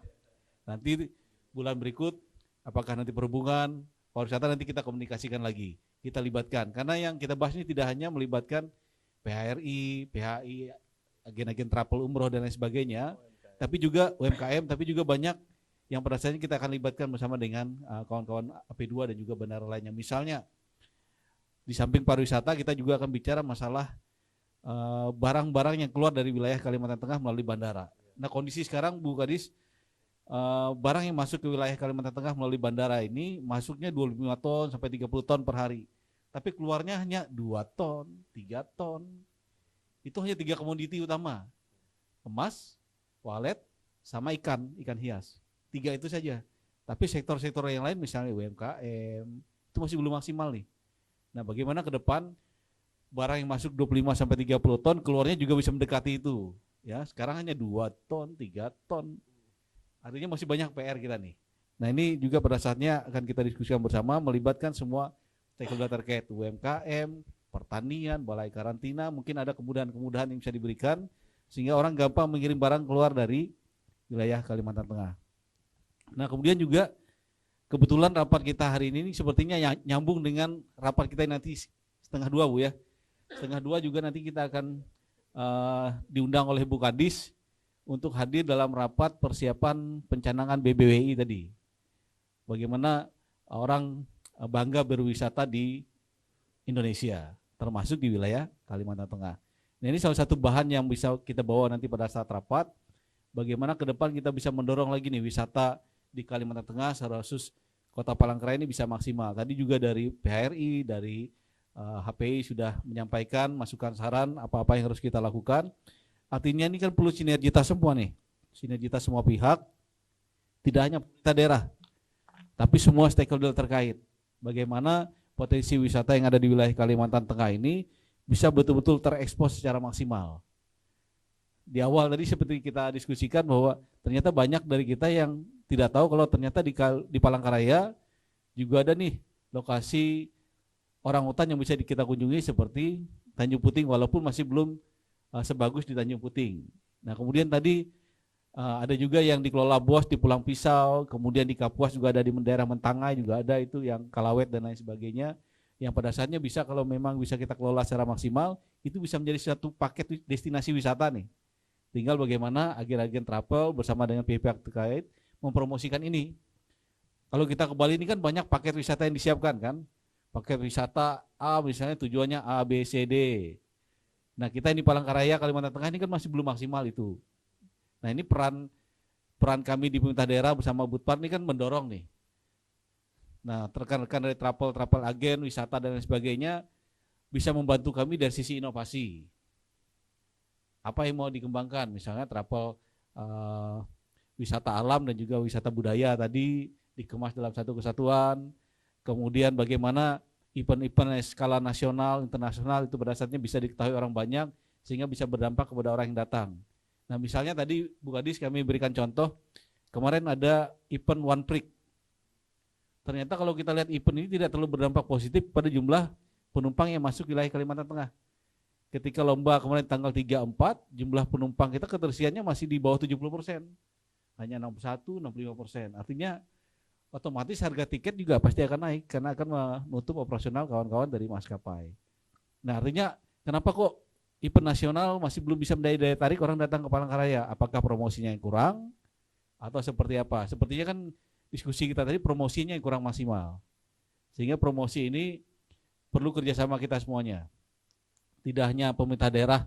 Nanti bulan berikut, apakah nanti perhubungan, pariwisata nanti kita komunikasikan lagi, kita libatkan. Karena yang kita bahas ini tidak hanya melibatkan PHRI, PHI, agen-agen travel umroh dan lain sebagainya, tapi juga UMKM, tapi juga banyak yang pada saatnya kita akan libatkan bersama dengan kawan-kawan AP2 dan juga bandara lainnya. Misalnya, di samping pariwisata kita juga akan bicara masalah barang-barang yang keluar dari wilayah Kalimantan Tengah melalui bandara. Nah, kondisi sekarang Bu Kadis, barang yang masuk ke wilayah Kalimantan Tengah melalui bandara ini masuknya 25 ton sampai 30 ton per hari. Tapi keluarnya hanya 2 ton, 3 ton. Itu hanya 3 komoditi utama. Emas, walet, sama ikan hias. 3 itu saja. Tapi sektor-sektor yang lain misalnya UMKM itu masih belum maksimal nih. Nah, bagaimana ke depan barang yang masuk 25 sampai 30 ton keluarnya juga bisa mendekati itu. Ya, sekarang hanya 2 ton, 3 ton. Artinya masih banyak PR kita nih. Nah, ini juga pada saatnya akan kita diskusikan bersama, melibatkan semua stakeholder terkait, UMKM, pertanian, balai karantina, mungkin ada kemudahan-kemudahan yang bisa diberikan sehingga orang gampang mengirim barang keluar dari wilayah Kalimantan Tengah. Nah, kemudian juga kebetulan rapat kita hari ini sepertinya nyambung dengan rapat kita nanti 1:30 Bu ya. 1:30 juga nanti kita akan diundang oleh Bu Kadis untuk hadir dalam rapat persiapan pencanangan BBWI tadi. Bagaimana orang bangga berwisata di Indonesia, termasuk di wilayah Kalimantan Tengah. Nah, ini salah satu bahan yang bisa kita bawa nanti pada saat rapat, bagaimana ke depan kita bisa mendorong lagi nih wisata di Kalimantan Tengah, secara khusus Kota Palangkaraya ini bisa maksimal. Tadi juga dari PHRI, dari HPI sudah menyampaikan masukan saran apa-apa yang harus kita lakukan. Artinya ini kan perlu sinergitas semua nih, sinergitas semua pihak, tidak hanya pemerintah daerah, tapi semua stakeholder terkait. Bagaimana potensi wisata yang ada di wilayah Kalimantan Tengah ini bisa betul-betul terekspos secara maksimal. Di awal tadi seperti kita diskusikan bahwa ternyata banyak dari kita yang tidak tahu kalau ternyata di Palangkaraya juga ada nih lokasi orangutan yang bisa kita kunjungi seperti Tanjung Puting, walaupun masih belum sebagus di Tanjung Puting. Nah, kemudian tadi ada juga yang dikelola BOS di Pulang Pisau, kemudian di Kapuas juga ada, di daerah Mentangai juga ada itu yang Kalawet dan lain sebagainya, yang pada saatnya bisa kalau memang bisa kita kelola secara maksimal, itu bisa menjadi satu paket destinasi wisata nih. Tinggal bagaimana agen-agen travel bersama dengan pihak-pihak terkait mempromosikan ini. Kalau kita ke Bali ini kan banyak paket wisata yang disiapkan kan, paket wisata A misalnya tujuannya A, B, C, D. Nah, kita ini Palangkaraya, Kalimantan Tengah ini kan masih belum maksimal itu. Nah, ini peran kami di pemerintah daerah bersama Budpar ini kan mendorong nih. Nah, rekan-rekan dari travel agen, wisata dan lain sebagainya bisa membantu kami dari sisi inovasi. Apa yang mau dikembangkan, misalnya travel wisata alam dan juga wisata budaya tadi dikemas dalam satu kesatuan. Kemudian bagaimana event-event skala nasional, internasional itu pada saatnya bisa diketahui orang banyak, sehingga bisa berdampak kepada orang yang datang. Nah misalnya tadi Bu Kadis kami berikan contoh, kemarin ada event One Prick. Ternyata kalau kita lihat event ini tidak terlalu berdampak positif pada jumlah penumpang yang masuk wilayah Kalimantan Tengah. Ketika lomba kemarin tanggal 3-4, jumlah penumpang kita keterisiannya masih di bawah 70%. Hanya 61-65%. Artinya otomatis harga tiket juga pasti akan naik karena akan menutup operasional kawan-kawan dari maskapai. Nah artinya kenapa kok event nasional masih belum bisa menjadi daya tarik orang datang ke Palangkaraya? Apakah promosinya yang kurang atau seperti apa? Sepertinya kan diskusi kita tadi promosinya yang kurang maksimal. Sehingga promosi ini perlu kerjasama kita semuanya. Tidak hanya pemerintah daerah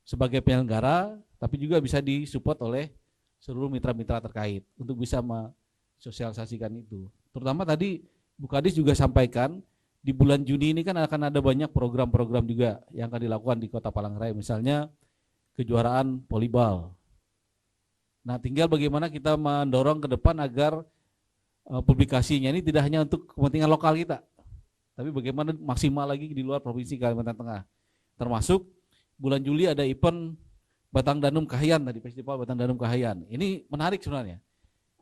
sebagai penyelenggara, tapi juga bisa disupport oleh seluruh mitra-mitra terkait untuk bisa mensosialisasikan itu. Terutama tadi Bu Kadis juga sampaikan, di bulan Juni ini kan akan ada banyak program-program juga yang akan dilakukan di Kota Palangkaraya, misalnya kejuaraan volleyball. Nah tinggal bagaimana kita mendorong ke depan agar publikasinya ini tidak hanya untuk kepentingan lokal kita, tapi bagaimana maksimal lagi di luar Provinsi Kalimantan Tengah. Termasuk bulan Juli ada event Batang Danum Kahayan tadi, Festival Batang Danum Kahayan. Ini menarik sebenarnya.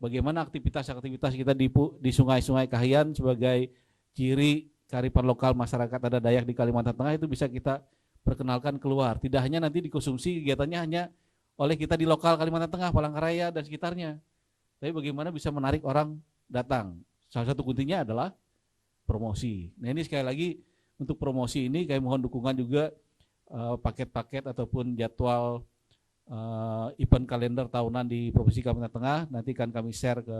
Bagaimana aktivitas-aktivitas kita di sungai-sungai Kahayan sebagai ciri kearifan lokal masyarakat adat Dayak di Kalimantan Tengah itu bisa kita perkenalkan keluar. Tidak hanya nanti dikonsumsi kegiatannya hanya oleh kita di lokal Kalimantan Tengah, Palangkaraya dan sekitarnya. Tapi bagaimana bisa menarik orang datang. Salah satu kuncinya adalah promosi. Nah ini sekali lagi untuk promosi ini kami mohon dukungan juga paket-paket ataupun jadwal event kalender tahunan di Provinsi Kalimantan Tengah. Nanti akan kami share ke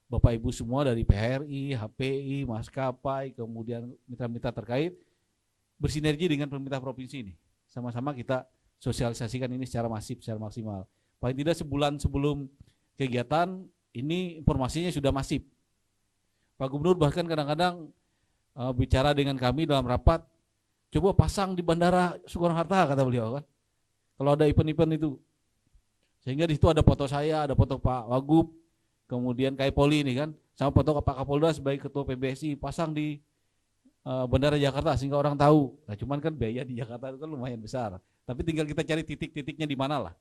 Bapak Ibu semua dari PHRI, HPI, maskapai, kemudian mitra-mitra terkait bersinergi dengan pemerintah provinsi ini. Sama-sama kita sosialisasikan ini secara masif, secara maksimal. Paling tidak sebulan sebelum kegiatan ini informasinya sudah masif. Pak Gubernur bahkan kadang-kadang bicara dengan kami dalam rapat, coba pasang di Bandara Soekarno-Hatta kata beliau kan. Kalau ada event-event itu. Sehingga di situ ada foto saya, ada foto Pak Wagub, kemudian Kaipoli ini kan, sama foto Pak Kapolda sebagai ketua PBSI pasang di Bandara Jakarta sehingga orang tahu. Nah, cuman kan biaya di Jakarta itu kan lumayan besar. Tapi tinggal kita cari titik-titiknya di mana lah.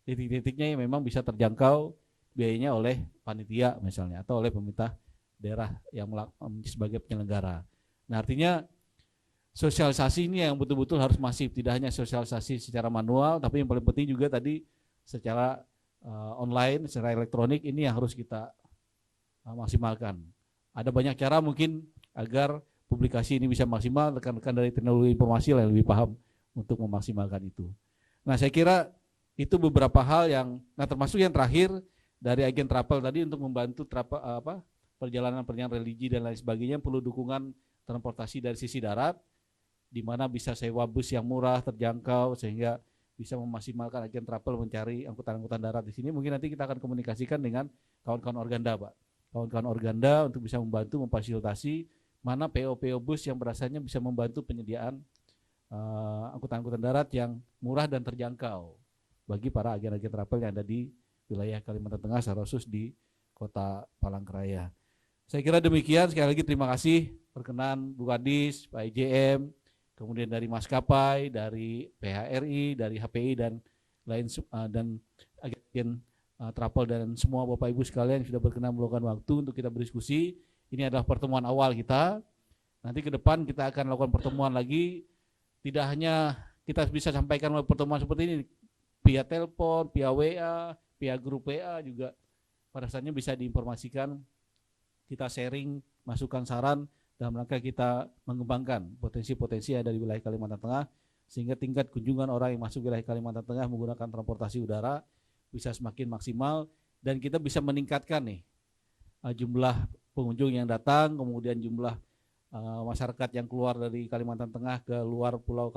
Titik-titiknya yang memang bisa terjangkau biayanya oleh panitia misalnya atau oleh pemerintah daerah yang sebagai penyelenggara. Nah, artinya sosialisasi ini yang betul-betul harus masif, tidak hanya sosialisasi secara manual, tapi yang paling penting juga tadi secara online, secara elektronik ini yang harus kita maksimalkan. Ada banyak cara mungkin agar publikasi ini bisa maksimal, rekan-rekan dari teknologi informasi yang lebih paham untuk memaksimalkan itu. Nah saya kira itu beberapa hal yang, nah termasuk yang terakhir dari agen travel tadi untuk membantu perjalanan-perjalanan religi dan lain sebagainya perlu dukungan transportasi dari sisi darat, di mana bisa sewa bus yang murah, terjangkau, sehingga bisa memaksimalkan agen travel mencari angkutan-angkutan darat di sini. Mungkin nanti kita akan komunikasikan dengan kawan-kawan Organda, Pak. Kawan-kawan Organda untuk bisa membantu memfasilitasi mana PO-PO bus yang berasalnya bisa membantu penyediaan angkutan-angkutan darat yang murah dan terjangkau bagi para agen-agen travel yang ada di wilayah Kalimantan Tengah, secara khusus di Kota Palangkaraya. Saya kira demikian. Sekali lagi terima kasih perkenan Bu Kadis, Pak IJM, kemudian dari maskapai, dari PHRI, dari HPI dan lain dan agen travel dan semua Bapak Ibu sekalian yang sudah berkenan meluangkan waktu untuk kita berdiskusi. Ini adalah pertemuan awal kita. Nanti ke depan kita akan lakukan pertemuan lagi. Tidak hanya kita bisa sampaikan melalui pertemuan seperti ini via telepon, via WA, via grup WA juga pada saatnya bisa diinformasikan. Kita sharing, masukan saran dalam rangka kita mengembangkan potensi-potensi yang ada di wilayah Kalimantan Tengah, sehingga tingkat kunjungan orang yang masuk wilayah Kalimantan Tengah menggunakan transportasi udara bisa semakin maksimal dan kita bisa meningkatkan nih jumlah pengunjung yang datang, kemudian jumlah masyarakat yang keluar dari Kalimantan Tengah ke luar pulau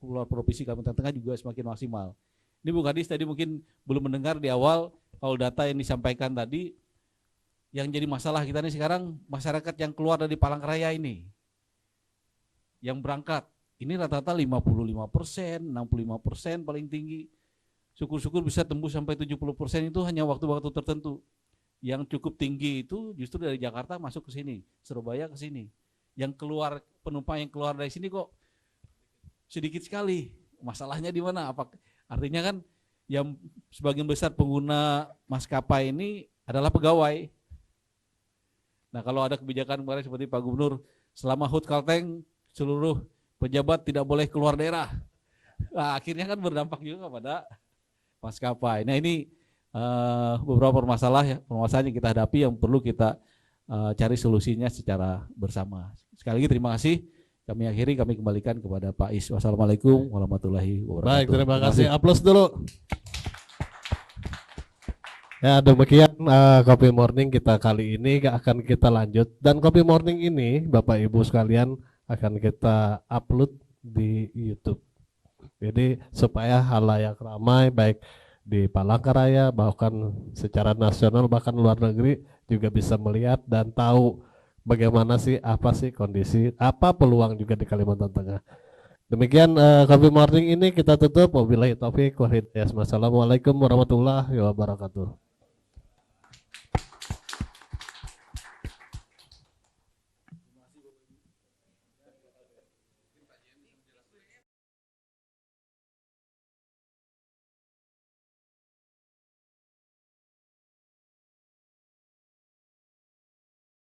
keluar provinsi Kalimantan Tengah juga semakin maksimal. Ini Bu Kadis tadi mungkin belum mendengar di awal kalau data yang disampaikan tadi. Yang jadi masalah kita nih sekarang masyarakat yang keluar dari Palangkaraya ini yang berangkat ini rata-rata 55%, 65% paling tinggi. Syukur-syukur bisa tembus sampai 70% itu hanya waktu-waktu tertentu. Yang cukup tinggi itu justru dari Jakarta masuk ke sini, Surabaya ke sini. Yang keluar penumpang yang keluar dari sini kok sedikit sekali. Masalahnya di mana? Apa artinya kan yang sebagian besar pengguna maskapai ini adalah pegawai. Nah, kalau ada kebijakan kemarin seperti Pak Gubernur, selama HUT Kalteng seluruh pejabat tidak boleh keluar daerah. Nah, akhirnya kan berdampak juga pada maskapai. Nah, ini beberapa permasalahan yang kita hadapi yang perlu kita cari solusinya secara bersama. Sekali lagi terima kasih. Kami akhiri, kami kembalikan kepada Pak Is. Wassalamualaikum warahmatullahi wabarakatuh. Baik, terima kasih. Aplaus dulu. Ya, demikian Kopi Morning kita kali ini akan kita lanjut. Dan Kopi Morning ini, Bapak Ibu sekalian, akan kita upload di YouTube. Jadi supaya halayak ramai, baik di Palangkaraya, bahkan secara nasional, bahkan luar negeri juga bisa melihat dan tahu bagaimana sih, apa sih kondisi, apa peluang juga di Kalimantan Tengah. Demikian Kopi Morning ini kita tutup. Wabillahi taufiq wal hidayah. Wassalamualaikum warahmatullahi wabarakatuh.